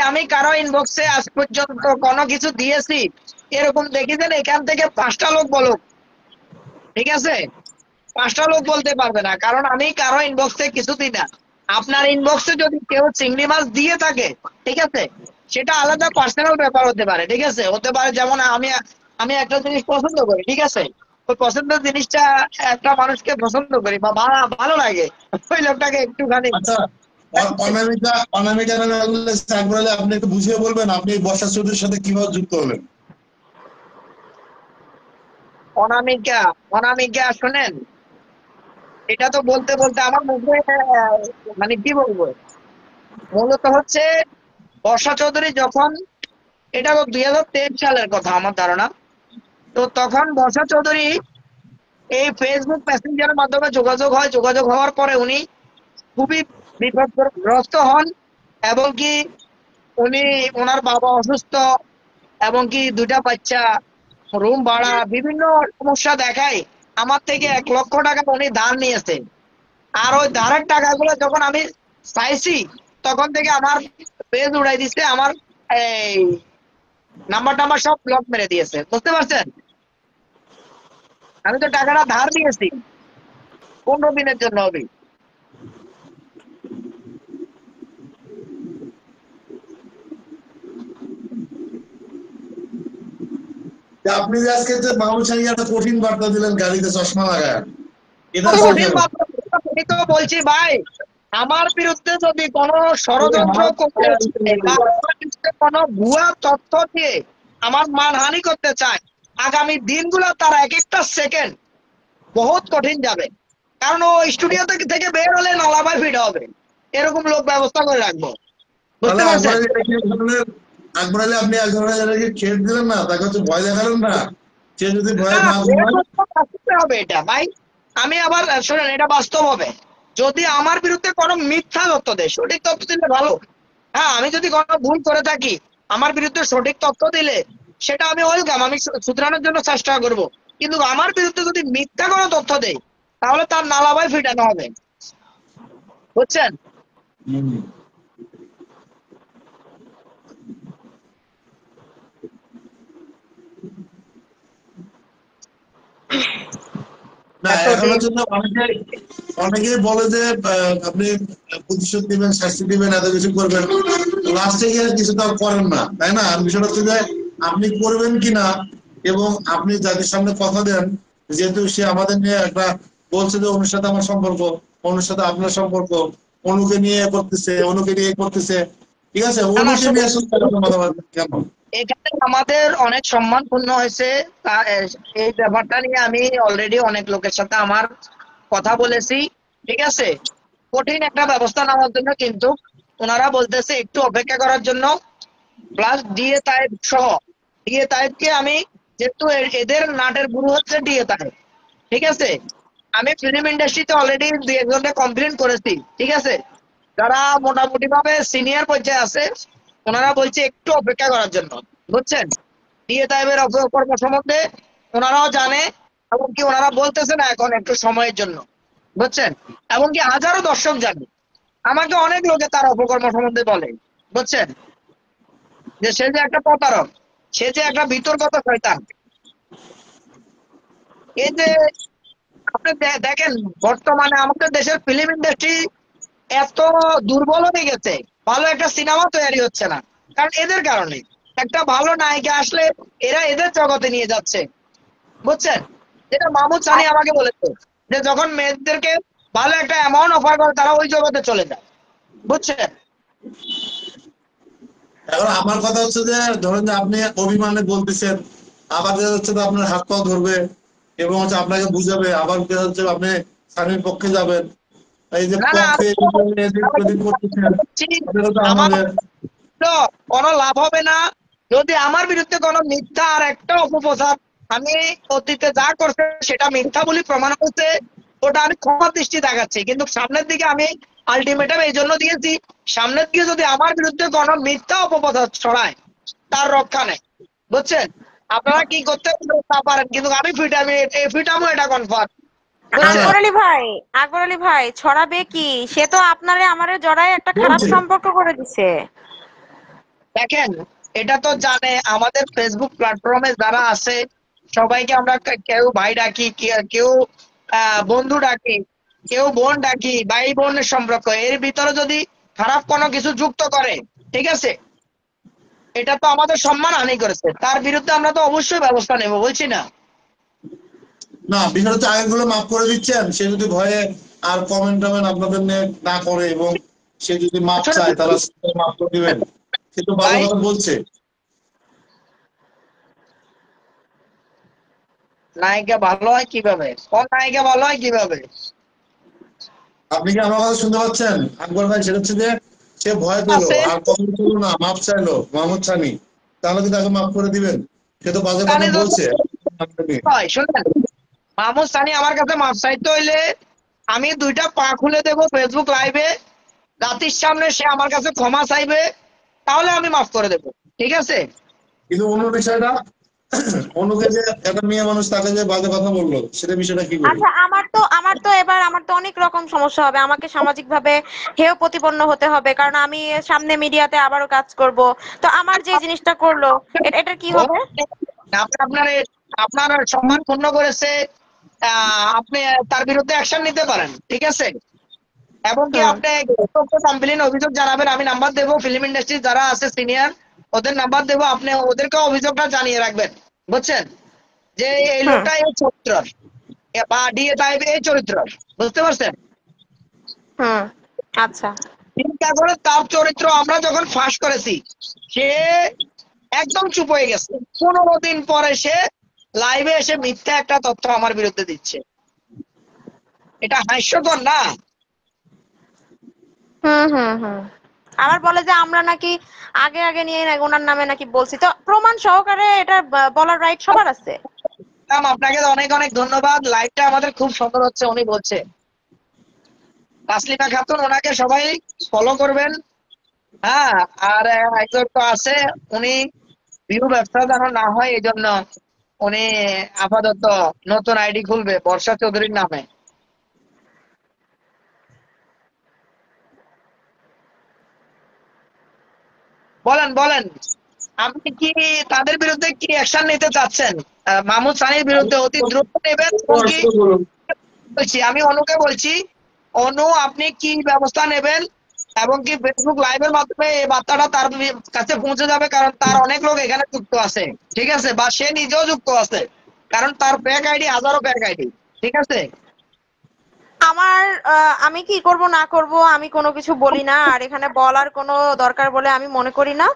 আমি কারো ইনবক্সে আজ পর্যন্ত কোনো কিছু দিয়েছি এরকম দেখেছেন? এখান থেকে 5টা লোক বলুক, ঠিক আছে? 5টা লোক বলতে পারবে না, কারণ আমি কারো ইনবক্সে কিছু দিই না। আপনার ইনবক্সে যদি কেউ চিংড়ি মাছ দিয়ে থাকে, ঠিক আছে, সেটা আলাদা পার্সোনাল ব্যাপার হতে পারে। ঠিক আছে, হতে পারে যেমন আমি আমি একটা জিনিস পছন্দ করি, ঠিক আছে, ওই পছন্দের জিনিসটা একটা মানুষকে পছন্দ করি বা ভালো লাগে, ওই লোকটাকে একটুখানি। আচ্ছা, অনামিকা নামে আকবর আলী, আপনি একটু বুঝিয়ে বলবেন আপনি এই বর্ষা চৌধুরীর সাথে কিভাবে যুক্ত হলেন? অনামিকা, অনামিকা শোনেন, এটা তো বলতে বলতে আমার মুখে মানে কি বলবো, মূলত হচ্ছে বর্ষা চৌধুরী যখন, এটা তো 2023 সালের কথা আমার ধারণা, তো তখন বর্ষা চৌধুরী এই ফেসবুক মেসেঞ্জারের মাধ্যমে যোগাযোগ হয়, যোগাযোগ হওয়ার পরে উনি খুবই বিপদগ্রস্ত হন, এবং কি উনি, ওনার বাবা অসুস্থ, এবং কি 2টা বাচ্চা, রুম ভাড়া, বিভিন্ন সমস্যা দেখায়। আমার থেকে 1 লক্ষ টাকা উনি ধার নিয়েছে, আর ওই ধারের টাকাগুলো যখন আমি চাইছি, তখন থেকে আমার পেজ উড়াই দিচ্ছে, আমার এই নাম্বার সব ব্লক মেরে দিয়েছে। বুঝতে পারছেন? আমি তো টাকাটা ধার নিয়েছি 15 দিনের জন্য হবে। আপনি যে আজকে যে মামুন সাহেব একটা কঠিন বার্তা দিলেন গাড়িতে চশমা লাগায়, এটা কঠিন বার্তা আমি তো বলছি ভাই, আমার বিরুদ্ধে যদি কোনো ষড়যন্ত্র করতে চায় বা আমার বিরুদ্ধে কোনো ভুয়া তথ্য দিয়ে আমার মানহানি করতে চায়, আগামী দিনগুলো তার এক একটা সেকেন্ড বহুত কঠিন যাবে, কারণ ও স্টুডিও থেকে বের হলে নালাবাই ফিট হবে, এরকম লোক ব্যবস্থা করে রাখবো। বুঝতে পারছেন? আকবর আলী, আপনি এক ধরনের খেট দিলেন না, তাকে হচ্ছে ভয় দেখালেন না, সে যদি ভয়ে না, না ঘুমায়। বাস্তবে হবে এটা ভাই। আমি আবার শোনেন, এটা বাস্তব হবে যদি আমার বিরুদ্ধে কোনো মিথ্যা তথ্য দেয়। সঠিক তথ্য দিলে ভালো, হ্যাঁ, আমি যদি কোনো ভুল করে থাকি, আমার বিরুদ্ধে সঠিক তথ্য দিলে সেটা আমি ওয়েলকাম, আমি শুধরানোর জন্য চেষ্টা করব। কিন্তু আমার বিরুদ্ধে যদি মিথ্যা কোনো তথ্য দেয়, তাহলে তার নালাবাই ফিটানো হবে। বুঝছেন? না, এখন হচ্ছে যে অনেকেই বলে যে আপনি প্রতিশোধ দিবেন, শাস্তি দিবেন, এত কিছু করবেন, লাস্টে গিয়ে কিছু তো করেন না, তাই না? আর বিষয়টা হচ্ছে যে আপনি করবেন কিনা, এবং আপনি যাদের সামনে কথা দেন, যেহেতু সে আমাদের নিয়ে একটা বলছে যে অনুর সাথে আমার সম্পর্ক, অনুর সাথে আপনার সম্পর্ক, অনুকে নিয়ে করতেছে, অনুকে নিয়ে করতেছে, ঠিক আছে, অনুকে নিয়ে কেন? এখানে আমাদের অনেক সম্মানপূর্ণ হয়েছে, এই ব্যাপারটা নিয়ে আমি অলরেডি অনেক লোকের সাথে আমার কথা বলেছি, ঠিক আছে, কঠিন একটা ব্যবস্থা নেওয়ার জন্য, কিন্তু ওনারা বলতেছে একটু অপেক্ষা করার জন্য। প্লাস ডিএ তায়েব সহ, ডিএ তায়েবকে আমি, যেহেতু এদের নাটের গুরু হচ্ছে ডিএ তায়েব, ঠিক আছে, আমি ফিল্ম ইন্ডাস্ট্রিতে অলরেডি 2-1 জনকে কমপ্লেন করেছি, ঠিক আছে, যারা মোটামুটি ভাবে সিনিয়র পর্যায়ে আছে, ওনারা বলছে একটু অপেক্ষা করার জন্য, বুঝছেন। ডিএ তায়েবের অপকর্ম সম্বন্ধে ওনারাও জানে, এমনকি ওনারা বলতেছে না এখন একটু সময়ের জন্য, বুঝছেন। এমনকি হাজারো দর্শক জানে, আমাকে অনেক লোকে তার অপকর্ম সম্বন্ধে বলে, বুঝছেন, যে সে যে একটা প্রতারক, সে যে একটা বিতর্কত শয়তান। এই যে আপনি দেখেন বর্তমানে আমাদের দেশের ফিল্ম ইন্ডাস্ট্রি এত দুর্বল হয়ে গেছে, ভালো একটা সিনেমা তৈরি হচ্ছে না, কারণ এদের কারণে। একটা ভালো নায়িকা আসলে এরা এদের জগতে নিয়ে যাচ্ছে, বুঝছেন। যেটা মাহমুদ সানি আমাকে বলেছে, যে যখন মেয়েদেরকে ভালো একটা অ্যামাউন্ট অফার করে তারা ওই জগতে চলে যায়, বুঝছেন। এখন আমার কথা হচ্ছে যে ধরেন যে আপনি অভিমানে বলতেছেন, আবার দেখা যাচ্ছে যে আপনার হাত পা ধরবে এবং হচ্ছে আপনাকে বুঝাবে, আবার দেখা যাচ্ছে আপনি স্বামীর পক্ষে যাবেন। এই যে না না, পক্ষে এদিক ওদিক করতেছেন, এটা তো আমার আমাদের তো কোনো লাভ হবে না যদি আমার বিরুদ্ধে কোনো মিথ্যা আর একটা অপপ্রচার, আমি অতীতে যা করছে সেটা মিথ্যা বলে প্রমাণ করছে, ওটা আমি ক্ষমা দৃষ্টি দেখাচ্ছি। কিন্তু সামনের দিকে আমি আলটিমেটাম এই জন্য দিয়েছি, সামনের দিকে যদি আমার বিরুদ্ধে কোনো মিথ্যা অপপ্রচার ছড়ায়, তার রক্ষা নেই, বুঝছেন। আপনারা কি করতে তা পারেন, কিন্তু আমি ফিটামো, এটা কনফার্ম, বুঝছেন। আকবর আলী ভাই ছড়াবে কি? সে তো আপনারে আমারে জড়ায় একটা খারাপ বলছে। সম্পর্ক করে দিছে। দেখেন, এটা তো জানে আমাদের ফেসবুক প্ল্যাটফর্মে যারা আছে সবাইকে আমরা কেউ ভাই ডাকি, কেউ বন্ধু ডাকি, কেউ বোন ডাকি, ভাই বোনের সম্পর্ক, এর ভিতরে যদি খারাপ কোনো কিছু যুক্ত করে, ঠিক আছে, এটা তো আমাদের সম্মান হানি করেছে, তার বিরুদ্ধে আমরা তো অবশ্যই ব্যবস্থা নেব, বলছি না। না, বিষয়টা হচ্ছে আগেরগুলো মাফ করে দিচ্ছেন, সে যদি ভয়ে আর কমেন্ট টমেন্ট আপনাদের নিয়ে না করে এবং সে যদি মাফ আসলে চায় তাহলে মাফ করে দিবেন, সে তো ভালো ভাই, কথা বলছে। নায়িকা ভালো হয় কিভাবে, কোন নায়িকা ভালো হয় কিভাবে? আপনি কি আমার কথা শুনতে পাচ্ছেন আকবর ভাই? সেটা হচ্ছে যে সে ভয় পেলো আছে আর কমেন্ট করলো না, মাফ চাইলো মাহমুদ সানি, তাহলে কি তাকে মাফ করে দিবেন? সে তো বাজে কথা সানি যদি বলছে। হয়, শুনেন, মাহমুদ সানি আমার কাছে মাপ চাইতে হইলে আমি 2টা পা খুলে দেবো ফেসবুক লাইভে, জাতির সামনে সে আমার কাছে ক্ষমা চাইবে, তাহলে আমি মাফ করে দেবো, ঠিক আছে। কিন্তু অন্য বিষয়টা, অনুকে যে একটা মেয়ে মানুষ তাকে যে বাজে কথা বললো, সেটা বিষয়টা কি করি? আচ্ছা, আমার তো অনেক রকম সমস্যা হবে। আমাকে সামাজিক ভাবে হেয় প্রতিপন্ন হতে হবে, কারণ আমি সামনে মিডিয়াতে আবারও কাজ করব। তো আমার যে জিনিসটা করলো, এটার কি হবে? আপনার আপনার সম্মান ক্ষুণ্ণ করেছে, আপনি তার বিরুদ্ধে অ্যাকশন নিতে পারেন, ঠিক আছে। এবং কি হুম। আপনি কমপ্লেন অভিযোগ জানাবেন, আমি নাম্বার দেবো, ফিল্ম ইন্ডাস্ট্রি যারা আছে সিনিয়র ওদের নাম্বার দেবো, আপনি ওদেরকে অভিযোগটা জানিয়ে রাখবেন, বুঝছেন, যে এই হুম। লোকটা এই চরিত্র, বা ডিএ টাইপ এই চরিত্র, বুঝতে পারছেন। হুম। আচ্ছা। চিন্তা করে তার চরিত্র আমরা যখন ফাঁস করেছি, সে একদম চুপ হয়ে গেছে, 15 দিন পরে সে লাইভে এসে মিথ্যা একটা তথ্য আমার বিরুদ্ধে দিচ্ছে, এটা হাস্যকর না? হুম, হুম, হুম। আবার বলে যে আমরা নাকি আগে আগে নিয়ে ওনার নামে নাকি বলছি, তো প্রমাণ সহকারে এটা বলার রাইট সবার আছে। ম্যাম, আপনাকে অনেক অনেক ধন্যবাদ, লাইভটা আমাদের খুব সুন্দর হচ্ছে, উনি বলছে তাসলিমা খাতুন, ওনাকে সবাই ফলো করবেন। হ্যাঁ, আর একজন তো আছে, উনি ভিউ ব্যবসা যেন না হয় এই জন্য উনি আপাতত নতুন আইডি খুলবে বর্ষা চৌধুরীর নামে। বলেন বলেন, আপনি কি তাদের বিরুদ্ধে কি অ্যাকশন নিতে চাচ্ছেন? মাহমুদ সানির বিরুদ্ধে অতি দ্রুত নেবেন, এবং কি বলছি, আমি অনুকে বলছি, অনু আপনি কি ব্যবস্থা নেবেন, এবং কি ফেসবুক লাইভের মাধ্যমে এই বার্তাটা তার কাছে পৌঁছে যাবে, কারণ তার অনেক লোক এখানে যুক্ত আছে, ঠিক আছে, বা সে নিজেও যুক্ত আছে, কারণ তার ফেক আইডি, হাজারো ফেক আইডি, ঠিক আছে। আমার আমি কি করব না করব আমি কোনো কিছু বলি না, আর এখানে বলার কোনো দরকার বলে আমি মনে করি না।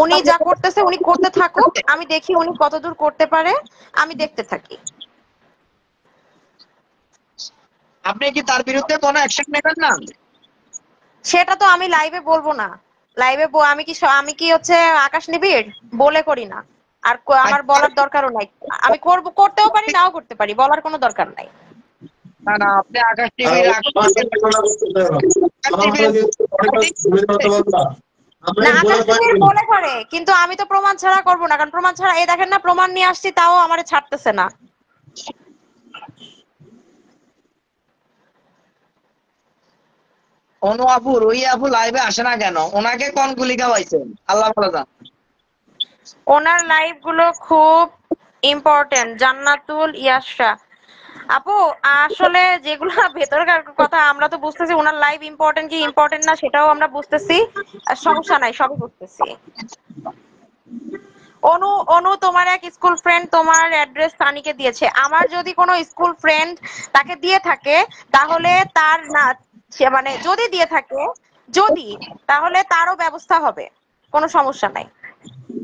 উনি যা করতেছে উনি করতে থাকুক, আমি দেখি উনি কতদূর করতে পারে, আমি দেখতে থাকি। আপনি কি তার বিরুদ্ধে কোনো অ্যাকশন নেবেন না? সেটা তো আমি লাইভে বলবো না। লাইভে আমি কি হচ্ছে আকাশ নিবিড় বলে করি না। আর আমার বলার দরকারও নাই। আমি করতেও পারি, নাও করতে পারি, বলার কোনো দরকার নাই। না না, আপনি আকাশ আর টিভির আমার সাথে এগুলো করতে চাই না। আমাকে অনেকটা সুবিধা হতে পারবা। আমি না, বলে আকাশ নিবিড় পাইনি। বলে করে, কিন্তু আমি তো প্রমাণ ছাড়া করবো না, কারণ প্রমাণ ছাড়া এই দেখেন না, প্রমাণ নিয়ে আসছি তাও আমারে ছাড়তেছে না। অনু আপু, রুই আপু লাইভে আসে না কেন? ওনাকে কোন গুলি খাওয়াইছেন? আল্লাহ ভালো জানে। ওনার লাইভ গুলো খুব ইম্পর্টেন্ট। জান্নাতুল ইয়াসা আপু, আসলে যেগুলো ভেতরকার কথা আমরা তো বুঝতেছি, ওনার লাইভ ইম্পর্টেন্ট কি ইম্পর্টেন্ট না সেটাও আমরা বুঝতেছি। সমস্যা নাই, সবই বুঝতেছি। অনু অনু তোমার এক স্কুল ফ্রেন্ড তোমার অ্যাড্রেস সানিকে দিয়েছে। আমার যদি কোনো স্কুল ফ্রেন্ড তাকে দিয়ে থাকে, তাহলে তার না মানে যদি দিয়ে থাকে, যদি, তাহলে তারও ব্যবস্থা হবে, কোনো সমস্যা নাই।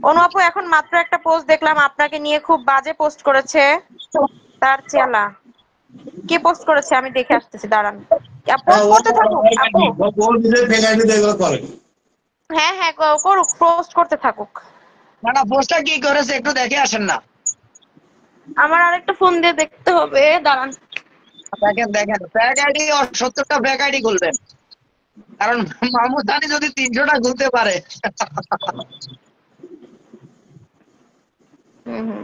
অনু আপু, এখন মাত্র একটা পোস্ট দেখলাম আপনাকে নিয়ে, খুব বাজে পোস্ট করেছে তার চেলা। কে পোস্ট করেছে আমি দেখে আসতেছি, দাঁড়ান। হ্যাঁ, পোস্ট ও করতে থাকুক আপু। ও নিজে ফেক আইডি দিয়ে এগুলো করে। হ্যাঁ হ্যাঁ, করুক, পোস্ট করতে থাকুক। না না, পোস্টটা কি করেছে একটু দেখে আসেন না। আমার আরেকটা ফোন দিয়ে দেখতে হবে, দাঁড়ান। দেখেন দেখেন, ফেক আইডি 70টা ফেক আইডি খুলবেন, কারণ মাহমুদ আলী যদি 300টা খুলতে পারে। হুম হুম।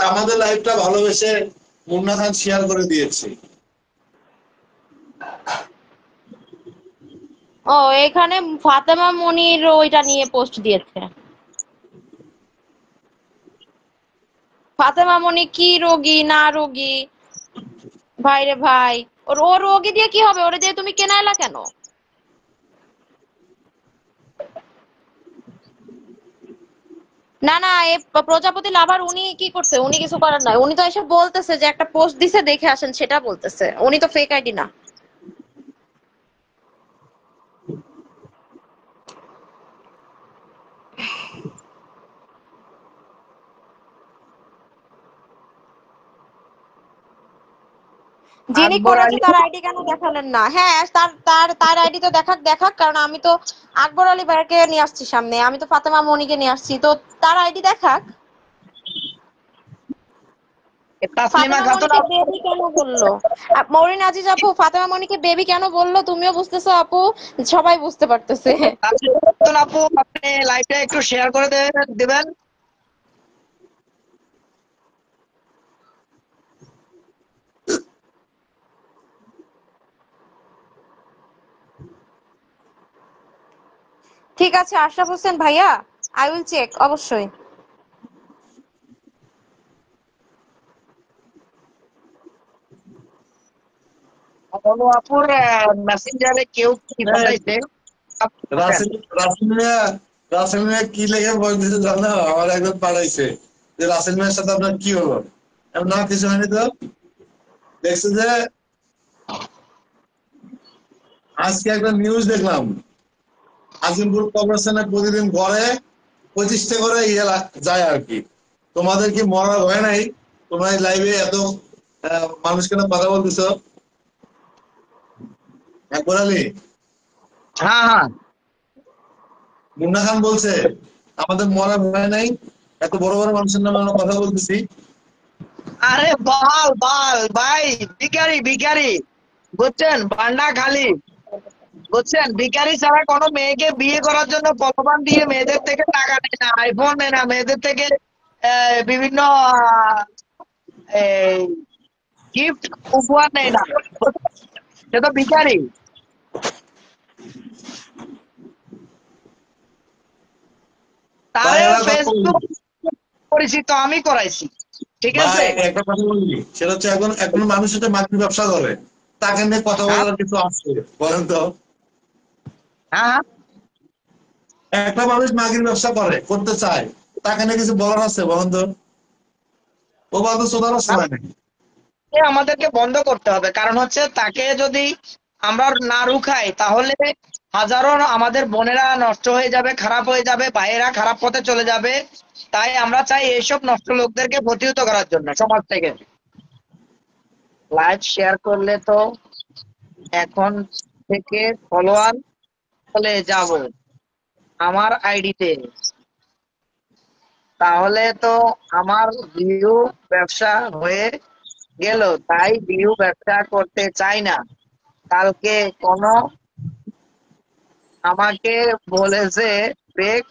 আমাদের লাইভটা ভালোবেসে মুন্না খান শেয়ার করে দিয়েছে। ও, এখানে ফাতেমা মনির ওইটা নিয়ে পোস্ট দিয়েছে। ফাতেমা মনি কি রোগী না রোগী, ভাই রে ভাই, ও রোগী দিয়ে কি হবে? ওরে দিয়ে তুমি কেনাইলা কেন? না না, এই প্রজাপতি লাভার উনি কি করছে? উনি কিছু করার নাই। উনি তো এসে বলতেছে যে একটা পোস্ট দিছে দেখে আসেন, সেটা বলতেছে। উনি তো ফেক আইডি না। যিনি আকবর করেছে আলী, তার আইডি কেন দেখালেন না? হ্যাঁ, তার তার তার আইডি তো দেখাক দেখাক, কারণ আমি তো আকবর আলী ভাইকে নিয়ে আসছি সামনে, আমি তো ফাতেমা মনিকে নিয়ে আসছি, তো তার আইডি দেখাক। তাসলিমা ফাতেমা খাতুন মনিকে আপু, বেবি কেন বললো? মরিন আজিজ আপু, ফাতেমা মনিকে বেবি কেন বললো তুমিও বুঝতেছো আপু, সবাই বুঝতে পারতেছে। তাসলিমা খাতুন আপু, আপনি লাইভটা একটু শেয়ার করে দিবেন। ঠিক আছে আশরাফ হোসেন ভাইয়া, আই উইল চেক অবশ্যই। অনু আপুর মেসেঞ্জারে কেউ কি পাঠাইছে? রাসেল রাসেল মিয়া রাসেল মিয়া কি লেগে বই দিতে জানো? আমার একজন পাঠাইছে যে রাসেল মিয়ার সাথে আপনার কি হলো। না, কিছু হয়নি তো। দেখছে যে আজকে একটা নিউজ দেখলাম, আজিমপুর কবরস্থানে প্রতিদিন গড়ে 25টা করে যায় আর কি। তোমাদের কি মরার ভয় নাই? তোমরা লাইভে এত মানুষ কেন কথা বলতেছ? একবার আলী, হ্যাঁ হ্যাঁ, মুন্না খান বলছে আমাদের মরার ভয় নাই, এত বড় বড় মানুষের নামে আমরা কথা বলতেছি। আরে বাল বাল ভাই, ভিখারি ভিখারি, বুঝছেন? বান্ডা খালি, বুঝছেন? ভিখারি ছাড়া কোনো মেয়েকে বিয়ে করার জন্য প্রলোভন দিয়ে মেয়েদের থেকে টাকা নেয় না, আইফোন নেয় না, মেয়েদের থেকে বিভিন্ন গিফট উপহার নেয় না, সে তো ভিখারি। ভাই তারে এরা কথা বলি, ফেসবুক পরিচিত আমি করাইছি, ঠিক ভাই আছে? একটা কথা বলি, সেটা হচ্ছে এখন এখন মানুষ হচ্ছে মাতৃ ব্যবসা করে, তাকে নিয়ে কথা হ্যাঁ বলার কিছু আছে বলেন তো? হ্যাঁ, একটা মানুষ মাগির ব্যবসা করতে চায়, তাকে নিয়ে কিছু বলার আছে বলেন তো? ও বাদ শোধারও সময় নেই। আমাদেরকে বন্ধ করতে হবে, কারণ হচ্ছে তাকে যদি আমরা না রুখাই তাহলে হাজারো আমাদের বোনেরা নষ্ট হয়ে যাবে, খারাপ হয়ে যাবে, ভাইয়েরা খারাপ পথে চলে যাবে। তাই আমরা চাই এইসব নষ্ট লোকদেরকে প্রতিহত করার জন্য সমাজ থেকে। লাইভ শেয়ার করলে তো এখন থেকে ফলোয়ার চলে যাব আমার আইডিতে, তাহলে তো আমার ভিউ ব্যবসা হয়ে গেল। তাই ভিউ ব্যবসা করতে চাই না। কালকে কোনো আমাকে বলেছে ফেক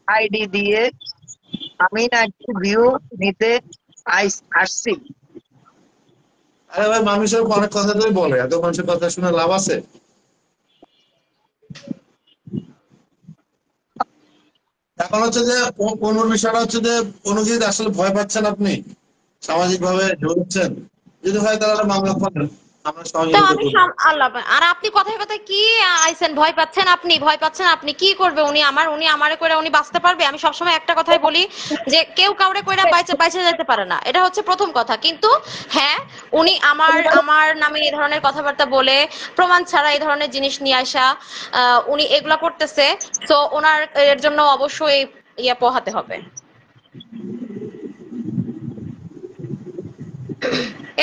আইডি দিয়ে আমি নাকি ভিউ নিতে আসছি। আরে ভাই, মানুষের অনেক কথা তুই বলে, এত মানুষের কথা শুনে লাভ আছে? এখন হচ্ছে যে অনুর বিষয়টা হচ্ছে যে অনুযায়ী আসলে ভয় পাচ্ছেন আপনি, সামাজিক ভাবে ঝুলছেন, যদি হয় তাহলে মামলা করেন, আমরা তো সহযোগিতা আমি করবো। আল্লাহ, আর আপনি কথায় কথায় কি আইছেন? ভয় পাচ্ছেন আপনি, ভয় পাচ্ছেন আপনি, কি করবে উনি? উনি আমারে কইরা উনি বাঁচতে পারবে? আমি সবসময় একটা কথাই বলি যে কেউ কাউরে কইরা বাইচে যেতে পারে না, এটা হচ্ছে প্রথম কথা। কিন্তু হ্যাঁ, উনি আমার নামে এই ধরনের কথাবার্তা বলে, প্রমাণ ছাড়া এই ধরনের জিনিস নিয়ে আসা, উনি এগুলা করতেছে। তো ওনার এর জন্য অবশ্যই পোহাতে হবে।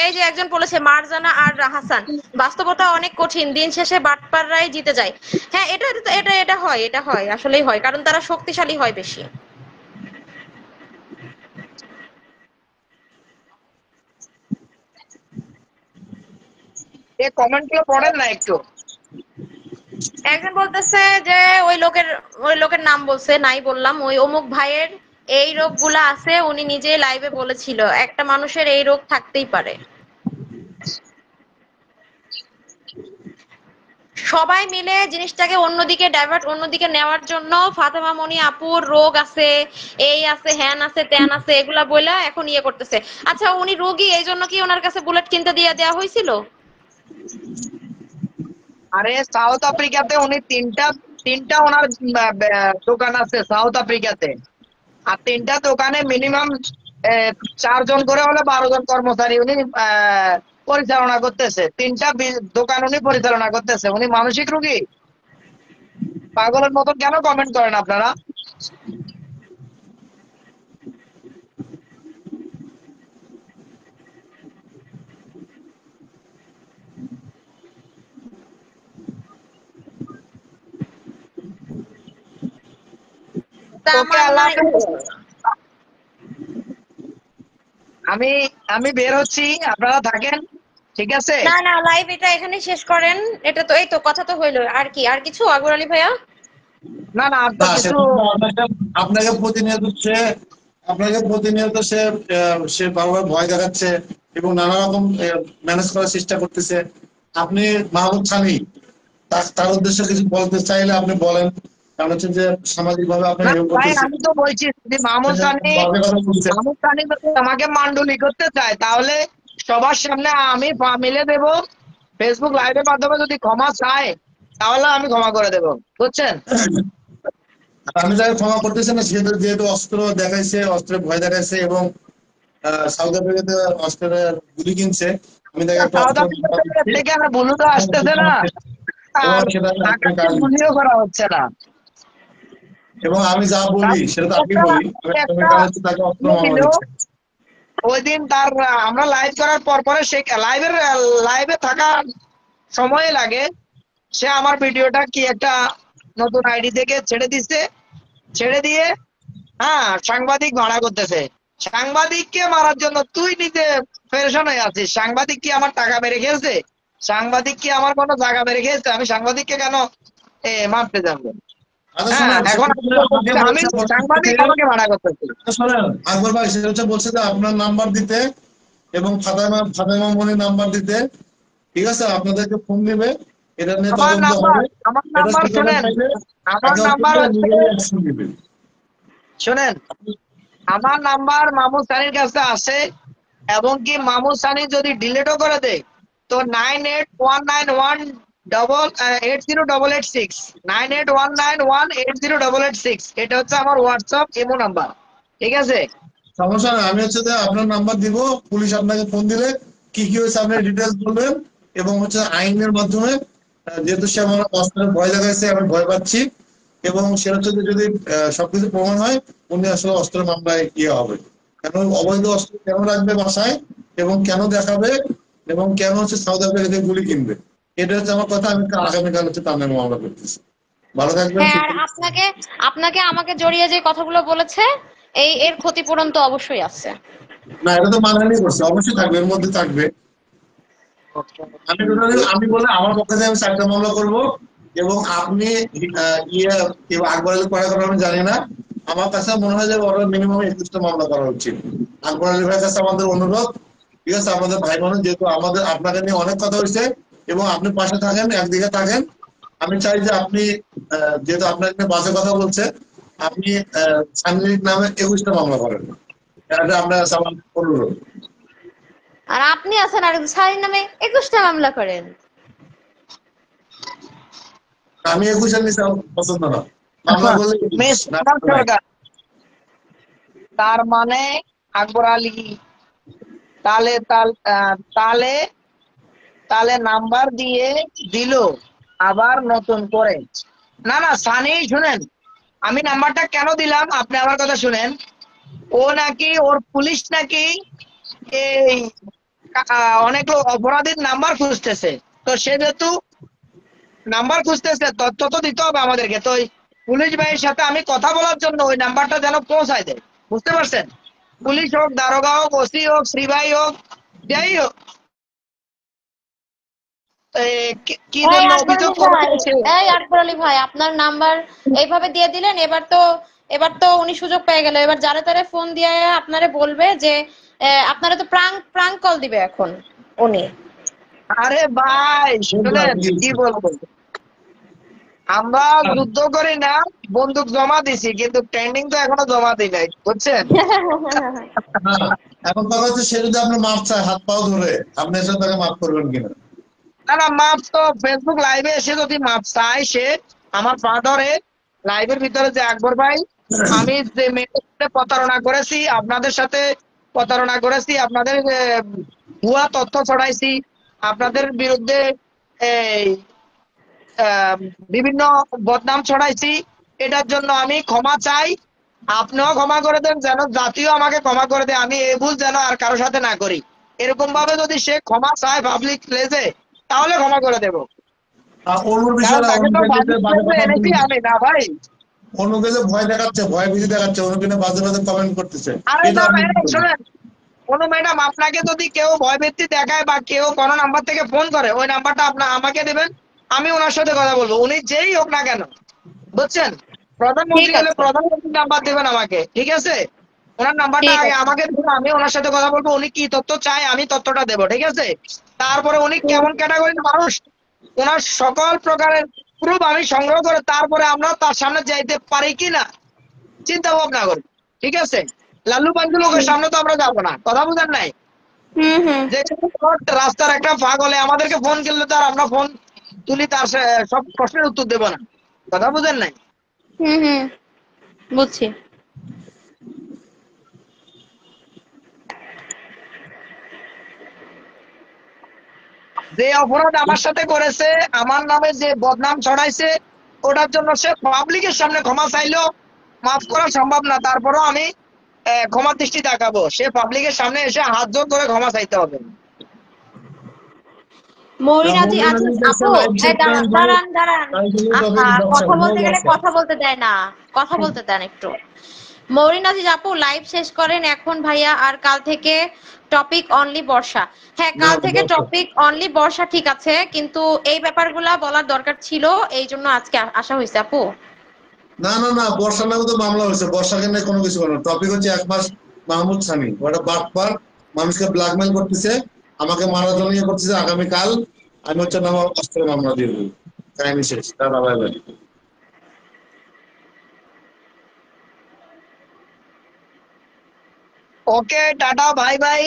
এই যে একজন বলেছে মারজানা আর হাসান, বাস্তবতা অনেক কঠিন, দিন শেষে বাটপাররাই জিতে যায়। হ্যাঁ, এটা হয়, আসলেই হয়, কারণ তারা শক্তিশালী হয় বেশি। এই কমেন্ট গুলো পড়েন না একটু। একজন বলতেছে যে ওই লোকের নাম বলছে, নাই বললাম, ওই অমুক ভাইয়ের এই রোগগুলা আছে, উনি নিজে লাইভে বলেছিল একটা মানুষের এই রোগ থাকতেই পারে। সবাই মিলে জিনিসটাকে অন্যদিকে নেওয়ার জন্য ফাতেমা মনি আপুর রোগ আছে, এই আছে, হ্যান আছে, ত্যান আছে, এগুলা বইলা এখন করতেছে। আচ্ছা, উনি রোগী, এই জন্য কি ওনার কাছে বুলেট কিনতে দিয়ে দেওয়া হয়েছিল? আরে সাউথ আফ্রিকাতে উনি তিনটা তিনটা ওনার দোকান আছে সাউথ আফ্রিকাতে। আর তিনটা দোকানে মিনিমাম 4 জন করে হলে 12 জন কর্মচারী উনি পরিচালনা করতেছে। তিনটা দোকান উনি পরিচালনা করতেছে। উনি মানসিক রোগী? পাগলের মতন কেন কমেন্ট করেন আপনারা? তা ওকে, আমার আল্লাহ মানে হাফেজ। আমি আমি বের হচ্ছি, আপনারা থাকেন, ঠিক আছে? না না, লাইভ এটা এখানে শেষ করেন। এটা তো এই তো কথা তো হইলো, আর কি, আর কিছু আকবর আলী ভাইয়া? না না, আর তো না, কিছু। সেটা তো আপনাকে প্রতিনিয়ত সে বারবার ভয় দেখাচ্ছে এবং নানা রকম ম্যানেজ করার চেষ্টা করতেছে। আপনি মাহমুদ সানি, তার উদ্দেশ্যে কিছু বলতে চাইলে আপনি বলেন, কারণ হচ্ছে যে সামাজিক ভাবে আপনি না এরকম ভাই, করতেছেন। আমি তো বলছি যদি মাহমুদ সানি যদি আমাকে মান্ডুলি করতে চায়, তাহলে সবার সামনে আমি পা মিলে দেবো। ফেসবুক লাইভের মাধ্যমে যদি ক্ষমা চায়, তাহলে আমি ক্ষমা করে দেবো, বুঝছেন? আমি যাকে ক্ষমা করতেছি না, সে যেহেতু অস্ত্র দেখাইছে, অস্ত্রের ভয় দেখাইছে এবং সাউথ আফ্রিকাতে অস্ট্রেলিয়ার গুলি কিনছে, আমি তাকে একটা সাউথ অস্ত্র আফ্রিকা থেকে আমার বুলু তো আসতেছে না, এবং আর সেটা ঢাকাতে গুলিও করা হচ্ছে না। এবং আমি যা বলি সেটা তো আপনি বলি, আমি একটা কারণ হচ্ছে তাকে অস্ত্র মামলা ছিল দিচ্ছে। ওই দিন তার আমরা লাইভ করার পরে সে লাইভে থাকা সময় লাগে, সে আমার ভিডিওটা কি একটা নতুন আইডি থেকে ছেড়ে দিচ্ছে। ছেড়ে দিয়ে হ্যাঁ সাংবাদিক ভাড়া করতেছে। সাংবাদিককে মারার জন্য তুই নিজে পেরেশান হয়ে আছিস। সাংবাদিক কি আমার টাকা মেরে খেয়েছে? সাংবাদিক কি আমার কোনো জায়গা মেরে খেয়েছে? আমি সাংবাদিককে কেন মারতে যাবো? আচ্ছা হ্যাঁ, শোনেন, এখন আমাকে আমি বলছে সাংবাদিক আমাকে ভাড়া করতেছি। শোনেন আকবর ভাই, সেটা হচ্ছে বলছে যে আপনার নাম্বার দিতে এবং ফাতেমা মনির নাম্বার দিতে, ঠিক আছে, আপনাদেরকে ফোন দিবে, এটা নিয়ে আমার তদন্ত নাম্বার হবে। আমার এটা নাম্বার সুযোগ শোনেন, পাইলে আমার তাকে নাম্বার হচ্ছে হচ্ছে, নিজেই অ্যাকশন দিবে। শোনেন, আমার নাম্বার মামুদ সানির কাছে আছে। এবং কি মামুদ সানি যদি ডিলিটও করে দেয়, তো 9819180806 9819180806 এটা হচ্ছে আমার হোয়াটসঅ্যাপ ইমো নাম্বার, ঠিক আছে? সমস্যা নেই, আমি হচ্ছে যে আপনার নাম্বার দিব, পুলিশ আপনাকে ফোন দিলে কি কি হয়েছে আপনি ডিটেলস বলবেন এবং হচ্ছে আইনের মাধ্যমে যেহেতু সে আমার অস্ত্রের ভয় দেখাইছে, আমি ভয় পাচ্ছি, এবং সেটা হচ্ছে যে যদি সবকিছু প্রমাণ হয়, উনি আসলে অস্ত্রের মামলায় ইয়ে হবে। কেন অবৈধ অস্ত্র কেন রাখবে বাসায়, এবং কেন দেখাবে, এবং কেন হচ্ছে সাউথ আফ্রিকা থেকে গুলি কিনবে, এটা হচ্ছে আমার কথা। আমি আগামীকাল হচ্ছে তার নামে মামলা করতেছি। ভালো থাকবেন, হ্যাঁ, আর সুস্থ। আপনাকে আপনাকে আমাকে জড়িয়ে যে কথাগুলো বলেছে, এর ক্ষতিপূরণ তো অবশ্যই আছে। না, এটা তো মানহানি করছে, অবশ্যই থাকবে, এর মধ্যে থাকবে। আমি টোটালি আমি বলে আমার পক্ষে থেকে আমি 4টা মামলা করব, এবং আপনি ইয়ে আকবর আলী করার কথা আমি জানি না। আমার কাছে মনে হয় যে ওর মিনিমাম 21টা মামলা করা উচিত। আকবর আলী ভাইয়ের কাছে আমাদের অনুরোধ, ঠিক আছে, আমাদের ভাই বোন, যেহেতু আমাদের আপনাকে নিয়ে অনেক কথা হয়েছে, এবং আপনি পাশে থাকেন, একদিকে থাকেন। আমি চাই যে আপনি যেহেতু আপনার একটা বাজে কথা বলছে, আপনি সাংবাদিক নামে 21টা মামলা করেন। এটা আপনার কাছে আমার অনুরোধ। আর আপনি আছেন আর সাইন নামে 21টা মামলা করেন। আমি 21 নিচে আমার পছন্দ না, মামলা করলে 21, মিস না নাই। সরকার, তার মানে আকবর আলী তালে তালে তালে নাম্বার দিয়ে দিল আবার নতুন করে। না না সানি, শুনেন, আমি নাম্বারটা কেন দিলাম আপনি আমার কথা শুনেন। ও নাকি, ওর পুলিশ নাকি এই অনেক অপরাধীর নাম্বার খুঁজতেছে। তো সে যেহেতু নাম্বার খুঁজতেছে, তথ্য তো দিতে হবে আমাদেরকে। তো ওই পুলিশ ভাইয়ের সাথে আমি কথা বলার জন্য ওই নাম্বারটা যেন পৌঁছায় দেয়, বুঝতে পারছেন? পুলিশ হোক, দারোগা হোক, ওসি হোক, শ্রীভাই হোক, যাই হোক, কি এই জন্য আকবর অভিযোগ আলী ভাই, করেছে সে। এই আকবর আলী ভাই, আপনার নাম্বার এইভাবে দিয়ে দিলেন। এবার তো উনি সুযোগ পেয়ে গেল। এবার যারা তারা ফোন দিয়ে আপনারে বলবে যে আপনারা তো প্রাঙ্ক প্রাঙ্ক কল দিবে এখন উনি। আরে ভাই শুনেন, কি বলবো, আমরা যুদ্ধ করি না, বন্দুক জমা দিছি, কিন্তু ট্রেন্ডিং তো এখনো জমা দিই নাই, বুঝছেন? না, এখন কথা হচ্ছে সে যদি আপনার মাপ চায় হাত পাও ধরে, আপনি এসে তাকে মাফ করবেন কিনা। না না, মাপ তো ফেসবুক লাইভে এসে যদি মাপ চায়, সে আমার পা ধরে লাইভের ভিতরে যে আকবর ভাই, আমি যে মেয়েদের সাথে প্রতারণা করেছি, আপনাদের সাথে প্রতারণা করেছি, আপনাদের ভুয়া তথ্য ছড়াইছি, আপনাদের বিরুদ্ধে এই আহ, বিভিন্ন বদনাম ছড়াইছি, এটার জন্য আমি ক্ষমা চাই। আপনিও ক্ষমা করে দেন, যেন জাতীয় আমাকে ক্ষমা করে দেয়, আমি এই ভুল যেন আর কারোর সাথে না করি। এরকম ভাবে যদি সে ক্ষমা চায় পাবলিক প্লেসে, তাহলে ক্ষমা করে দেব। অন্য কারণ বিষয়টা তাকে অন্য তো পেজে পাবলিক বাজে প্লেসে কথা এনেছি বলতেছে, আমি, না ভাই? অন্য পেজে ভয় দেখাচ্ছে, ভয় ভীতি দেখাচ্ছে, অন্য কিনা বাজে বাজে কমেন্ট করতেছে, আরে এটা না আপনি ভাই, কি করবেন? শোনেন, কোন ম্যাডাম আপনাকে যদি কেউ ভয়ভীতি দেখায় বা কেউ কোন নাম্বার থেকে ফোন করে, ওই নাম্বারটা আপনার আমাকে দেবেন, আমি ওনার সাথে কথা বলবো, উনি যেই হোক না কেন, বুঝছেন? ঠিক প্রধানমন্ত্রী হলে আছে, প্রধানমন্ত্রীর নাম্বার দেবেন আমাকে, ঠিক আছে? ওনার নাম্বারটা ঠিক আগে আছে। আমাকে দেবেন, আমি ওনার সাথে কথা বলবো, উনি কি তথ্য চায় আমি তথ্যটা দেবো, ঠিক আছে? তারপরে উনি কেমন ক্যাটাগরির মানুষ, ওনার সকল প্রকারের প্রুফ আমি সংগ্রহ করে তারপরে আমরা তার সামনে যাইতে পারি কিনা চিন্তা ভাবনা করি, ঠিক আছে? লাল্লু পান্ডু লোকের সামনে তো আমরা যাবো না, কথা বুঝেন নাই? হুম হুম যে রাস্তার একটা ফাঁক হলে আমাদেরকে ফোন করলে তো আর আমরা ফোন তুলি তার সব প্রশ্নের উত্তর দেবো না, কথা বুঝেন নাই? হুম হুম বুঝছি। যে অপরাধ আমার সাথে করেছে, আমার নামে যে বদনাম ছড়াইছে, ওটার জন্য সে পাবলিকের সামনে ক্ষমা চাইলেও মাফ করা সম্ভব না। তারপরও আমি ক্ষমা দৃষ্টি তাকাবো, সে পাবলিকের সামনে এসে হাত জোর করে ক্ষমা চাইতে হবে। মরিনাজি মমিন আজিজ আলী দেখছে আপু, লাইভ এই চেক করেন দাঁড়ান ভাই, দাঁড়ান দাঁড়ান। তাই জন্য তবে আহা, বক্সা, কথা নো বলতে গেলে বক্সা। কথা বলতে দেয় না, কথা বলতে দেন একটু। মরিনাজি আপু, লাইভ শেষ করেন এখন ভাইয়া, আর কাল থেকে টপিক অনলি বর্ষা। হ্যাঁ, না কাল থেকে বক্সা, টপিক অনলি বর্ষা, ঠিক আছে, কিন্তু এই ব্যাপারগুলা বলার দরকার ছিল, এই জন্য আজকে আসা হয়েছে আপু। না না না, বর্ষার নামে তো মামলা হয়েছে, বর্ষাকে নিয়ে কোনো কিছু বলো, টপিক হচ্ছে 1 মাস মাহমুদ সানি, ওটা বাটপার, মানুষকে ব্ল্যাকমেল করতেছে, আমাকে মারার জন্য ইয়ে করতেছে। আগামীকাল আমি হচ্ছে নাম অস্ত্রের মামলা দিয়ে দেবো, কাহিনী শেষ, টাটা বাই বাই। ওকে, টাটা, বাই বাই।